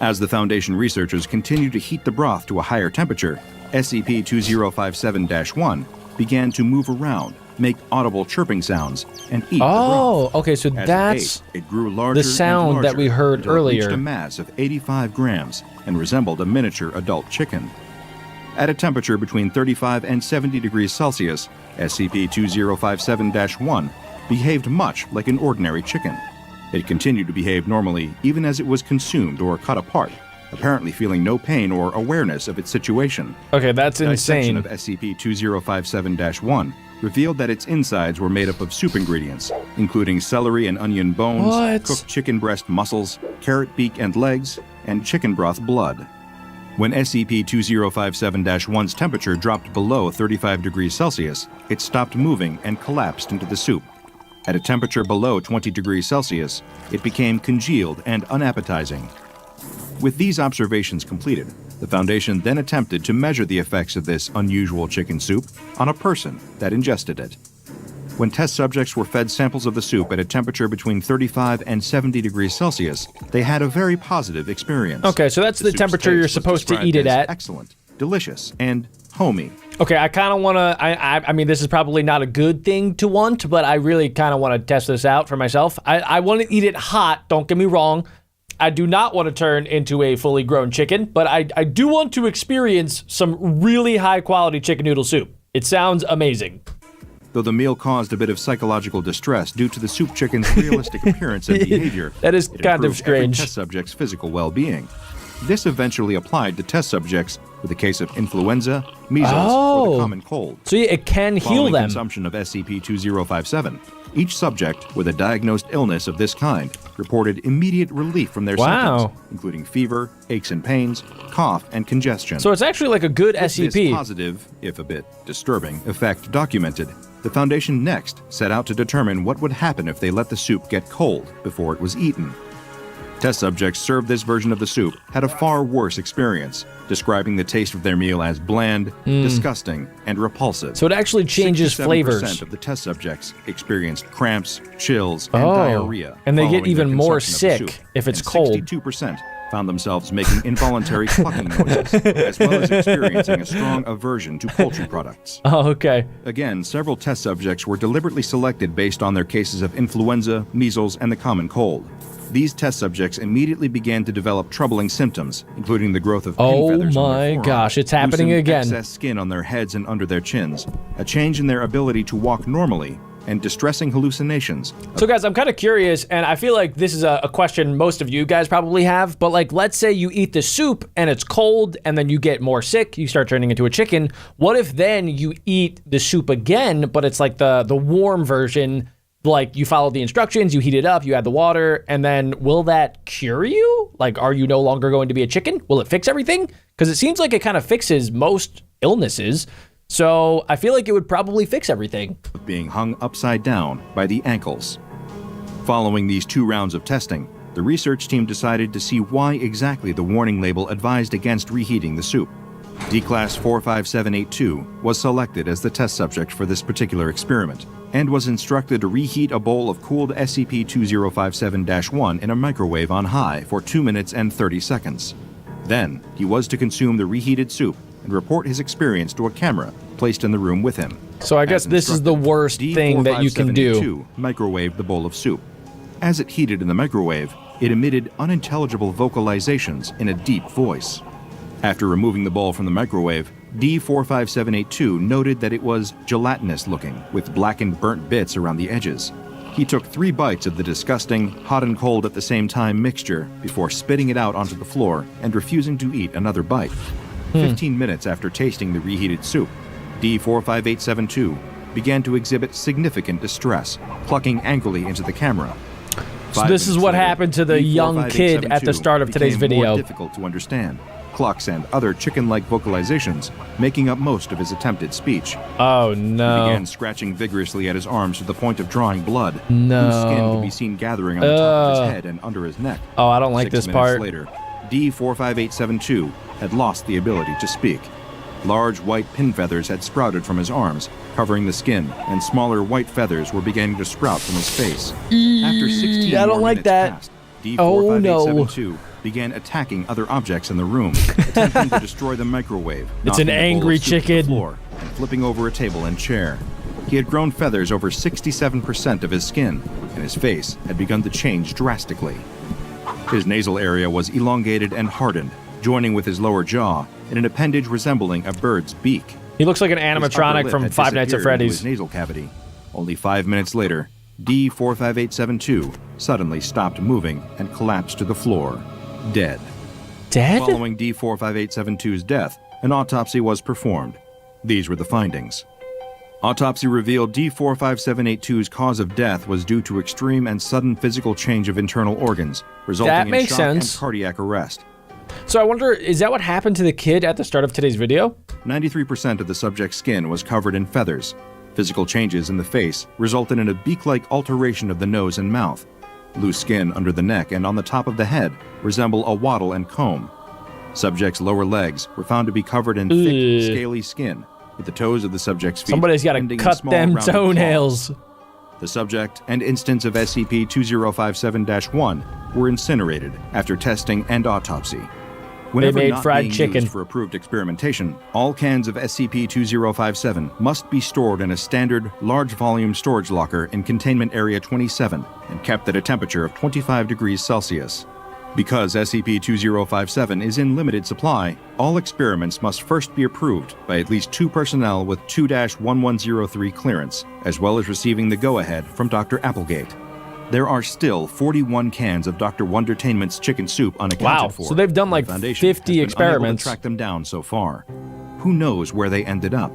As the Foundation researchers continued to heat the broth to a higher temperature, SCP-2057-1 began to move around, make audible chirping sounds, and eat the broth. Oh, okay, so As that's... it ate, it grew larger the sound and that we heard until it reached earlier. a mass of 85 grams and resembled a miniature adult chicken. At a temperature between 35 and 70 degrees Celsius, SCP-2057-1 behaved much like an ordinary chicken. It continued to behave normally even as it was consumed or cut apart. apparently feeling no pain or awareness of its situation. Okay, that's Dissection insane. of SCP-2057-1 revealed that its insides were made up of soup ingredients, including celery and onion bones, What? cooked chicken breast muscles, carrot beak and legs, and chicken broth blood. When SCP-2057-1's temperature dropped below 35 degrees Celsius, it stopped moving and collapsed into the soup. At a temperature below 20 degrees Celsius, it became congealed and unappetizing. With these observations completed, the Foundation then attempted to measure the effects of this unusual chicken soup on a person that ingested it. When test subjects were fed samples of the soup at a temperature between 35 and 70 degrees Celsius, they had a very positive experience. Okay, so that's the soup's temperature taste you're was supposed to described eat it as at. Excellent, delicious, and homey. Okay, I kind of want to, I mean, this is probably not a good thing to want, but I really kind of want to test this out for myself. I want to eat it hot, don't get me wrong. I do not want to turn into a fully grown chicken, but I do want to experience some really high quality chicken noodle soup. It sounds amazing. Though the meal caused a bit of psychological distress due to the soup chicken's realistic appearance and behavior, That is it kind of improved every strange. test subject's physical well-being. This eventually applied to test subjects with a case of influenza, measles, or the common cold. So yeah, it can heal Following them. consumption of SCP-2057, each subject with a diagnosed illness of this kind reported immediate relief from their Wow. symptoms, including fever, aches and pains, cough, and congestion. So it's actually like a good With this SCP. positive, if a bit disturbing, effect documented, the Foundation next set out to determine what would happen if they let the soup get cold before it was eaten. Test subjects served this version of the soup had a far worse experience, describing the taste of their meal as bland, disgusting, and repulsive. So it actually changes 67% flavors. of the test subjects experienced cramps, chills, and diarrhea. And they get following even their more consumption of the sick soup, if it's and cold. 62% found themselves making involuntary clucking noises, as well as experiencing a strong aversion to poultry products. Oh, okay. Again, several test subjects were deliberately selected based on their cases of influenza, measles, and the common cold. These test subjects immediately began to develop troubling symptoms, including the growth of pin Oh feathers on their my forearms, gosh, it's happening loosened again. excess skin on their heads and under their chins, a change in their ability to walk normally, and distressing hallucinations. So guys, I'm kind of curious, and I feel like this is a question most of you guys probably have, but like, let's say you eat the soup and it's cold and then you get more sick, you start turning into a chicken. What if then you eat the soup again, but it's like the warm version, like you follow the instructions, you heat it up, you add the water, and then will that cure you? Like, are you no longer going to be a chicken? Will it fix everything? Because it seems like it kind of fixes most illnesses. So I feel like it would probably fix everything. Of being hung upside down by the ankles. Following these 2 rounds of testing, the research team decided to see why exactly the warning label advised against reheating the soup. D-Class 45782 was selected as the test subject for this particular experiment, and was instructed to reheat a bowl of cooled SCP-2057-1 in a microwave on high for 2 minutes and 30 seconds. Then, he was to consume the reheated soup and report his experience to a camera placed in the room with him. So I guess As this is the instructed, worst thing that you can do. D45782 microwaved the bowl of soup. As it heated in the microwave, it emitted unintelligible vocalizations in a deep voice. After removing the bowl from the microwave, D45782 noted that it was gelatinous looking, with blackened burnt bits around the edges. He took 3 bites of the disgusting, hot and cold at the same time mixture before spitting it out onto the floor and refusing to eat another bite. 15 minutes after tasting the reheated soup, D45872 began to exhibit significant distress, clucking angrily into the camera. So 5 this is minutes what later, happened to the young kid at the start of today's became more video. difficult to understand. Clucks and other chicken-like vocalizations making up most of his attempted speech. Oh He no. began scratching vigorously at his arms to the point of drawing blood, No. whose skin could be seen gathering on the top of his head and under his neck. Oh, I don't like 6 this minutes part. later, D45872 had lost the ability to speak. Large white pin feathers had sprouted from his arms, covering the skin, and smaller white feathers were beginning to sprout from his face. After 16 I don't more like minutes that. passed, Oh, no. D45872 began attacking other objects in the room, attempting to destroy the microwave. It's an knocking a bowl angry of soup to the chicken. floor, and flipping over a table and chair. He had grown feathers over 67% of his skin, and his face had begun to change drastically. His nasal area was elongated and hardened, joining with his lower jaw in an appendage resembling a bird's beak. He looks like an His upper animatronic lip from had Five Nights at disappeared into Freddy's. his nasal cavity. Only 5 minutes later, D45872 suddenly stopped moving and collapsed to the floor, dead. dead? Following D45872's death, an autopsy was performed. These were the findings. Autopsy revealed D45782's cause of death was due to extreme and sudden physical change of internal organs, resulting in shock and cardiac arrest. So I wonder, is that what happened to the kid at the start of today's video? 93% of the subject's skin was covered in feathers. Physical changes in the face resulted in a beak-like alteration of the nose and mouth. Loose skin under the neck and on the top of the head resemble a wattle and comb. Subject's lower legs were found to be covered in thick, scaly skin, with the toes of the subject's feet. Somebody's got to cut them toenails. The subject and instance of SCP-2057-1 were incinerated after testing and autopsy. Whenever they made not fried being chicken used for approved experimentation, all cans of SCP-2057 must be stored in a standard, large-volume storage locker in Containment Area 27 and kept at a temperature of 25 degrees Celsius. Because SCP-2057 is in limited supply, all experiments must first be approved by at least 2 personnel with 2-1103 clearance, as well as receiving the go-ahead from Dr. Applegate. There are still 41 cans of Dr. Wondertainment's chicken soup unaccounted for. So they've done like 50 experiments. To track them down so far. Who knows where they ended up?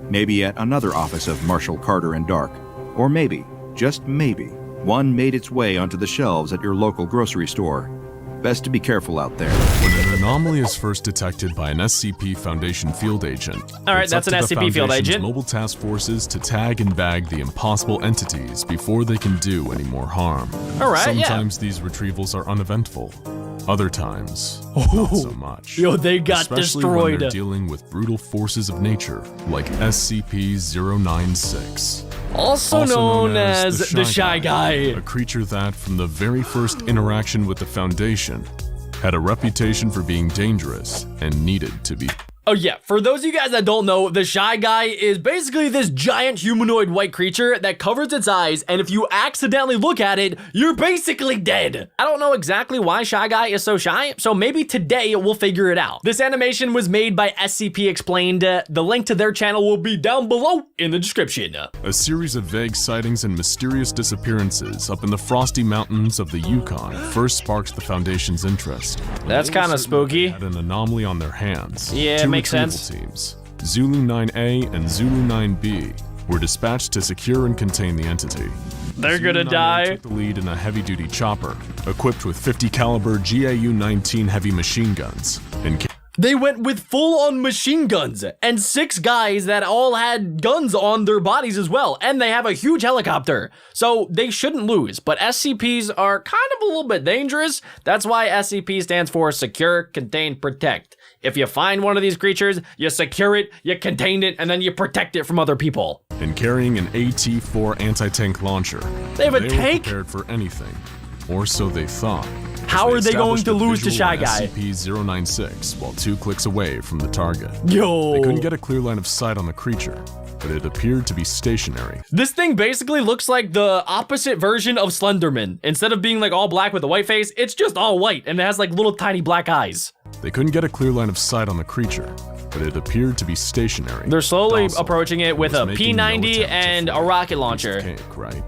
Maybe at another office of Marshall Carter and Dark. Or maybe, just maybe, one made its way onto the shelves at your local grocery store. Best to be careful out there. When an anomaly is first detected by an SCP Foundation field agent, all right, that's an SCP field agent. Mobile task forces to tag and bag the impossible entities before they can do any more harm. All right, sometimes these retrievals are uneventful. Other times, not so much. Yo, they got especially destroyed. when they're dealing with brutal forces of nature, like SCP-096. Also known as the Shy Guy. A creature that, from the very first interaction with the Foundation, had a reputation for being dangerous and needed to be. Oh yeah, for those of you guys that don't know, the Shy Guy is basically this giant humanoid white creature that covers its eyes, and if you accidentally look at it, you're basically dead. I don't know exactly why Shy Guy is so shy, so maybe today we'll figure it out. This animation was made by SCP Explained. The link to their channel will be down below in the description. A series of vague sightings and mysterious disappearances up in the frosty mountains of the Yukon first sparked the Foundation's interest. That's kind of spooky. They had an anomaly on their hands. Yeah, Two makes sense. Teams, Zulu 9A and Zulu 9B, were dispatched to secure and contain the entity. They're gonna die. Took the lead in a heavy-duty chopper, equipped with 50 caliber GAU-19 heavy machine guns. They went with full-on machine guns, and 6 guys that all had guns on their bodies as well, and they have a huge helicopter, so they shouldn't lose. But SCPs are kind of a little bit dangerous. That's why SCP stands for Secure, Contain, Protect. If you find one of these creatures, you secure it, you contain it, and then you protect it from other people. And carrying an AT-4 anti-tank launcher. They have a tank? Were prepared for anything, or so they thought. How are they going to lose to Shy Guy? SCP-096 while 2 clicks away from the target. Yo! They couldn't get a clear line of sight on the creature, but it appeared to be stationary. This thing basically looks like the opposite version of Slenderman. Instead of being like all black with a white face, it's just all white, and it has like little tiny black eyes. They couldn't get a clear line of sight on the creature, but it appeared to be stationary. They're slowly docile, approaching it with a P90 and a rocket launcher. Cake, right?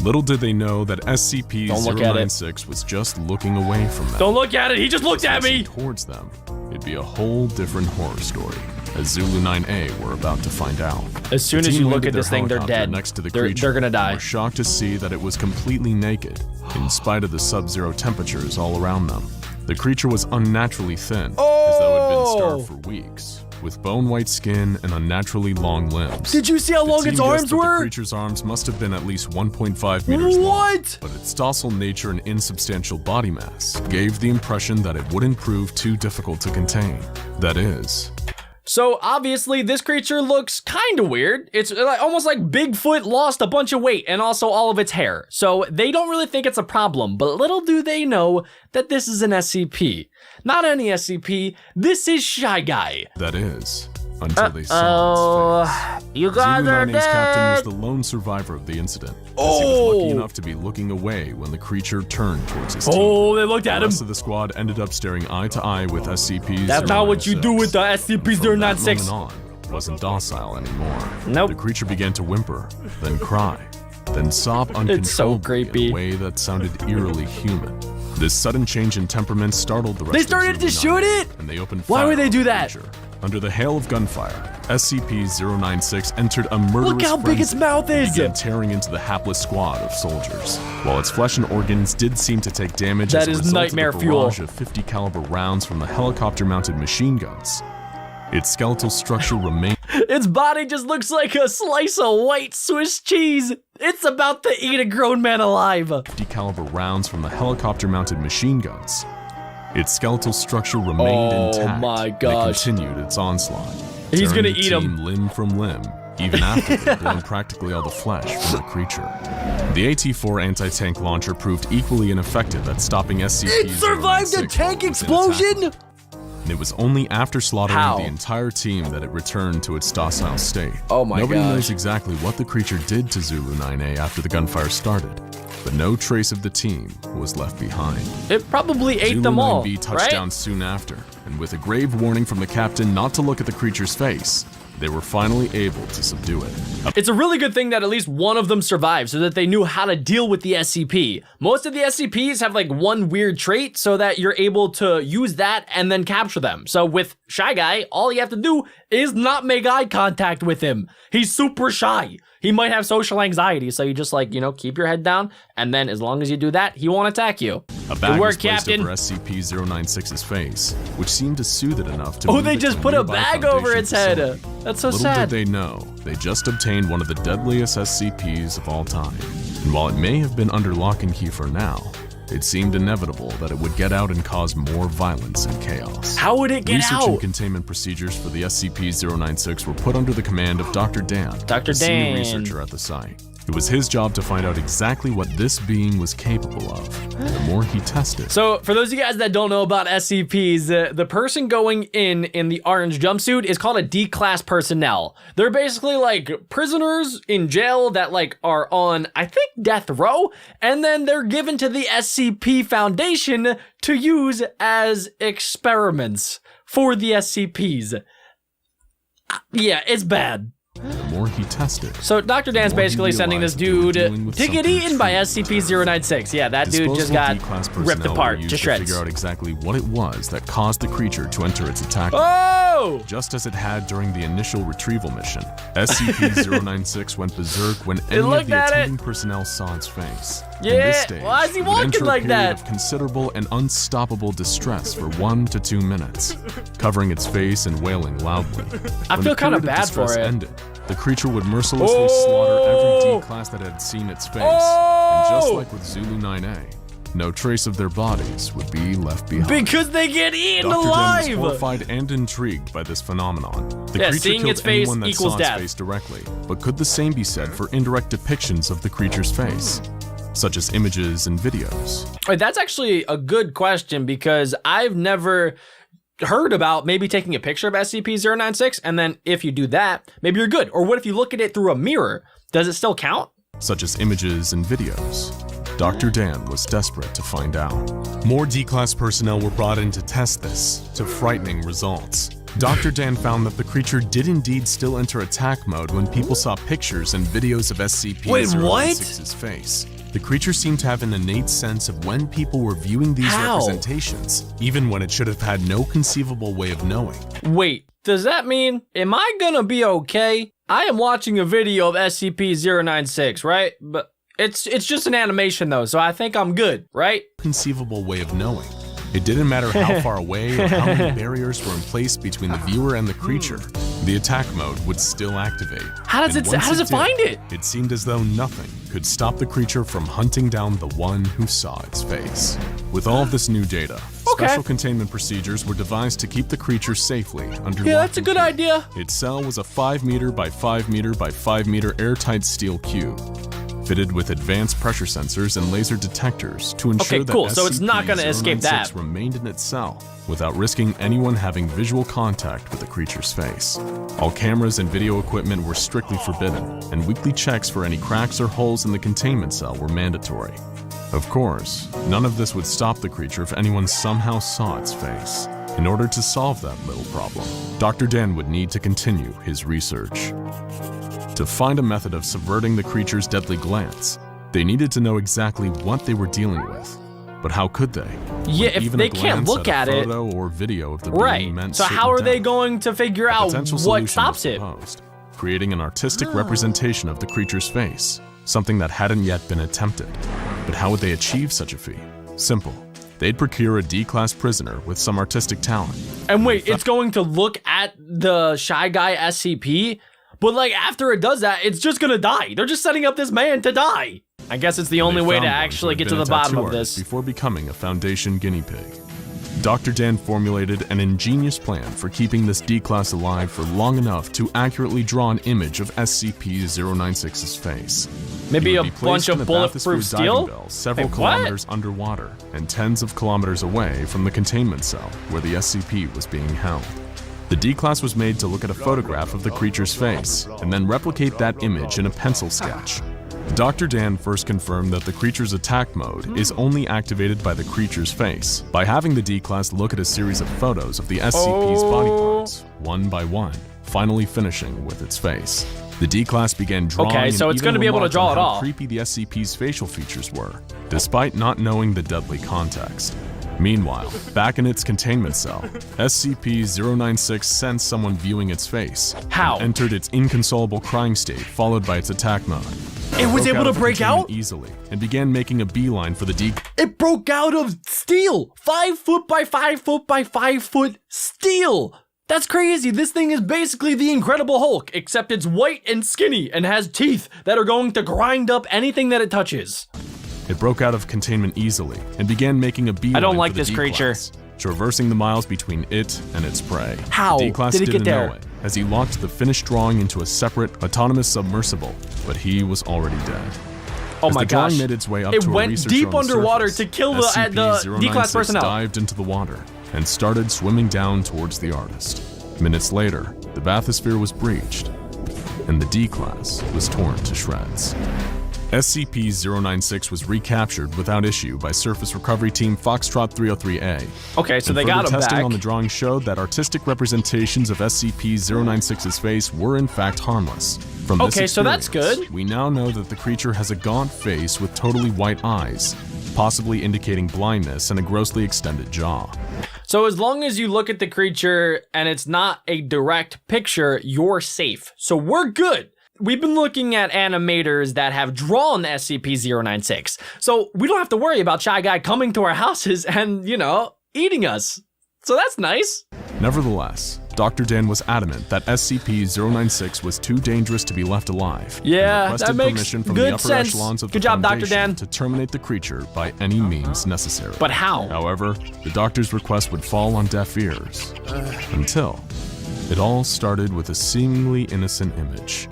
Little did they know that SCP-096 was just looking away from them. Don't look at it, he just looked at me! Towards them, it'd be a whole different horror story, as Zulu 9A were about to find out. As soon as you look at this thing, they're dead. Next to the They're gonna die. They were shocked to see that it was completely naked, in spite of the sub-zero temperatures all around them. The creature was unnaturally thin, as though it had been starved for weeks, with bone-white skin and unnaturally long limbs. Did you see how long its arms were? The creature's arms must have been at least 1.5 meters long. What? But its docile nature and insubstantial body mass gave the impression that it wouldn't prove too difficult to contain. That is, so obviously this creature looks kind of weird. It's almost like Bigfoot lost a bunch of weight and also all of its hair. So they don't really think it's a problem, but little do they know that this is an SCP. Not any SCP, this is Shy Guy. That is, until they saw its face. You guys Zulu are 9A's dead. captain was the lone survivor of the incident, as he was lucky enough to be looking away when the creature turned towards his team. Oh, they looked at The him. rest of the squad ended up staring eye to eye with SCP-096. That's not what you do with the SCP-096. From that moment on, wasn't docile anymore. Nope. The creature began to whimper, then cry. then sob uncontrollably It's so creepy. in a way that sounded eerily human. This sudden change in temperament startled the rest They of started to shoot it? and they opened Why fire would they on do the that? creature. Under the hail of gunfire, SCP-096 entered a murderous Look how big its frenzy mouth and is! began tearing into the hapless squad of soldiers. While its flesh and organs did seem to take damage That as a is result nightmare of the fuel. barrage of 50 caliber rounds from the helicopter-mounted machine guns, its skeletal structure remained Its body just looks like a slice of white Swiss cheese. It's about to eat a grown man alive. 50 caliber rounds from the helicopter-mounted machine guns. Its skeletal structure remained intact. my and gosh. it continued its onslaught. He's tearing gonna the eat him. team limb from limb, even after they'd blown practically all the flesh from the creature. The AT-4 anti-tank launcher proved equally ineffective at stopping SCP-096. It survived a tank when it was in attack explosion? mode. And it was only after slaughtering How? the entire team that it returned to its docile state. Oh my Nobody gosh. knows exactly what the creature did to Zulu 9A after the gunfire started, but no trace of the team was left behind. It probably ate Zulu them all, 9B touched right? down soon after, and with a grave warning from the captain not to look at the creature's face, they were finally able to subdue it. It's a really good thing that at least one of them survived so that they knew how to deal with the SCP. Most of the SCPs have like one weird trait so that you're able to use that and then capture them. So with Shy Guy, all you have to do is not make eye contact with him. He's super shy. He might have social anxiety, so you just like, you know, keep your head down, and then as long as you do that, he won't attack you. A bag Good work, was placed Captain. over SCP-096's face, which seemed to soothe it enough to Oh, move they it just to put a nearby bag over Foundation its head. facility. That's so Little sad. did they know, they just obtained one of the deadliest SCPs of all time. And while it may have been under lock and key for now, it seemed inevitable that it would get out and cause more violence and chaos. How would it get Research and out? containment procedures for the SCP-096 were put under the command of Dr. Dan, Dr. a senior Dan. researcher at the site. It was his job to find out exactly what this being was capable of. And the more he tested, So for those of you guys that don't know about SCPs, the person going in the orange jumpsuit is called a D-class personnel. They're basically like prisoners in jail that like are on, I think, death row, and then they're given to the SCP Foundation to use as experiments for the SCPs. Yeah, it's bad. the more he tested, So Dr. Dan's The more he basically sending this realized that they were dude dealing with to get something eaten by truly SCP-096. Yeah, that dude just disposable got D-class ripped personnel apart were to used shreds. figure out exactly what it was that caused the creature to enter its attack. Oh! Just as it had during the initial retrieval mission, SCP-096 went berserk when any of looked the at it. attending personnel saw its face. In Yeah, this stage, why is he it would walking enter a like period that? of considerable and unstoppable distress for 1 to 2 minutes, covering its face and wailing loudly. I When feel the kinda period of bad distress for it. ended, the creature would mercilessly slaughter every D-class that had seen its face, and just like with Zulu 9A, no trace of their bodies would be left behind. Because they get eaten Dr. Dan was alive! horrified and intrigued by this phenomenon. The Yeah, creature seeing killed its face anyone that equals saw death. its face directly, but could the same be said for indirect depictions of the creature's face, such as images and videos? Wait, that's actually a good question because I've never heard about maybe taking a picture of SCP-096 and then if you do that, maybe you're good. Or what if you look at it through a mirror? Does it still count? Such as images and videos. Dr. Dan was desperate to find out. More D-Class personnel were brought in to test this, to frightening results. Dr. Dan found that the creature did indeed still enter attack mode when people saw pictures and videos of SCP-096's face. The creature seemed to have an innate sense of when people were viewing these How? representations, even when it should have had no conceivable way of knowing. Wait, does that mean, am I gonna be okay? I am watching a video of SCP-096, right? But it's just an animation though, so I think I'm good, right? Conceivable way of knowing. It didn't matter how far away or how many barriers were in place between the viewer and the creature. The attack mode would still activate. How does And it- once how does it did, find it? It seemed as though nothing could stop the creature from hunting down the one who saw its face. With all of this new data, Okay. special containment procedures were devised to keep the creature safely under Yeah, lock that's a and good key. idea. Its cell was a 5 meter by 5 meter by 5 meter airtight steel cube, fitted with advanced pressure sensors and laser detectors to ensure Okay, that cool, so it's not gonna escape that. SCP-096 remained in its cell without risking anyone having visual contact with the creature's face. All cameras and video equipment were strictly forbidden, and weekly checks for any cracks or holes in the containment cell were mandatory. Of course, none of this would stop the creature if anyone somehow saw its face. In order to solve that little problem, Dr. Dan would need to continue his research. To find a method of subverting the creature's deadly glance, they needed to know exactly what they were dealing with. But how could they? Yeah, if Even they a can't glance look at a it. photo or video of the Right. being meant So certain how are they death. going to figure out Potential what solution stops was it? proposed, creating an artistic representation of the creature's face, something that hadn't yet been attempted. But how would they achieve such a feat? Simple. They'd procure a D-class prisoner with some artistic talent. And wait, it's going to look at the Shy Guy SCP? But like after it does that, it's just gonna die. They're just setting up this man to die. I guess it's the only They way found to one who actually had get to been the a bottom tattoo of artist this. Before becoming a Foundation guinea pig. Dr. Dan formulated an ingenious plan for keeping this D-class alive for long enough to accurately draw an image of SCP-096's face. Maybe He a would be bunch placed in of a bulletproof bathysphere diving steel? bell several Wait, what? kilometers underwater and tens of kilometers away from the containment cell where the SCP was being held. The D-class was made to look at a photograph of the creature's face and then replicate that image in a pencil sketch. Dr. Dan first confirmed that the creature's attack mode is only activated by the creature's face by having the D-class look at a series of photos of the SCP's body parts, one by one, finally finishing with its face. The D-class began drawing Okay, so and it's even gonna be able to remarked draw on it how all. creepy the SCP's facial features were, despite not knowing the deadly context. Meanwhile, back in its containment cell, SCP-096 sensed someone viewing its face. How? And entered its inconsolable crying state, followed by its attack mode. It was able to of the break containment out? easily and began making a beeline for the D. It broke out of steel! 5 foot by 5 foot by 5 foot steel! That's crazy. This thing is basically the Incredible Hulk, except it's white and skinny and has teeth that are going to grind up anything that it touches. It broke out of containment easily and began making a beeline I don't like for the this creature. D-class, traversing the miles between it and its prey. How The D-class did it get didn't there? know it, as he locked the finished drawing into a separate, autonomous submersible, but he was already dead. Oh As my the drawing gosh. made its way up It to a went researcher deep on the underwater surface, to kill the D-class SCP-096 personnel. dived into the water and started swimming down towards the artist. Minutes later, the bathysphere was breached, and the D-class was torn to shreds. SCP-096 was recaptured without issue by Surface Recovery Team Foxtrot 303A. Okay, so And they got further him testing back. on the drawing showed that artistic representations of SCP-096's face were in fact harmless. From this Okay, so that's experience, good. We now know that the creature has a gaunt face with totally white eyes, possibly indicating blindness and a grossly extended jaw. So as long as you look at the creature and it's not a direct picture, you're safe. So we're good. We've been looking at animators that have drawn SCP-096. So we don't have to worry about Shy Guy coming to our houses and, you know, eating us. So that's nice. Nevertheless, Dr. Dan was adamant that SCP-096 was too dangerous to be left alive. Yeah, and requested that makes permission from good the upper sense. echelons of Good the job, Dr. Foundation Dan. to terminate the creature by any means necessary. But how? However, the doctor's request would fall on deaf ears. Until it all started with a seemingly innocent image.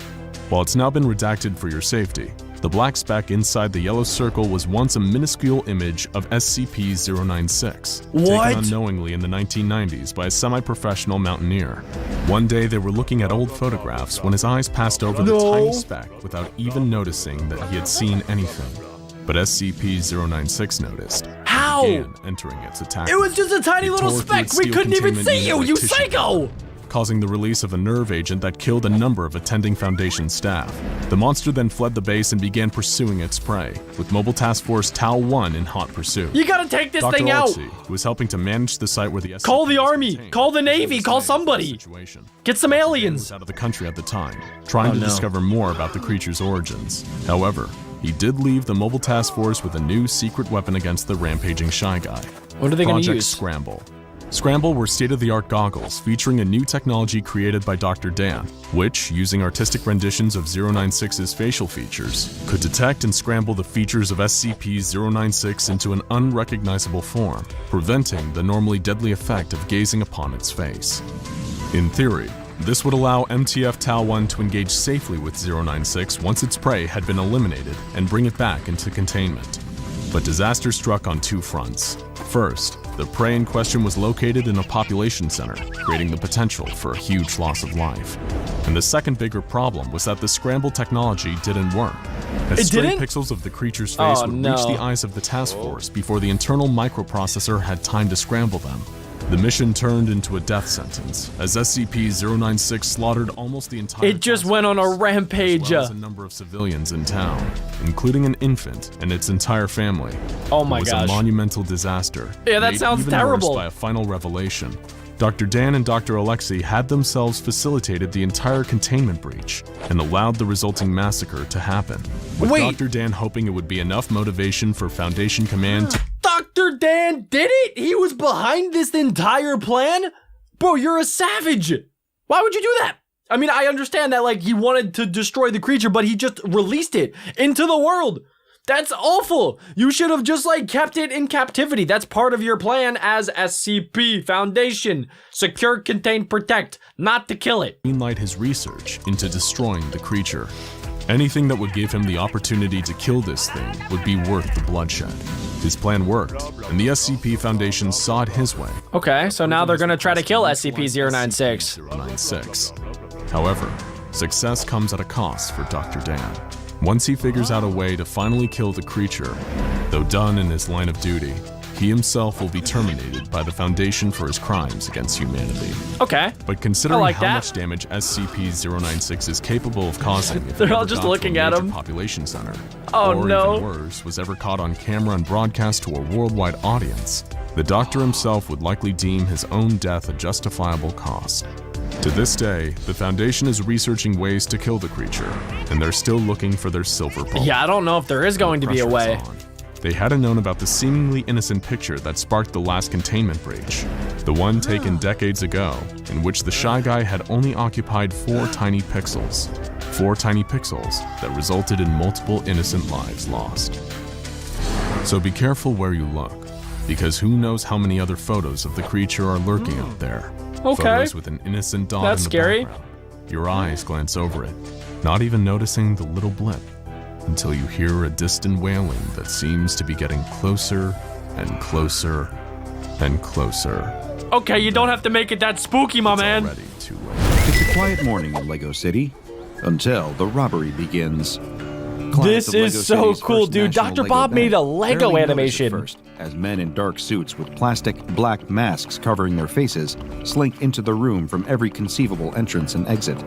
While it's now been redacted for your safety, the black speck inside the yellow circle was once a minuscule image of SCP-096, What? taken unknowingly in the 1990s by a semi-professional mountaineer. One day they were looking at old photographs when his eyes passed over the tiny speck without even noticing that he had seen anything. But SCP-096 noticed. How? Began entering its attack. It was just a tiny It little tore through speck. its We steel couldn't even containment see unit you, like you tissue psycho! paper, causing the release of a nerve agent that killed a number of attending Foundation staff. The monster then fled the base and began pursuing its prey, with Mobile Task Force Tau-1 in hot pursuit. You gotta take this Dr. thing out. Alexey, who was helping to manage the site where the SCP Call the was army, contained, call the was Navy, call dismayed by the somebody. situation. Get some Dan aliens. was out of the country at the time, trying to no. discover more about the creature's origins. However, he did leave the Mobile Task Force with a new secret weapon against the rampaging Shy Guy. What are they gonna Project use? Scramble. Scramble were state-of-the-art goggles featuring a new technology created by Dr. Dan, which, using artistic renditions of 096's facial features, could detect and scramble the features of SCP-096 into an unrecognizable form, preventing the normally deadly effect of gazing upon its face. In theory, this would allow MTF Tau-1 to engage safely with 096 once its prey had been eliminated and bring it back into containment. But disaster struck on two fronts. First, the prey in question was located in a population center, creating the potential for a huge loss of life. And the second bigger problem was that the scramble technology didn't work, as It stray didn't? pixels of the creature's face Oh, would no. reach the eyes of the task force before the internal microprocessor had time to scramble them. The mission turned into a death sentence, as SCP-096 slaughtered almost the entire It just went on a rampage. as well as a number of civilians in town, including an infant and its entire family. Oh my It was gosh. a monumental disaster. Yeah, that made sounds even terrible. worse by a final revelation. Dr. Dan and Dr. Alexei had themselves facilitated the entire containment breach and allowed the resulting massacre to happen. With Wait. Dr. Dan hoping it would be enough motivation for Foundation Command to Dr. Dan did it? He was behind this entire plan? Bro, you're a savage. Why would you do that? I mean, I understand that, like, he wanted to destroy the creature, but he just released it into the world. That's awful. You should have just, like, kept it in captivity. That's part of your plan as SCP Foundation. Secure, contain, protect, not to kill it. greenlight his research into destroying the creature. Anything that would give him the opportunity to kill this thing would be worth the bloodshed. His plan worked, and the SCP Foundation saw it his way. Okay, so now they're gonna try to kill SCP-096. 096. However, success comes at a cost for Dr. Dan. Once he figures out a way to finally kill the creature, though done in his line of duty, he himself will be terminated by the Foundation for his crimes against humanity. Okay. But considering I like how that. much damage SCP-096 is capable of causing if They're it all ever just got to a looking at major him. population center, Oh, or no. even worse, was ever caught on camera and broadcast to a worldwide audience, the doctor himself would likely deem his own death a justifiable cost. To this day, the Foundation is researching ways to kill the creature, and they're still looking for their silver bullet. Yeah, I don't know if there is going to be a Pressure way. is on. They hadn't known about the seemingly innocent picture that sparked the last containment breach, the one taken decades ago, in which the Shy Guy had only occupied 4 tiny pixels. 4 tiny pixels that resulted in multiple innocent lives lost. So be careful where you look, because who knows how many other photos of the creature are lurking out there. Okay. Photos with an innocent dog That's in the scary. background. Your eyes glance over it, not even noticing the little blip, until you hear a distant wailing that seems to be getting closer and closer and closer. Okay, you don't have to make it that spooky, my It's man. already too late. It's a quiet morning in Lego City until the robbery begins. This is so cool, dude. Dr. Bob made a Lego animation. First, as men in dark suits with plastic black masks covering their faces slink into the room from every conceivable entrance and exit.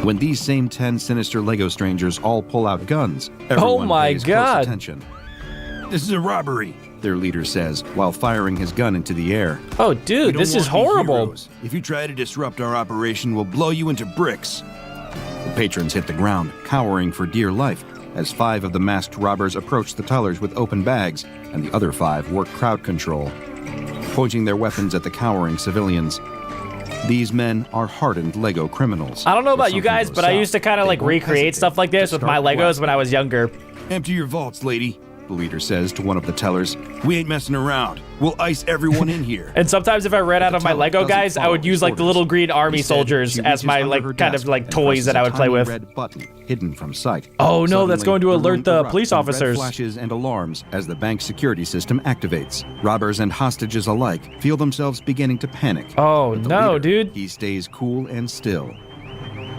When these same 10 sinister Lego strangers all pull out guns, everyone my pays God. close attention. This is a robbery, their leader says, while firing his gun into the air. Oh, dude, this is horrible. If you try to disrupt our operation, we'll blow you into bricks. The patrons hit the ground, cowering for dear life, as 5 of the masked robbers approach the tellers with open bags, and the other 5 work crowd control, pointing their weapons at the cowering civilians. These men are hardened Lego criminals. I don't know If about you something guys, goes but I south, used to kind of they like won't recreate hesitate stuff like this to with my start Legos blasting. when I was younger. Empty your vaults, lady, the leader says to one of the tellers. We ain't messing around. We'll ice everyone in here. And sometimes if I ran out of my teller Lego doesn't guys, I would follow use like the orders. little green army Instead, soldiers she as reaches my under like her kind of desk like and toys presses that I a would play tiny with. red button hidden from sight. Oh, no, that's Suddenly, going to the alert room the erupts police in red officers. Flashes and alarms as the bank's security system activates. Robbers and hostages alike feel themselves beginning to panic. Oh, But the no, leader, dude. He stays cool and still.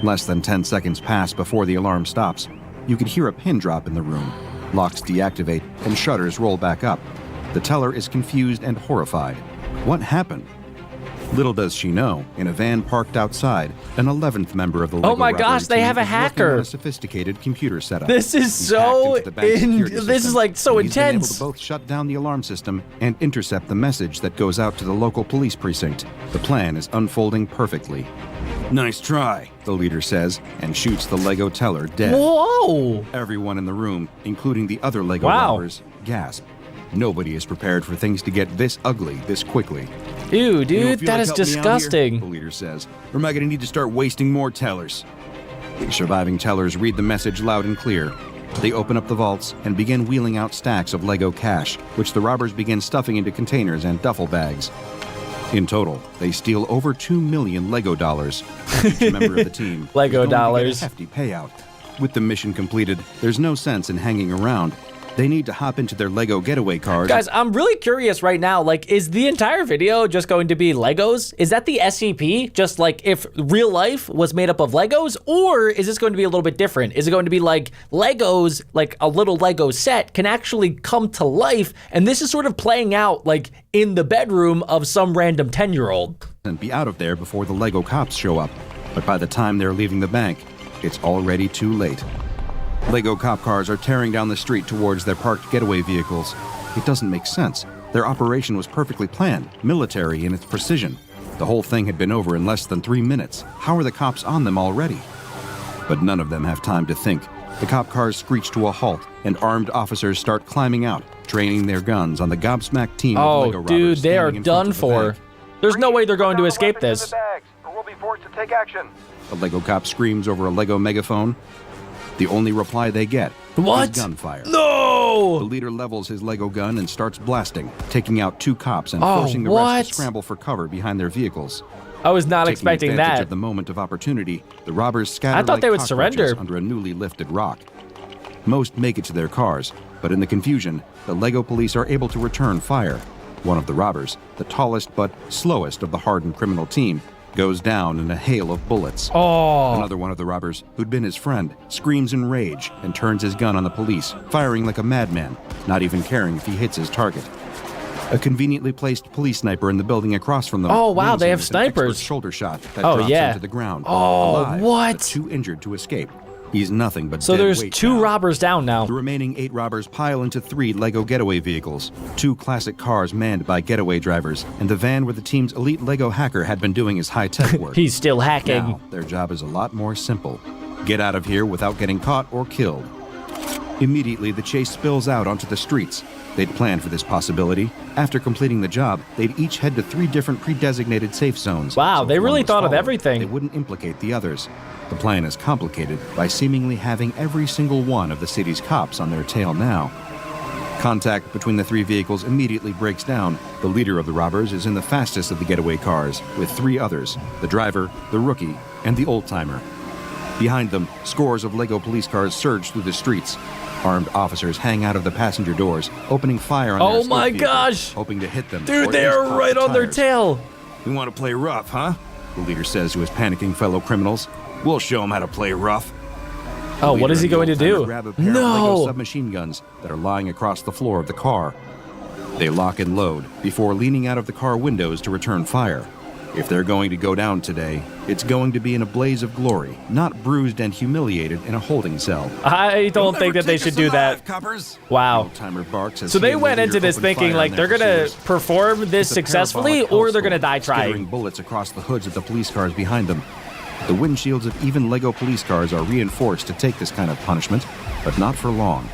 Less than 10 seconds pass before the alarm stops. You can hear a pin drop in the room. Locks deactivate and shutters roll back up. The teller is confused and horrified. What happened? Little does she know, in a van parked outside, an 11th member of the Lego Oh my robbery gosh, they team have a is working hacker. on a sophisticated computer setup. This is He's so hacked into the bank's security this system, is like so and he's been able intense. to both shut down the alarm system and intercept the message that goes out to the local police precinct. The plan is unfolding perfectly. Nice try, the leader says, and shoots the Lego teller dead. Whoa! Everyone in the room, including the other Lego Wow. robbers, gasp. Nobody is prepared for things to get this ugly this quickly. Ew, You don't dude, feel that like is helping me out here? disgusting. The leader says. Or am I going to need to start wasting more tellers? The surviving tellers read the message loud and clear. They open up the vaults and begin wheeling out stacks of Lego cash, which the robbers begin stuffing into containers and duffel bags. In total, they steal over 2 million Lego dollars. Each member of the team is Lego going to get dollars. a hefty payout. With the mission completed, there's no sense in hanging around. They need to hop into their Lego getaway cars. Guys, I'm really curious right now, like, is the entire video just going to be Legos? Is that the SCP? Just like if real life was made up of Legos? Or is this going to be a little bit different? Is it going to be like Legos, like a little Lego set can actually come to life, and this is sort of playing out like in the bedroom of some random 10-year-old? And be out of there before the Lego cops show up. But by the time they're leaving the bank, it's already too late. Lego cop cars are tearing down the street towards their parked getaway vehicles. It doesn't make sense. Their operation was perfectly planned, military in its precision. The whole thing had been over in less than 3 minutes. How are the cops on them already? But none of them have time to think. The cop cars screech to a halt, and armed officers start climbing out, training their guns on the gobsmacked team of Lego Oh, robbers. dude, they are standing in front done of the for. bank. There's no way they're going to escape this. Or we'll be forced to take action. A Lego cop screams over a Lego megaphone. The only reply they get What? is gunfire. The No! leader levels his Lego gun and starts blasting, taking out 2 cops and Oh, forcing the what? rest to scramble for cover behind their vehicles. I was not Taking expecting advantage that. of the moment of opportunity, the robbers scatter I thought like they would cockroaches surrender. under a newly lifted rock. Most make it to their cars, but in the confusion, the Lego police are able to return fire. One of the robbers, the tallest but slowest of the hardened criminal team, goes down in a hail of bullets. Oh, Another one of the robbers, who'd been his friend, screams in rage and turns his gun on the police, firing like a madman, not even caring if he hits his target. A conveniently placed police sniper in the building across from them. Oh, wow, nails they him have with an expert snipers. shoulder shot that Oh, drops yeah. him to the ground. Oh, alive, what? but too injured to escape. He's nothing but so dead there's weight 2 now. robbers down now. The remaining 8 robbers pile into 3 Lego getaway vehicles, 2 classic cars manned by getaway drivers, and the van where the team's elite Lego hacker had been doing his high-tech work. He's still hacking. Now, their job is a lot more simple. Get out of here without getting caught or killed. Immediately, the chase spills out onto the streets. They'd planned for this possibility. After completing the job, they'd each head to 3 different pre-designated safe zones. Wow, if they one really was thought of followed, everything. They wouldn't implicate the others. The plan is complicated by seemingly having every single one of the city's cops on their tail now. Contact between the 3 vehicles immediately breaks down. The leader of the robbers is in the fastest of the getaway cars, with 3 others, the driver, the rookie, and the old-timer. Behind them, scores of Lego police cars surge through the streets. Armed officers hang out of the passenger doors, opening fire on their Oh escape my vehicle, gosh! hoping to hit them. or Dude, at they least are pop right the on their tires. tail. You want to play rough, huh? The leader says to his panicking fellow criminals. We'll show them how to play rough. Oh, what is he going to do? Grab a pair of Lego No! submachine guns that are lying across the floor of the car. They lock and load before leaning out of the car windows to return fire. If they're going to go down today, it's going to be in a blaze of glory, not bruised and humiliated in a holding cell. I don't think that they should do that. Wow. Old-timer barks as So he they and went the into leader this open thinking fire like on they're their gonna pursuers. perform this It's a successfully parabolic or they're gonna hellstorm, die skittering trying. bullets across the hoods of the police cars behind them. The windshields of even Lego police cars are reinforced to take this kind of punishment, but not for long.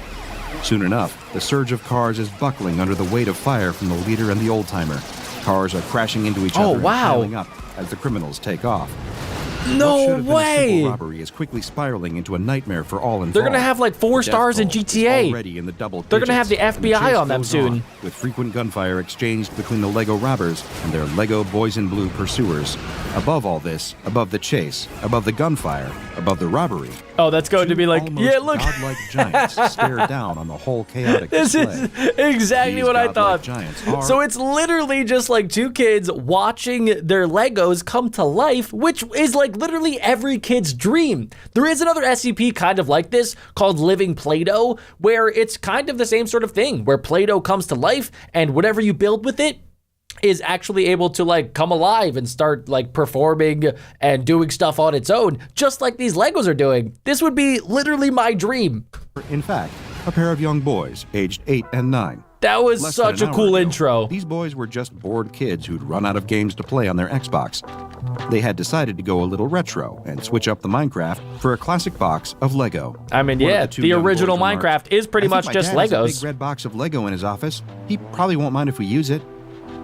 Soon enough, the surge of cars is buckling under the weight of fire from the leader and the old-timer. Cars are crashing into each Oh, other and wow. piling up as the criminals take off. What should No have been a way! simple robbery is quickly spiraling into a nightmare for all involved. They're gonna have like 4 The death stars in toll is GTA. already in the double They're gonna have the digits, and FBI chase on them goes soon. with frequent gunfire exchanged between the Lego robbers and their Lego boys in blue pursuers. Above all this, above the chase, above the gunfire, above the robbery, Oh, that's going to be like, almost yeah, look. godlike giants stare down on the whole chaotic This display. is exactly These what I godlike thought. giants are- So it's literally just like 2 kids watching their Legos come to life, which is like literally every kid's dream. There is another SCP kind of like this called Living Play-Doh, where it's kind of the same sort of thing, where Play-Doh comes to life and whatever you build with it is actually able to like come alive and start like performing and doing stuff on its own, just like these Legos are doing. This would be literally my dream. In fact, a pair of young boys, aged 8 and 9. That was Less than such an a hour cool ago, intro. These boys were just bored kids who'd run out of games to play on their Xbox. They had decided to go a little retro and switch up the Minecraft for a classic box of Lego. I mean, One of yeah, two the young boys original remarked, Minecraft is pretty "I think much my just dad has a Legos. big red box of Lego in his office. He probably won't mind if we use it."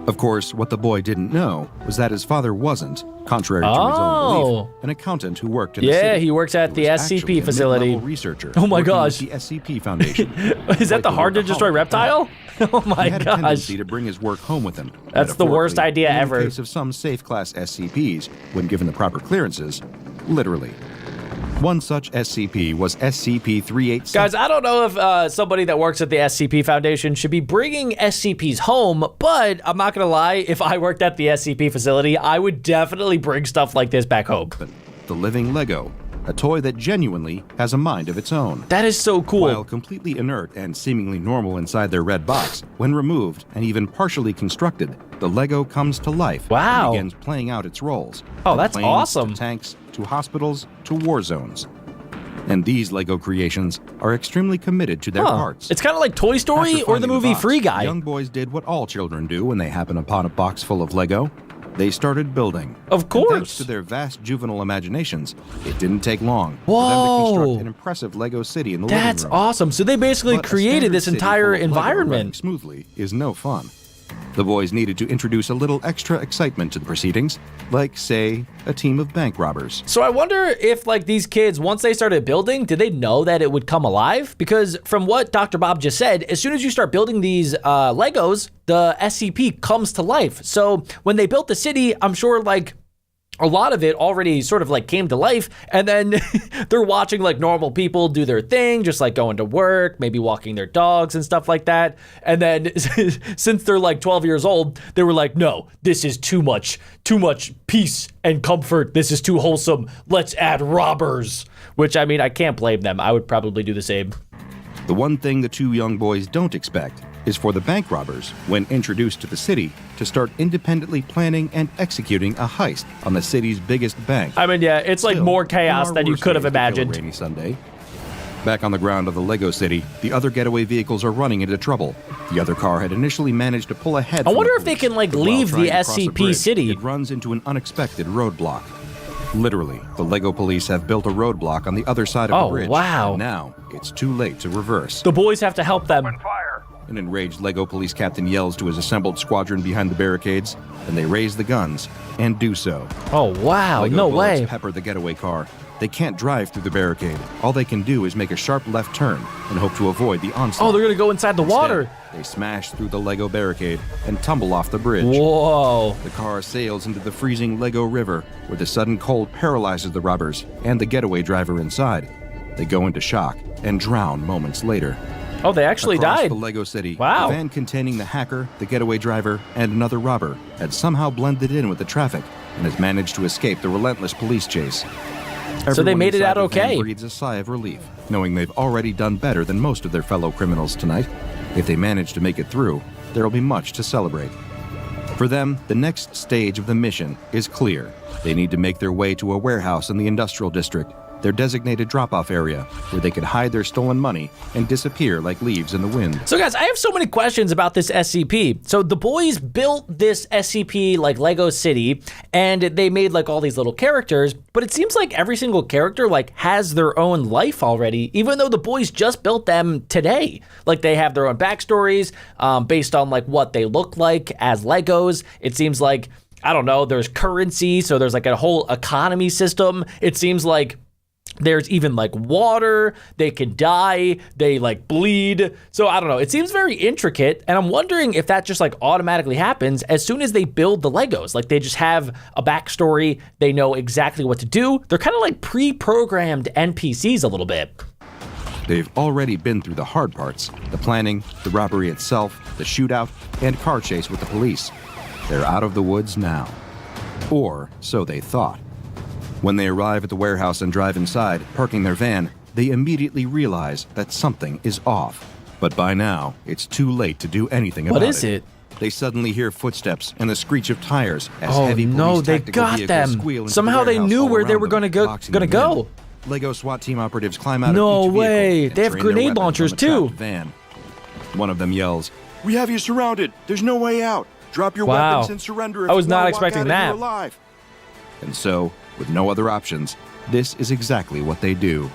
Of course, what the boy didn't know was that his father wasn't, contrary to his own Oh. belief, an accountant who worked in the Yeah, city. he works at the He was SCP actually a facility. mid-level researcher Oh my working with gosh. the SCP Foundation. Is that the hard to destroy reptile? Oh my He had a gosh. tendency to bring his work home with him. That's the worst metaphorically, idea and ever. In the case of some safe class SCPs, when given the proper clearances, literally. One such SCP was SCP-387. Guys, I don't know if somebody that works at the SCP Foundation should be bringing SCPs home, but I'm not gonna lie, if I worked at the SCP facility, I would definitely bring stuff like this back home. The living Lego, a toy that genuinely has a mind of its own. That is so cool. While completely inert and seemingly normal inside their red box, when removed and even partially constructed, the Lego comes to life Wow. and begins playing out its roles. Oh, From that's planes awesome. To tanks, to hospitals, to war zones. And these Lego creations are extremely committed to their parts. It's kind of like Toy Story After or the finding movie box, Free Guy. Young boys did what all children do when they happen upon a box full of Lego. They started building. Of And course. thanks to their vast juvenile imaginations, it didn't take long Whoa. for them to construct an impressive Lego city in the That's living room. awesome. So they basically But a created standard this city entire full of Lego running environment. smoothly is no fun. The boys needed to introduce a little extra excitement to the proceedings, like, say, a team of bank robbers. So I wonder if, like, these kids, once they started building, did they know that it would come alive? Because from what Dr. Bob just said, as soon as you start building these Legos, the SCP comes to life. So when they built the city, I'm sure, like, a lot of it already sort of like came to life, and then they're watching like normal people do their thing, just like going to work, maybe walking their dogs and stuff like that. And then since they're like 12 years old, they were like, no, this is too much peace and comfort. This is too wholesome. Let's add robbers. Which, I mean, I can't blame them. I would probably do the same. The one thing the two young boys don't expect is for the bank robbers, when introduced to the city, to start independently planning and executing a heist on the city's biggest bank. I mean, yeah, it's like Still, more there chaos are than you worse could have ways to kill a imagined. rainy Sunday. Back on the ground of the Lego City, the other getaway vehicles are running into trouble. The other car had initially managed to pull ahead. I from wonder the if they police, can, like, but while leave trying the to cross a SCP bridge, city. It runs into an unexpected roadblock. Literally, the Lego police have built a roadblock on the other side of Oh, the bridge. wow. And now, it's too late to reverse. The boys have to help them. Fire! An enraged Lego police captain yells to his assembled squadron behind the barricades, and they raise the guns and do so. Oh, wow, Lego no bullets way. pepper the getaway car. They can't drive through the barricade. All they can do is make a sharp left turn and hope to avoid the onslaught. Oh, they're gonna go inside the water. Instead, they smash through the Lego barricade and tumble off the bridge. Whoa. The car sails into the freezing Lego River, where the sudden cold paralyzes the robbers and the getaway driver inside. They go into shock and drown moments later. Oh, they actually Across died. the Lego City, Wow. the van containing the hacker, the getaway driver, and another robber had somehow blended in with the traffic and has managed to escape the relentless police chase. So they Everyone made it inside out the van okay. breathes a sigh of relief, knowing they've already done better than most of their fellow criminals tonight. If they manage to make it through, there will be much to celebrate. For them, the next stage of the mission is clear. They need to make their way to a warehouse in the industrial district, their designated drop-off area, where they could hide their stolen money and disappear like leaves in the wind. So guys, I have so many questions about this SCP. So the boys built this SCP like Lego City, and they made like all these little characters, but it seems like every single character like has their own life already, even though the boys just built them today. Like they have their own backstories based on like what they look like as Legos. It seems like, I don't know, there's currency, so there's like a whole economy system. It seems like there's even like water, they can die, they like bleed. So I don't know, it seems very intricate, and I'm wondering if that just like automatically happens as soon as they build the Legos. Like they just have a backstory, they know exactly what to do. They're kind of like pre-programmed NPCs a little bit. They've already been through the hard parts, the planning, the robbery itself, the shootout, and car chase with the police. They're out of the woods now. Or so they thought. When they arrive at the warehouse and drive inside, parking their van, they immediately realize that something is off. But by now, it's too late to do anything about it. What is it? They suddenly hear footsteps and the screech of tires as Oh heavy no, police they tactical got vehicles them. squeal into Somehow the they warehouse knew all where they around were them, gonna boxing go. them in. Lego SWAT team operatives climb out No of each vehicle way. and They have train their grenade weapons on launchers, the too. trapped van. One of them yells, "We have you surrounded. There's no way out. Drop your Wow. weapons and surrender if I was you not wanna expecting walk out of that. here alive." And so, with no other options, this is exactly what they do.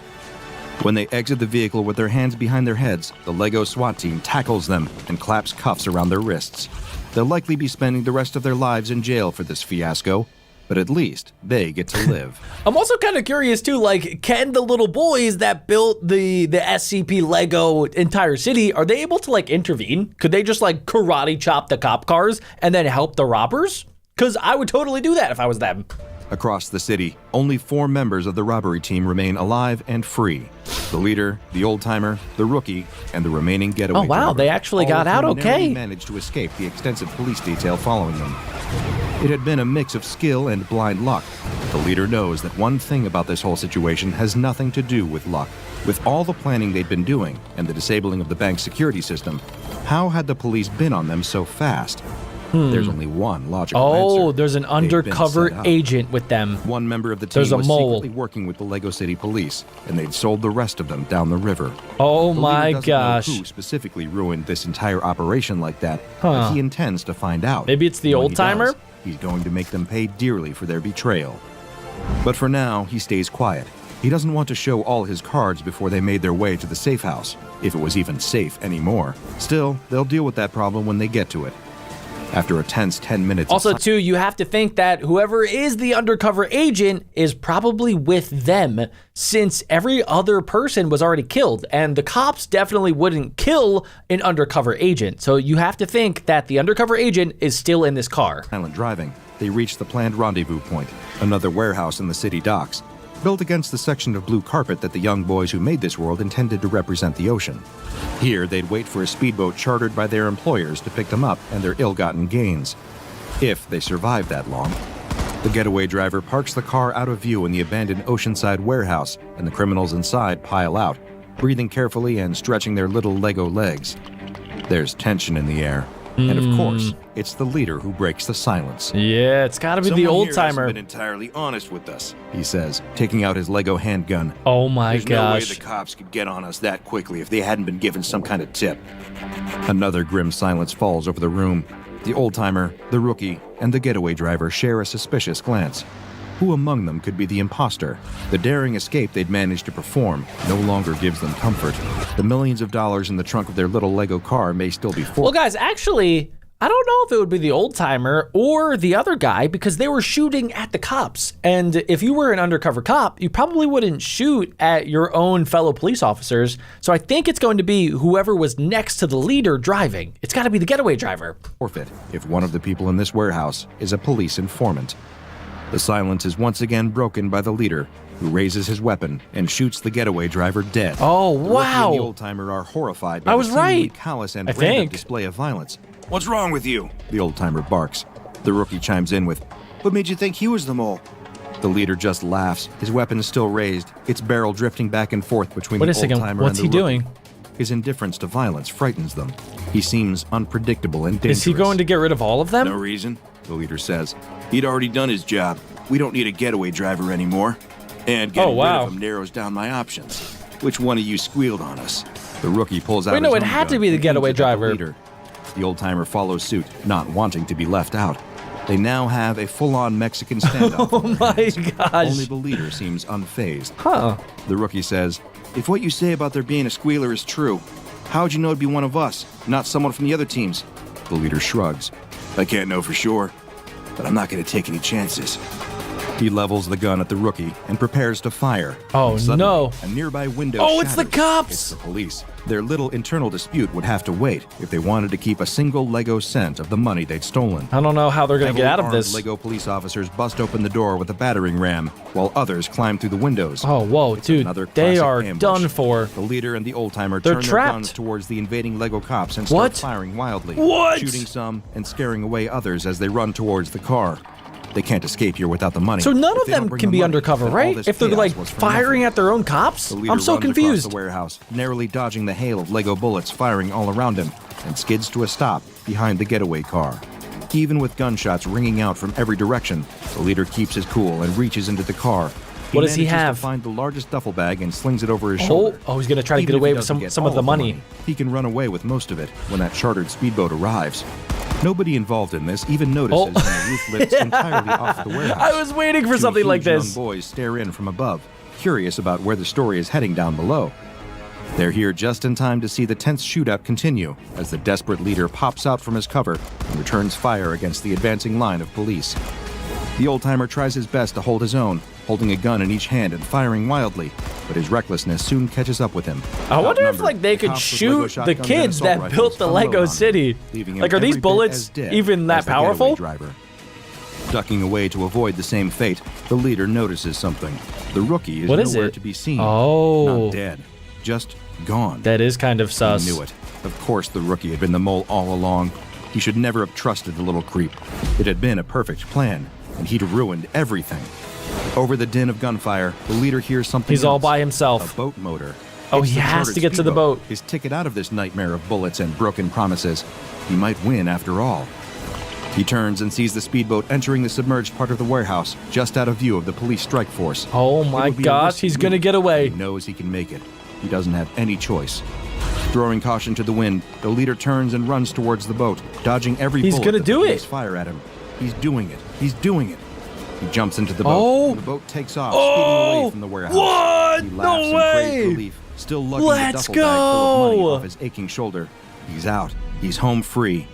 When they exit the vehicle with their hands behind their heads, the Lego SWAT team tackles them and claps cuffs around their wrists. They'll likely be spending the rest of their lives in jail for this fiasco, but at least they get to live. I'm also kind of curious too, like, can the little boys that built the SCP Lego entire city, are they able to like intervene? Could they just like karate chop the cop cars and then help the robbers? Because I would totally do that if I was them. Across the city, only 4 members of the robbery team remain alive and free. The leader, the old-timer, the rookie, and the remaining getaway Oh, wow, driver, they actually all got of out whom narrowly okay. managed to escape the extensive police detail following them. It had been a mix of skill and blind luck. The leader knows that one thing about this whole situation has nothing to do with luck. With all the planning they'd been doing and the disabling of the bank's security system, how had the police been on them so fast? There's only one logical answer. Oh, there's an They'd been undercover set up. agent with them. One member of the team There's a was mole. secretly working with the Lego City police, and they'd sold the rest of them down the river. Oh The my leader doesn't know gosh. who specifically ruined this entire operation like that, Huh. but he intends to find out. Maybe it's the And when he old-timer? does, He's going to make them pay dearly for their betrayal. But for now, he stays quiet. He doesn't want to show all his cards before they made their way to the safe house, if it was even safe anymore. Still, they'll deal with that problem when they get to it. After a tense 10 minutes Also, of too, you have to think that whoever is the undercover agent is probably with them, since every other person was already killed, and the cops definitely wouldn't kill an undercover agent. So you have to think that the undercover agent is still in this car. silent driving, they reached the planned rendezvous point, another warehouse in the city docks, built against the section of blue carpet that the young boys who made this world intended to represent the ocean. Here, they'd wait for a speedboat chartered by their employers to pick them up and their ill-gotten gains. If they survive that long. The getaway driver parks the car out of view in the abandoned oceanside warehouse, and the criminals inside pile out, breathing carefully and stretching their little Lego legs. There's tension in the air. And of course, it's the leader who breaks the silence. Yeah, it's gotta be the "Someone old here hasn't timer. been entirely honest with us," he says, taking out his Lego handgun. Oh my There's no way gosh. the cops could get on us that quickly if they hadn't been given some kind of tip. Another grim silence falls over the room. The old-timer, the rookie, and the getaway driver share a suspicious glance. Who among them could be the imposter? The daring escape they'd managed to perform no longer gives them comfort. The millions of dollars in the trunk of their little Lego car may still be full. Well, guys, actually, I don't know if it would be the old timer or the other guy, because they were shooting at the cops. And if you were an undercover cop, you probably wouldn't shoot at your own fellow police officers. So I think it's going to be whoever was next to the leader driving. It's got to be the getaway driver. Forfeit if one of the people in this warehouse is a police informant. The silence is once again broken by the leader, who raises his weapon and shoots the getaway driver dead. Oh, The rookie wow. and the old-timer are horrified by I the was seemingly right. callous and I random think. display of violence. "What's wrong with you?" the old-timer barks. The rookie chimes in with, "What made you think he was the mole?" The leader just laughs, his weapon still raised, its barrel drifting back and forth between Wait the a second, old-timer what's and the he rookie. doing? His indifference to violence frightens them. He seems unpredictable and dangerous. Is he going to get rid of all of them? No reason, the leader says. He'd already done his job. We don't need a getaway driver anymore. And getting wow. rid of him narrows down my options. Which one of you squealed on us? The rookie pulls out Wait, no, his it own had to gun be the and getaway aims it at the driver. leader. The old-timer follows suit, not wanting to be left out. They now have a full-on Mexican standoff. Oh on their my hands. gosh. Only the leader seems unfazed. Huh. The rookie says, "If what you say about there being a squealer is true, how'd you know it'd be one of us, not someone from the other teams?" The leader shrugs. "I can't know for sure, but I'm not going to take any chances." He levels the gun at the rookie and prepares to fire. Oh, Suddenly, no. A nearby window Oh, it's the shatters. cops! It's the police. Their little internal dispute would have to wait if they wanted to keep a single Lego cent of the money they'd stolen. I don't know how they're going to get out of Heavily this. armed Lego police officers bust open the door with a battering ram, while others climb through the windows. Oh, whoa, dude. Another They classic are ambush. done for. The leader and the old-timer They're turn trapped. their guns towards the invading Lego cops and start What? firing wildly, What? shooting some and scaring away others as they run towards the car. They can't escape here without the money. So none If of they don't them bring can the be money, undercover, then all right? this If they're chaos like was for firing nothing. at their own cops? The leader I'm so runs across confused. the warehouse, narrowly dodging the hail of Lego bullets firing all around him, and skids to a stop behind the getaway car. Even with gunshots ringing out from every direction, the leader keeps his cool and reaches into the car. What does he manages have? To find the largest duffel bag and slings it over his Oh, shoulder. he's going to try to Even get if away he with doesn't get some of all the money. He can run away with most of it when that chartered speedboat arrives. Nobody involved in this even notices when the roof lifts entirely off the warehouse. I was waiting for Two something like huge this. Young boys stare in from above, curious about where the story is heading down below. They're here just in time to see the tense shootout continue as the desperate leader pops out from his cover and returns fire against the advancing line of police. The old-timer tries his best to hold his own, holding a gun in each hand and firing wildly, but his recklessness soon catches up with him. I wonder if Outnumbered, like they the could cops with Lego shoot the shotguns and kids assault that rifles built the unload Lego on him, city. leaving him Like, are these every bit bullets as dead even that as the getaway powerful? driver. Ducking away to avoid the same fate, the leader notices something. The rookie is What is nowhere it? to be seen. Oh. Not dead, just gone. That is kind of sus. He knew it. Of course the rookie had been the mole all along. He should never have trusted the little creep. It had been a perfect plan, and he'd ruined everything. Over the din of gunfire, the leader hears something He's all else. by himself. A boat motor. Oh, It's he the has chartered to get to the speedboat. boat. His ticket out of this nightmare of bullets and broken promises. He might win after all. He turns and sees the speedboat entering the submerged part of the warehouse, just out of view of the police strike force. Oh It my would be a gosh, risky he's gonna move. get away. He knows he can make it. He doesn't have any choice. Throwing caution to the wind, the leader turns and runs towards the boat, dodging every He's bullet gonna that the do police it. fire at him. He's doing it. He's doing it. He jumps into the boat. Oh. And the boat takes off, speeding away from the warehouse. What? He No laughs in way. crazed relief, still lugging Let's the duffel bag full of money go. off his aching shoulder. He's out. He's home free.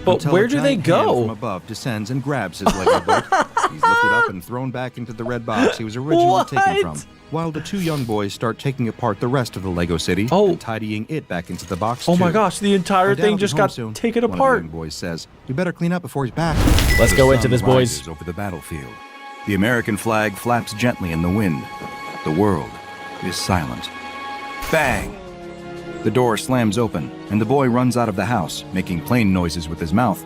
But Until where a do they giant hand go? from above descends and grabs his Lego boat. He's lifted up and thrown back into the red box he was originally taken from. What? While the two young boys start taking apart the rest of the Lego city and tidying it back into the box. Oh my too. gosh, the entire "Our dad thing will be just home got soon," taken one of the apart. young boys says. "We better clean up before he's back." Let's The go into sun this, boys. rises over the battlefield. The American flag flaps gently in the wind. The world is silent. Bang! The door slams open, and the boy runs out of the house, making plane noises with his mouth.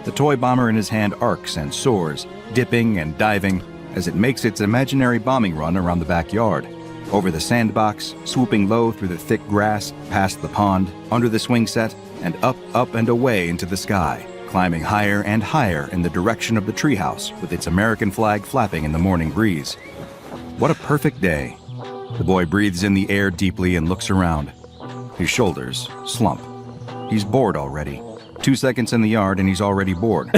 The toy bomber in his hand arcs and soars, dipping and diving, as it makes its imaginary bombing run around the backyard. Over the sandbox, swooping low through the thick grass, past the pond, under the swing set, and up and away into the sky, climbing higher and higher in the direction of the treehouse, with its American flag flapping in the morning breeze. What a perfect day. The boy breathes in the air deeply and looks around. His shoulders slump. He's bored already. 2 seconds in the yard and he's already bored.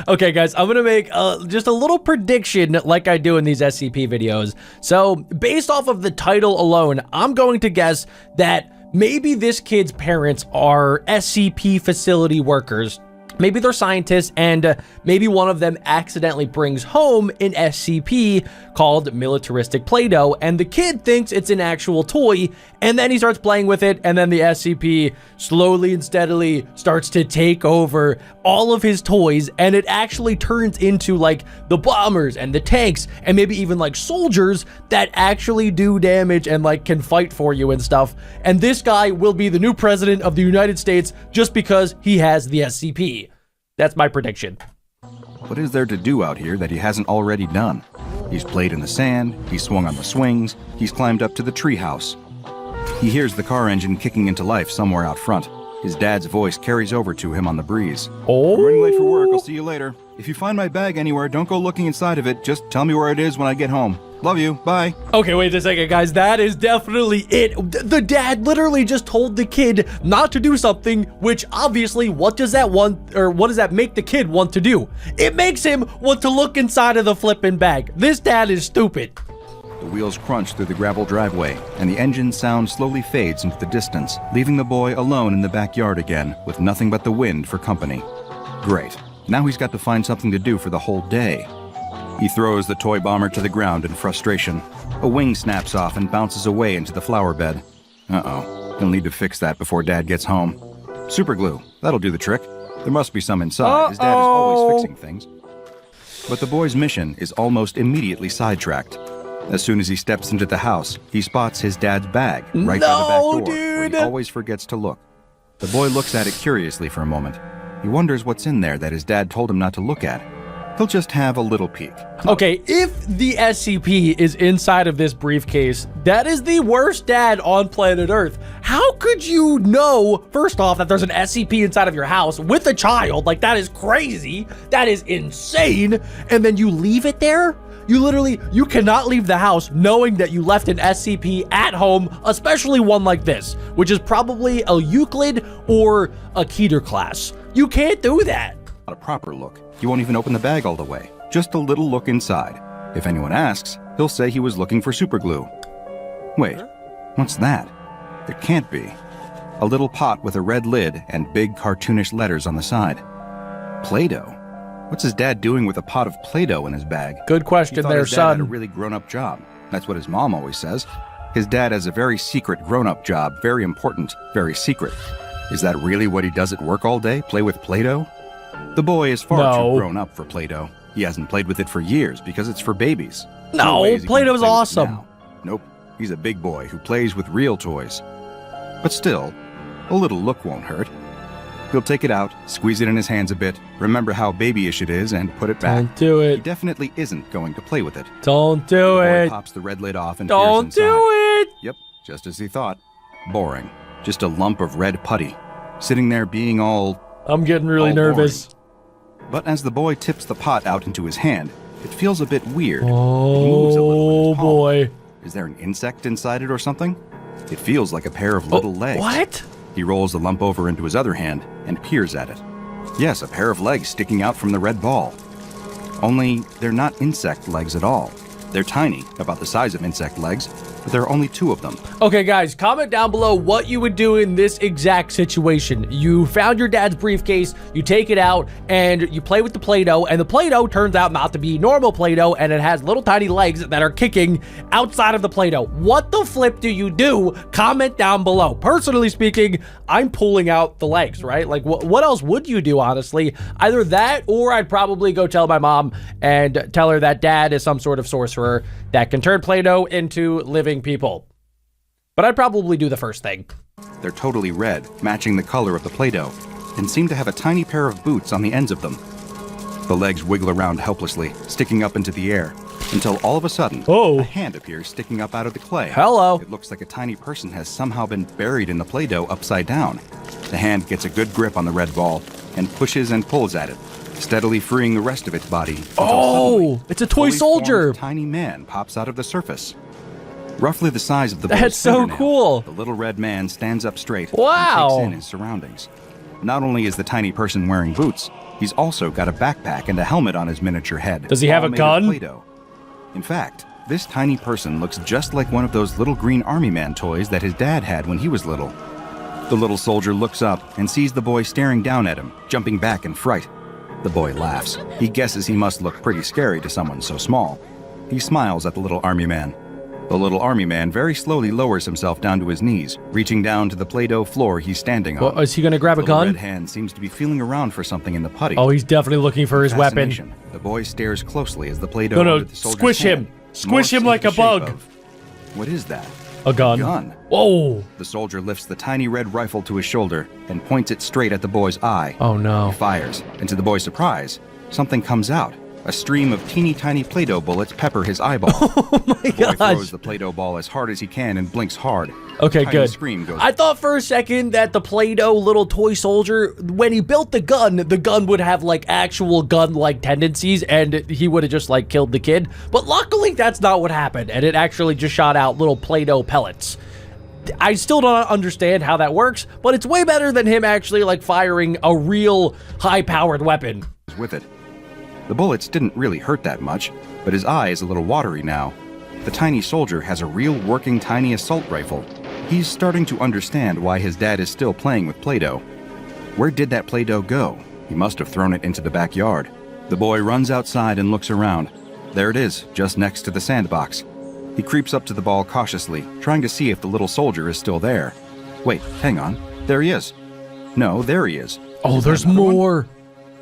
Okay, guys, I'm gonna make just a little prediction like I do in these SCP videos. So, based off of the title alone, I'm going to guess that maybe this kid's parents are SCP facility workers. Maybe they're scientists, and maybe one of them accidentally brings home an SCP called militaristic Play-Doh, and the kid thinks it's an actual toy, and then he starts playing with it, and then the SCP slowly and steadily starts to take over all of his toys, and it actually turns into like the bombers and the tanks, and maybe even like soldiers that actually do damage and like can fight for you and stuff. And this guy will be the new president of the United States just because he has the SCP. That's my prediction. What is there to do out here that he hasn't already done? He's played in the sand, he's swung on the swings, he's climbed up to the treehouse. He hears the car engine kicking into life somewhere out front. His dad's voice carries over to him on the breeze. Oh. "I'm running late for work, I'll see you later. If you find my bag anywhere, don't go looking inside of it, just tell me where it is when I get home. Love you, bye." Okay, wait a second, guys. That is definitely it. The dad literally just told the kid not to do something, which obviously, what does that make the kid want to do? It makes him want to look inside of the flipping bag. This dad is stupid. The wheels crunch through the gravel driveway, and the engine sound slowly fades into the distance, leaving the boy alone in the backyard again, with nothing but the wind for company. Great. Now he's got to find something to do for the whole day. He throws the toy bomber to the ground in frustration. A wing snaps off and bounces away into the flower bed. Uh-oh. He'll need to fix that before Dad gets home. Super glue. That'll do the trick. There must be some inside. His dad is always fixing things. But the boy's mission is almost immediately sidetracked. As soon as he steps into the house, he spots his dad's bag right by the back door, where he dude. always forgets to look. The boy looks at it curiously for a moment. He wonders what's in there that his dad told him not to look at. He'll just have a little peek. Okay, if the SCP is inside of this briefcase, that is the worst dad on planet Earth. How could you know, first off, that there's an SCP inside of your house with a child? Like, that is crazy. That is insane. And then you leave it there? You cannot leave the house knowing that you left an SCP at home, especially one like this, which is probably a Euclid or a Keter class. You can't do that. Not a proper look. He won't even open the bag all the way. Just a little look inside. If anyone asks, he'll say he was looking for superglue. Wait, what's that? It can't be. A little pot with a red lid and big cartoonish letters on the side. Play-Doh? What's his dad doing with a pot of Play-Doh in his bag? Good He question thought there, his dad had a son. really grown-up job. That's what his mom always says. His dad has a very secret grown-up job, very important, very secret. Is that really what he does at work all day, play with Play-Doh? The boy is far No. too grown up for Play-Doh. He hasn't played with it for years because it's for babies. No, way is he going to Play-Doh's play with it awesome. now. Nope, he's a big boy who plays with real toys. But still, a little look won't hurt. He'll take it out, squeeze it in his hands a bit, remember how babyish it is, and put it back. Don't do He it. definitely isn't going to play with it. Don't do The boy it. pops the red lid off and peers Don't inside. do it. Yep, just as he thought. Boring. Just a lump of red putty, sitting there being all I'm getting really all nervous. But as the boy tips the pot out into his hand, it feels a bit weird. It moves a little in Oh his palm. boy. Is there an insect inside it or something? It feels like a pair of little legs. What? He rolls the lump over into his other hand and peers at it. Yes, a pair of legs sticking out from the red ball. Only they're not insect legs at all. They're tiny, about the size of insect legs, but there are only 2 of them. Okay, guys, comment down below what you would do in this exact situation. You found your dad's briefcase, you take it out, and you play with the Play-Doh, and the Play-Doh turns out not to be normal Play-Doh, and it has little tiny legs that are kicking outside of the Play-Doh. What the flip do you do? Comment down below. Personally speaking, I'm pulling out the legs, right? Like, what else would you do, honestly? Either that, or I'd probably go tell my mom and tell her that dad is some sort of sorcerer that can turn Play-Doh into living people. But I'd probably do the first thing. They're totally red, matching the color of the Play-Doh, and seem to have a tiny pair of boots on the ends of them. The legs wiggle around helplessly, sticking up into the air, until all of a sudden, Oh. a hand appears sticking up out of the clay. Hello. It looks like a tiny person has somehow been buried in the Play-Doh upside down. The hand gets a good grip on the red ball and pushes and pulls at it, steadily freeing the rest of its body. until suddenly, It's a toy fully soldier. formed tiny man pops out of the surface. Roughly the size of the boy's That's so fingernail, cool. The little red man stands up straight Wow. and takes in his surroundings. Not only is the tiny person wearing boots, he's also got a backpack and a helmet on his miniature head. Does he have all a made of gun? Play-Doh. In fact, this tiny person looks just like one of those little green army man toys that his dad had when he was little. The little soldier looks up and sees the boy staring down at him, jumping back in fright. The boy laughs. He guesses he must look pretty scary to someone so small. He smiles at the little army man. The little army man very slowly lowers himself down to his knees, reaching down to the Play-Doh floor he's standing on. Well, is he gonna grab a The little gun? red hand seems to be feeling around for something in the putty. Oh, he's definitely looking for his weapon. Fascination. The boy stares closely as the Play-Doh No, under the soldier's squish him. hand Squish him morphs like into a the shape bug. of- What is that? A gun. Gun. Whoa. The soldier lifts the tiny red rifle to his shoulder and points it straight at the boy's eye. Oh no. He fires, and to the boy's surprise, something comes out. A stream of teeny tiny Play-Doh bullets pepper his eyeball. Oh my The boy gosh. throws the Play-Doh ball as hard as he can and blinks hard. Okay, A tiny good. scream goes. I thought for a second that the Play-Doh little toy soldier, when he built the gun would have like actual gun-like tendencies and he would have just like killed the kid. But luckily that's not what happened, and it actually just shot out little Play-Doh pellets. I still don't understand how that works, but it's way better than him actually like firing a real high-powered weapon. with it. The bullets didn't really hurt that much, but his eye is a little watery now. The tiny soldier has a real working tiny assault rifle. He's starting to understand why his dad is still playing with Play-Doh. Where did that Play-Doh go? He must have thrown it into the backyard. The boy runs outside and looks around. There it is, just next to the sandbox. He creeps up to the ball cautiously, trying to see if the little soldier is still there. Wait, hang on. There he is. No, there he is. Oh, Is there there's another one? more.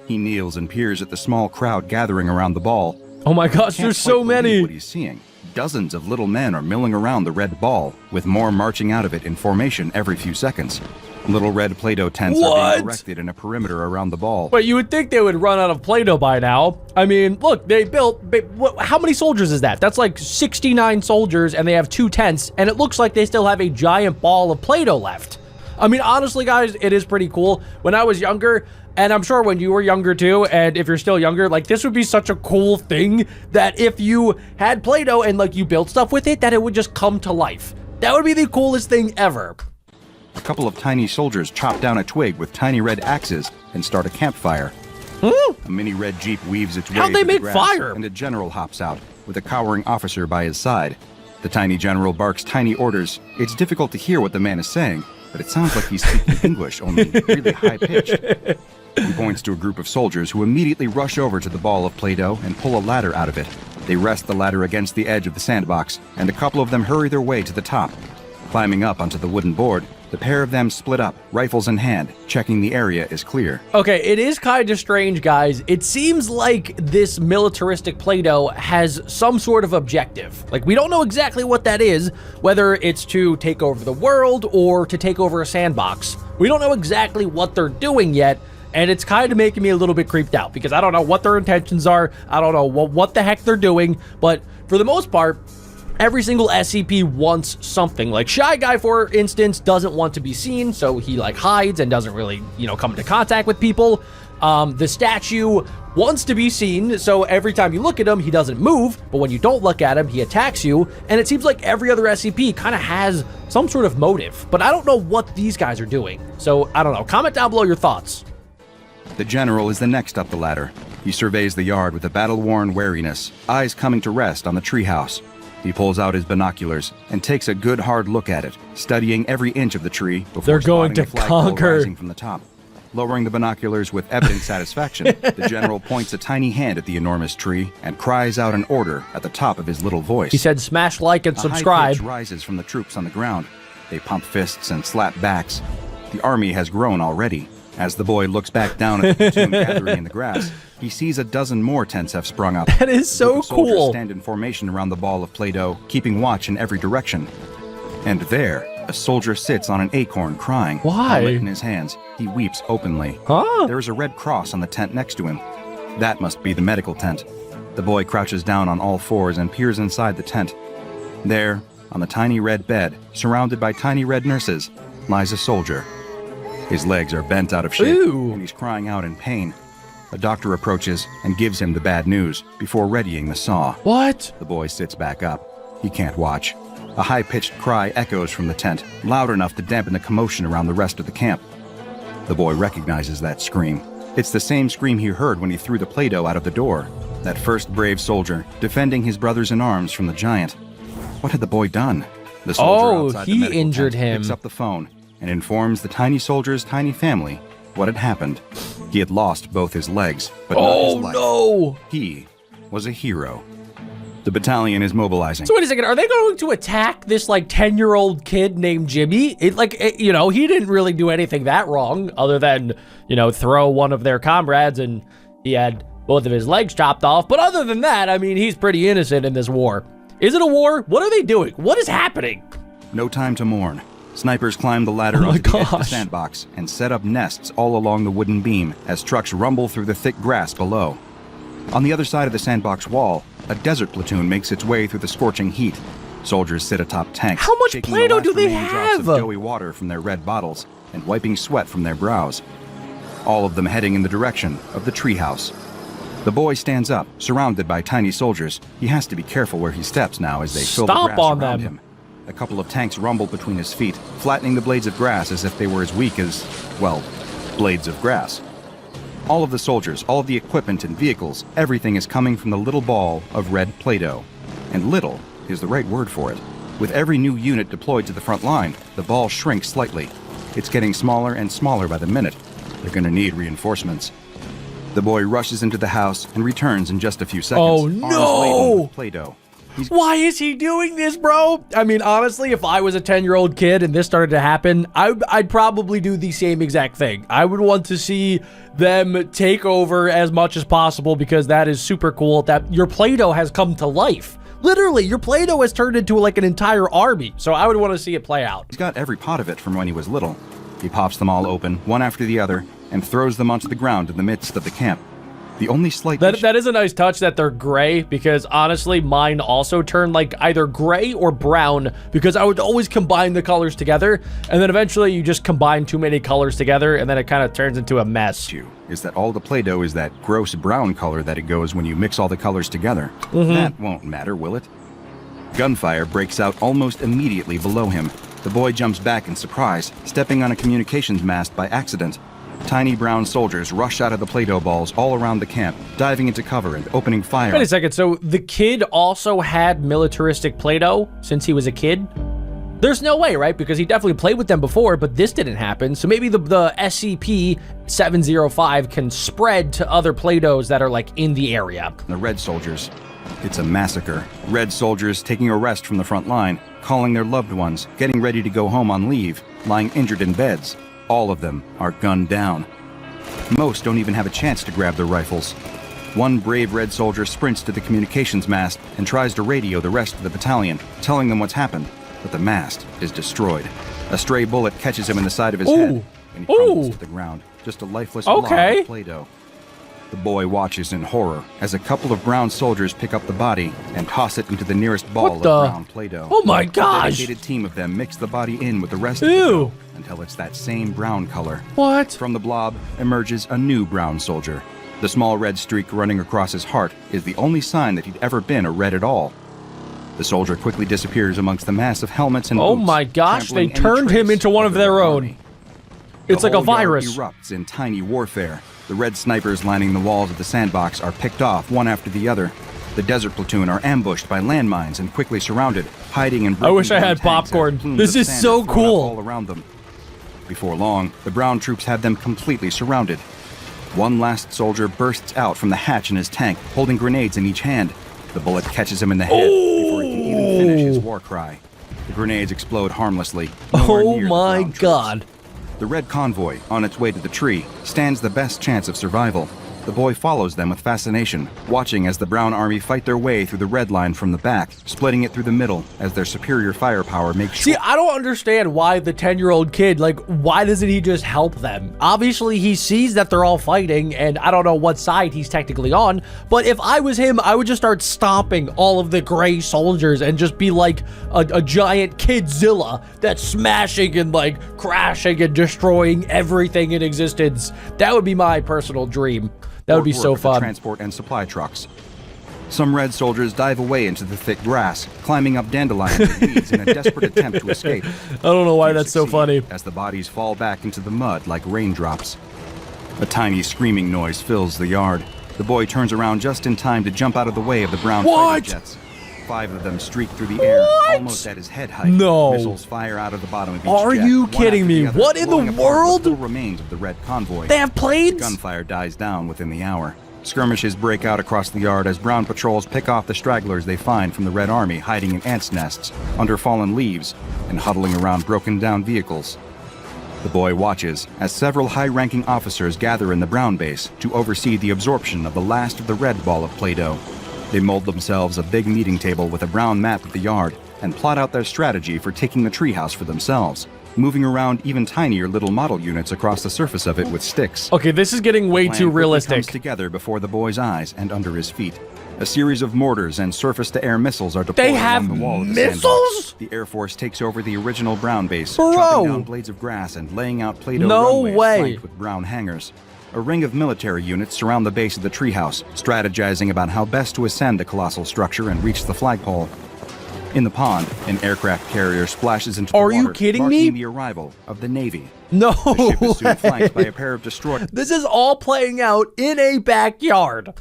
He kneels and peers at the small crowd gathering around the ball. Oh my gosh, Can't there's quite so believe many. What he's seeing. Dozens of little men are milling around the red ball, with more marching out of it in formation every few seconds. Little red Play-Doh tents are What? being erected in a perimeter around the ball. But you would think they would run out of Play-Doh by now. I mean, look, they built... How many soldiers is that? That's like 69 soldiers, and they have 2 tents, and it looks like they still have a giant ball of Play-Doh left. I mean, honestly, guys, it is pretty cool. When I was younger, and I'm sure when you were younger too, and if you're still younger, like, this would be such a cool thing that if you had Play-Doh and, like, you built stuff with it, that it would just come to life. That would be the coolest thing ever. A couple of tiny soldiers chop down a twig with tiny red axes and start a campfire. A mini red jeep weaves its way How'd they through the make grass, fire? and a general hops out, with a cowering officer by his side. The tiny general barks tiny orders. It's difficult to hear what the man is saying, but it sounds like he's speaking English, only really high-pitched. He points to a group of soldiers who immediately rush over to the ball of Play-Doh and pull a ladder out of it. They rest the ladder against the edge of the sandbox, and a couple of them hurry their way to the top. Climbing up onto the wooden board, The pair of them split up, rifles in hand, checking the area is clear. Okay, it is kind of strange, guys. It seems like this militaristic Play-Doh has some sort of objective. Like, we don't know exactly what that is, whether it's to take over the world or to take over a sandbox. We don't know exactly what they're doing yet, and it's kind of making me a little bit creeped out because I don't know what their intentions are. I don't know what the heck they're doing, but for the most part, every single SCP wants something. Like Shy Guy, for instance, doesn't want to be seen, so he like hides and doesn't really, come into contact with people. The statue wants to be seen, so every time you look at him, he doesn't move, but when you don't look at him, he attacks you, and it seems like every other SCP kind of has some sort of motive, but I don't know what these guys are doing. So, I don't know. Comment down below your thoughts. The general is the next up the ladder. He surveys the yard with a battle-worn wariness, eyes coming to rest on the treehouse. He pulls out his binoculars and takes a good hard look at it, studying every inch of the tree before They're going spotting to the flagpole conquer. rising from the top. Lowering the binoculars with evident satisfaction, the general points a tiny hand at the enormous tree and cries out an order at the top of his little voice. He said smash like and A high subscribe. pitch rises from the troops on the ground. They pump fists and slap backs. The army has grown already. As the boy looks back down at the platoon gathering in the grass, he sees a dozen more tents have sprung up. That is so A group of soldiers cool. stand in formation around the ball of Play-Doh, keeping watch in every direction. And there, a soldier sits on an acorn crying. Why? Helmet in his hands, he weeps openly. Huh? There is a red cross on the tent next to him. That must be the medical tent. The boy crouches down on all fours and peers inside the tent. There, on the tiny red bed, surrounded by tiny red nurses, lies a soldier. His legs are bent out of shape, Ooh. and he's crying out in pain. A doctor approaches and gives him the bad news before readying the saw. What? The boy sits back up. He can't watch. A high-pitched cry echoes from the tent, loud enough to dampen the commotion around the rest of the camp. The boy recognizes that scream. It's the same scream he heard when he threw the Play-Doh out of the door. That first brave soldier, defending his brothers in arms from the giant. What had the boy done? The soldier outside the he medical injured tent him. picks up the phone and informs the tiny soldier's tiny family what had happened. He had lost both his legs, but not his life. No. He was a hero. The battalion is mobilizing. So wait a second, are they going to attack this like 10-year-old kid named Jimmy? He didn't really do anything that wrong other than, throw one of their comrades and he had both of his legs chopped off. But other than that, I mean, he's pretty innocent in this war. Is it a war? What are they doing? What is happening? No time to mourn. Snipers climb the ladder onto the edge of the sandbox and set up nests all along the wooden beam as trucks rumble through the thick grass below. On the other side of the sandbox wall, a desert platoon makes its way through the scorching heat. Soldiers sit atop tanks, How much shaking the Play-Doh last do they remaining drops have? of doughy water from their red bottles and wiping sweat from their brows. All of them heading in the direction of the treehouse. The boy stands up, surrounded by tiny soldiers. He has to be careful where he steps now as they fill the Stomp grass on around them. him. A couple of tanks rumble between his feet, flattening the blades of grass as if they were as weak as, well, blades of grass. All of the soldiers, all of the equipment and vehicles, everything is coming from the little ball of red Play-Doh. And little is the right word for it. With every new unit deployed to the front line, the ball shrinks slightly. It's getting smaller and smaller by the minute. They're gonna need reinforcements. The boy rushes into the house and returns in just a few seconds. Oh, arms no! laden with Play-Doh. Why is he doing this, bro? I mean, honestly, if I was a 10-year-old kid and this started to happen, I'd probably do the same exact thing. I would want to see them take over as much as possible because that is super cool that your Play-Doh has come to life. Literally, your Play-Doh has turned into like an entire army. So I would want to see it play out. He's got every pot of it from when he was little. He pops them all open, one after the other, and throws them onto the ground in the midst of the camp. The only slight That is a nice touch that they're gray because honestly, mine also turned like either gray or brown because I would always combine the colors together and then eventually you just combine too many colors together and then it kind of turns into a mess. is that all the Play-Doh is that gross brown color that it goes when you mix all the colors together. That won't matter, will it? Gunfire breaks out almost immediately below him. The boy jumps back in surprise, stepping on a communications mast by accident. Tiny brown soldiers rush out of the Play-Doh balls all around the camp, diving into cover and opening fire. Wait a second, so the kid also had militaristic Play-Doh since he was a kid? There's no way, right? Because he definitely played with them before, but this didn't happen. So maybe the SCP-705 can spread to other Play-Dohs that are like in the area. The Red soldiers. It's a massacre. Red soldiers taking a rest from the front line, calling their loved ones, getting ready to go home on leave. lying injured in beds. All of them are gunned down. Most don't even have a chance to grab their rifles. One brave red soldier sprints to the communications mast and tries to radio the rest of the battalion, telling them what's happened, but the mast is destroyed. A stray bullet catches him in the side of his head, and he crumbles to the ground, just a lifeless blob of Play-Doh. The boy watches in horror as a couple of brown soldiers pick up the body and toss it into the nearest ball of brown Play-Doh. Oh my gosh! A dedicated team of them mix the body in with the rest of the dough until it's that same brown color. What? From the blob emerges a new brown soldier. The small red streak running across his heart is the only sign that he'd ever been a red at all. The soldier quickly disappears amongst the mass of helmets and boots. Oh my gosh, they turned him into one of their own. It's like a virus. The whole yard erupts in tiny warfare. The red snipers lining the walls of the sandbox are picked off one after the other. The desert platoon are ambushed by landmines and quickly surrounded, hiding in. I wish I had popcorn. This is so cool. All around them. Before long, the brown troops have them completely surrounded. One last soldier bursts out from the hatch in his tank, holding grenades in each hand. The bullet catches him in the head before he can even finish his war cry. The grenades explode harmlessly. Oh my God. The red convoy, on its way to the tree, stands the best chance of survival. The boy follows them with fascination, watching as the brown army fight their way through the red line from the back, splitting it through the middle as their superior firepower makes See, I don't understand why the 10-year-old kid, like, why doesn't he just help them? Obviously, he sees that they're all fighting, and I don't know what side he's technically on, but if I was him, I would just start stomping all of the gray soldiers and just be like a giant Kidzilla that's smashing and, like, crashing and destroying everything in existence. That would be my personal dream. That would be so fun. Transport and supply trucks. Some red soldiers dive away into the thick grass, climbing up dandelions and weeds in a desperate attempt to escape. I don't know why that's so funny. As the bodies fall back into the mud like raindrops. A tiny screaming noise fills the yard. The boy turns around just in time to jump out of the way of the brown fighter jets. 5 of them streak through the air, almost at his head height. No. Missiles fire out of the bottom of each Are jet, you kidding me? What in the world? The remains of the red convoy. They have planes? Gunfire dies down within the hour. Skirmishes break out across the yard as brown patrols pick off the stragglers they find from the Red Army hiding in ants' nests, under fallen leaves, and huddling around broken-down vehicles. The boy watches as several high-ranking officers gather in the brown base to oversee the absorption of the last of the red ball of Play-Doh. They mold themselves a big meeting table with a brown map of the yard and plot out their strategy for taking the treehouse for themselves, moving around even tinier little model units across the surface of it with sticks. Okay, this is getting way too realistic. Comes together before the boy's eyes and under his feet. A series of mortars and surface-to-air missiles are deployed along the wall of the missiles? sandbox. The Air Force takes over the original brown base, chopping down blades of grass and laying out Play-Doh runways flanked with brown hangars. A ring of military units surround the base of the treehouse, strategizing about how best to ascend the colossal structure and reach the flagpole. In the pond, an aircraft carrier splashes into the water, you kidding marking me? the arrival of the Navy. No. The ship is soon flanked by a pair of destroyers. This is all playing out in a backyard.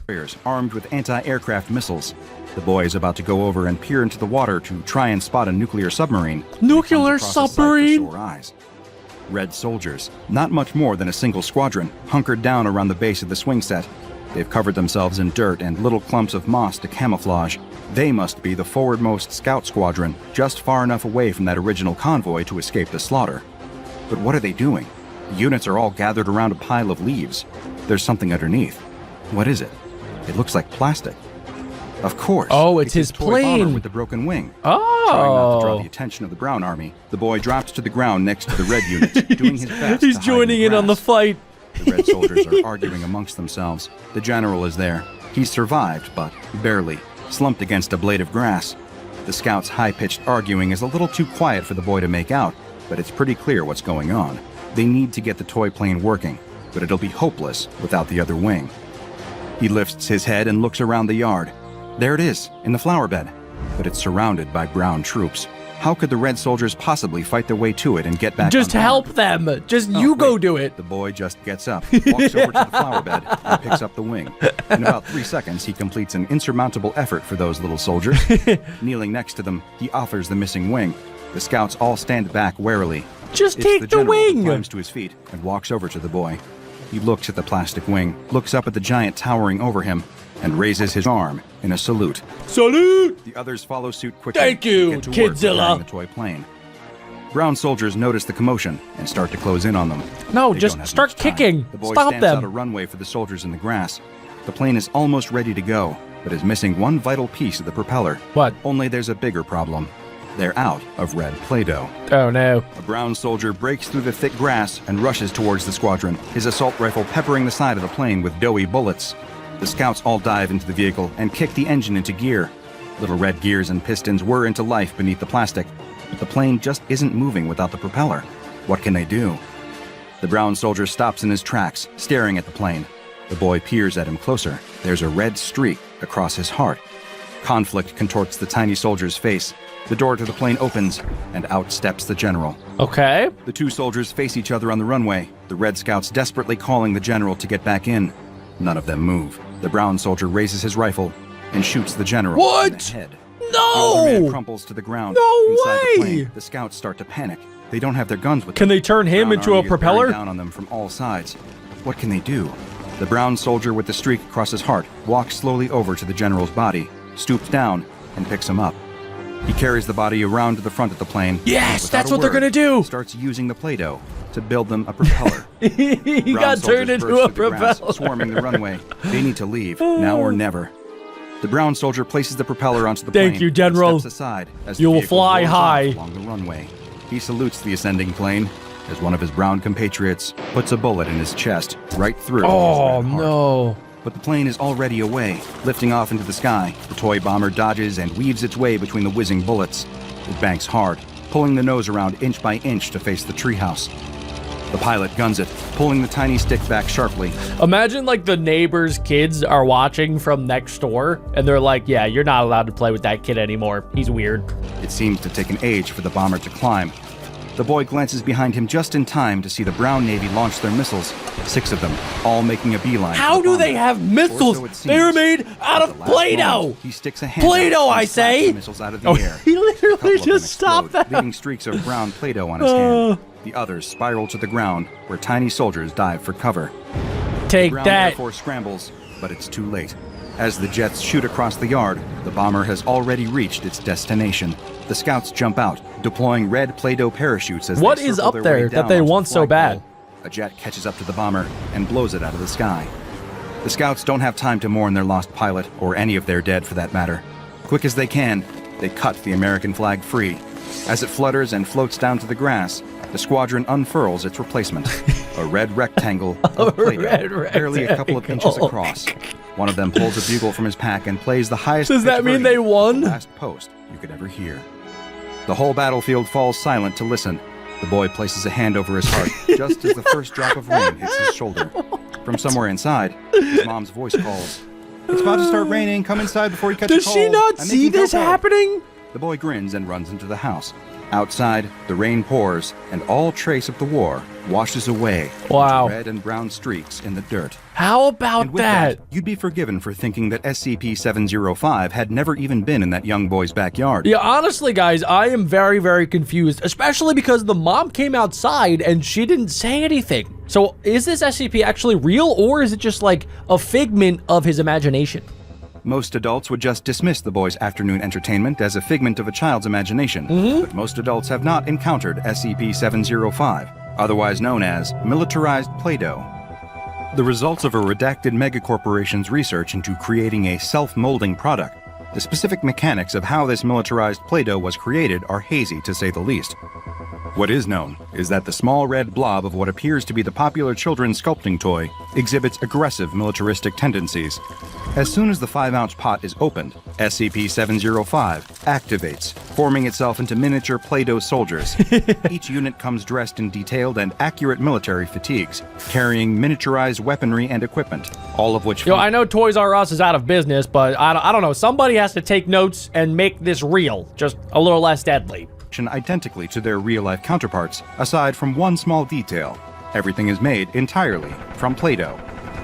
Armed with anti-aircraft missiles. The boy is about to go over and peer into the water to try and spot a nuclear submarine. Nuclear submarine? Red soldiers, not much more than a single squadron, hunkered down around the base of the swing set. They've covered themselves in dirt and little clumps of moss to camouflage. They must be the forwardmost scout squadron, just far enough away from that original convoy to escape the slaughter. But what are they doing? The units are all gathered around a pile of leaves. There's something underneath. What is it? It looks like plastic. Of course. Oh, it's his toy bomber plane with the broken wing. Oh. Trying not to draw the attention of the brown army, the boy drops to the ground next to the red unit, doing his best He's to hide joining in on the grass. fight. The red soldiers are arguing amongst themselves. The general is there. He's survived, but barely, slumped against a blade of grass. The scouts' high-pitched arguing is a little too quiet for the boy to make out, but it's pretty clear what's going on. They need to get the toy plane working, but it'll be hopeless without the other wing. He lifts his head and looks around the yard. There it is, in the flower bed, but it's surrounded by brown troops. How could the red soldiers possibly fight their way to it and get back Just on help board? them. Just you go do it. The boy just gets up, walks over to the flower bed, and picks up the wing. In about 3 seconds, he completes an insurmountable effort for those little soldiers. Kneeling next to them, he offers the missing wing. The scouts all stand back warily. Just It's take the the general who wing. climbs to his feet and walks over to the boy. He looks at the plastic wing, looks up at the giant towering over him, and raises his arm in a salute. Salute! The others follow suit quickly. Thank you, and get to work Kidzilla. repairing the toy plane. Brown soldiers notice the commotion and start to close in on them. No, They just don't have start much time. kicking. The boy Stop stamps out a them. runway for the soldiers in the grass. The plane is almost ready to go, but is missing one vital piece of the propeller. What? Only there's a bigger problem. They're out of red Play-Doh. Oh, no. A brown soldier breaks through the thick grass and rushes towards the squadron, his assault rifle peppering the side of the plane with doughy bullets. The scouts all dive into the vehicle and kick the engine into gear. Little red gears and pistons whir into life beneath the plastic, but the plane just isn't moving without the propeller. What can they do? The brown soldier stops in his tracks, staring at the plane. The boy peers at him closer. There's a red streak across his heart. Conflict contorts the tiny soldier's face. The door to the plane opens, and out steps the general. Okay. The two soldiers face each other on the runway, the Red Scouts desperately calling the general to get back in. None of them move. The brown soldier raises his rifle and shoots the general in the head. The other man No! crumples to the ground. No Inside the way! plane, the scouts start to panic. They don't have their guns with them. Can they turn him Brown into a army is bearing propeller? down on them from all sides. What can they do? The brown soldier with the streak across his heart walks slowly over to the general's body, stoops down, and picks him up. He carries the body around to the front of the plane. Yes, and that's without a what they're word, gonna do. Starts using the Play-Doh to build them a propeller. He Brown got soldiers turned into burst a through the grass, propeller. swarming the runway. They need to leave, now or never. The brown soldier places the propeller onto the plane. Thank you, and General. steps aside as the You will vehicle fly roars high. off along the runway. He salutes the ascending plane as one of his brown compatriots puts a bullet in his chest, right through Oh, his red heart. no. But the plane is already away, lifting off into the sky. The toy bomber dodges and weaves its way between the whizzing bullets. It banks hard, pulling the nose around inch by inch to face the treehouse. The pilot guns it, pulling the tiny stick back sharply. Imagine like the neighbor's kids are watching from next door and they're like, yeah, you're not allowed to play with that kid anymore. He's weird. It seems to take an age for the bomber to climb. The boy glances behind him just in time to see the Brown Navy launch their missiles, 6 of them, all making a beeline. How for the do they bomber. have Or missiles? so it They're seems. made out At of the last Play-Doh. moment, He sticks a hand Play-Doh, out I and slaps say. the missiles out of the Oh, air. he A literally couple of them just stopped explode, that. leaving streaks of brown Play-Doh on his hand. The others spiral to the ground, where tiny soldiers dive for cover. Take Ground Air that. Force scrambles, but it's too late. As the jets shoot across the yard, the bomber has already reached its destination. The scouts jump out, deploying red Play-Doh parachutes as What they is circle up their there way that down they onto the want so bad? flagpole. A jet catches up to the bomber and blows it out of the sky. The scouts don't have time to mourn their lost pilot, or any of their dead for that matter. Quick as they can, they cut the American flag free. As it flutters and floats down to the grass, the squadron unfurls its replacement, a red rectangle of red Play-Doh, barely a couple of inches rectangle. across. One of them pulls a bugle from his pack and plays the highest Does that pitch mean version they of won? the last post you could ever hear. The whole battlefield falls silent to listen. The boy places a hand over his heart just as the first drop of rain hits his shoulder. From somewhere inside, his mom's voice calls. It's about to start raining. Come inside before you catch a Does cold. she not I'm see making this cocoa." happening? The boy grins and runs into the house. Outside, the rain pours, and all trace of the war washes away Wow. into red and brown streaks in the dirt. How about And with that? you'd be forgiven for thinking that SCP-705 had never even been in that young boy's backyard. Yeah, honestly, guys, I am very, very confused, especially because the mom came outside and she didn't say anything. So is this SCP actually real, or is it just like a figment of his imagination? Most adults would just dismiss the boy's afternoon entertainment as a figment of a child's imagination, but most adults have not encountered SCP-705, otherwise known as militarized Play-Doh. The results of a redacted megacorporation's research into creating a self-molding product. The specific mechanics of how this militarized Play-Doh was created are hazy, to say the least. What is known is that the small red blob of what appears to be the popular children's sculpting toy exhibits aggressive militaristic tendencies. As soon as the 5-ounce pot is opened, SCP-705 activates, forming itself into miniature Play-Doh soldiers. Each unit comes dressed in detailed and accurate military fatigues, carrying miniaturized weaponry and equipment, all of which... Yo, I know Toys R Us is out of business, but I don't know. Somebody has to take notes and make this real, just a little less deadly. identically to their real-life counterparts, aside from one small detail. Everything is made entirely from Play-Doh.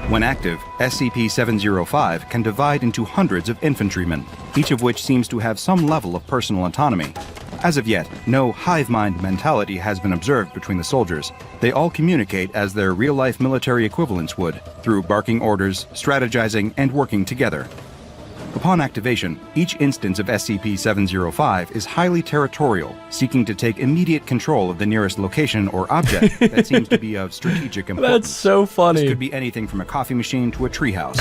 When active, SCP-705 can divide into hundreds of infantrymen, each of which seems to have some level of personal autonomy. As of yet, no hive mind mentality has been observed between the soldiers. They all communicate as their real-life military equivalents would, through barking orders, strategizing, and working together. Upon activation, each instance of SCP-705 is highly territorial, seeking to take immediate control of the nearest location or object that seems to be of strategic importance. That's so funny. This could be anything from a coffee machine to a treehouse.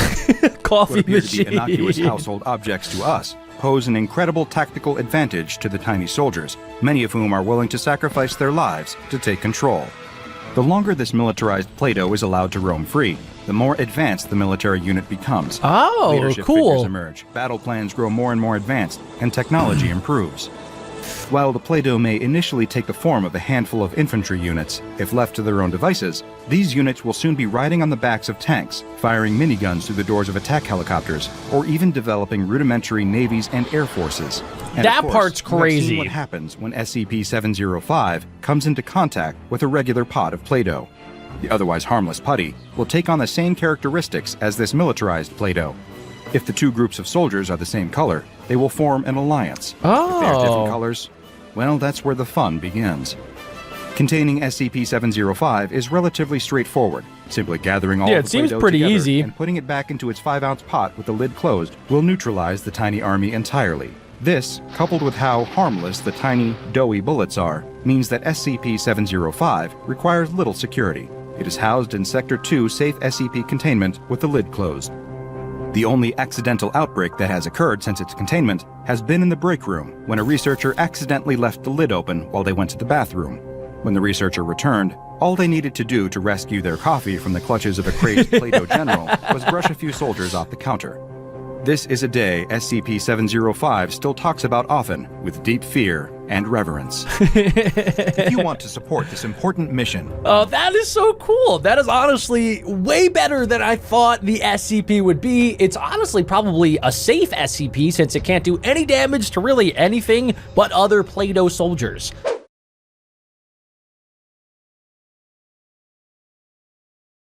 Coffee What appear to machine. be innocuous household objects to us pose an incredible tactical advantage to the tiny soldiers, many of whom are willing to sacrifice their lives to take control. The longer this militarized Play-Doh is allowed to roam free, the more advanced the military unit becomes. Oh, Leadership cool. figures emerge, battle plans grow more and more advanced, and technology improves. While the Play-Doh may initially take the form of a handful of infantry units, if left to their own devices, these units will soon be riding on the backs of tanks, firing miniguns through the doors of attack helicopters, or even developing rudimentary navies and air forces. And That of course, part's you have seen crazy. what happens when SCP-705 comes into contact with a regular pod of Play-Doh. The otherwise harmless putty will take on the same characteristics as this militarized Play-Doh. If the two groups of soldiers are the same color, they will form an alliance. If they are Oh. different colors, well, that's where the fun begins. Containing SCP-705 is relatively straightforward. Simply gathering all Yeah, of it the seems Play-Doh pretty together easy. and putting it back into its 5-ounce pot with the lid closed will neutralize the tiny army entirely. This, coupled with how harmless the tiny, doughy bullets are, means that SCP-705 requires little security. It is housed in Sector 2 safe SCP containment with the lid closed. The only accidental outbreak that has occurred since its containment has been in the break room, when a researcher accidentally left the lid open while they went to the bathroom. When the researcher returned, all they needed to do to rescue their coffee from the clutches of a crazed Play-Doh general was brush a few soldiers off the counter. This is a day SCP-705 still talks about often, with deep fear and reverence. If you want to support this important mission, Oh, that is so cool. That is honestly way better than I thought the SCP would be. It's honestly probably a safe SCP since it can't do any damage to really anything but other Play-Doh soldiers.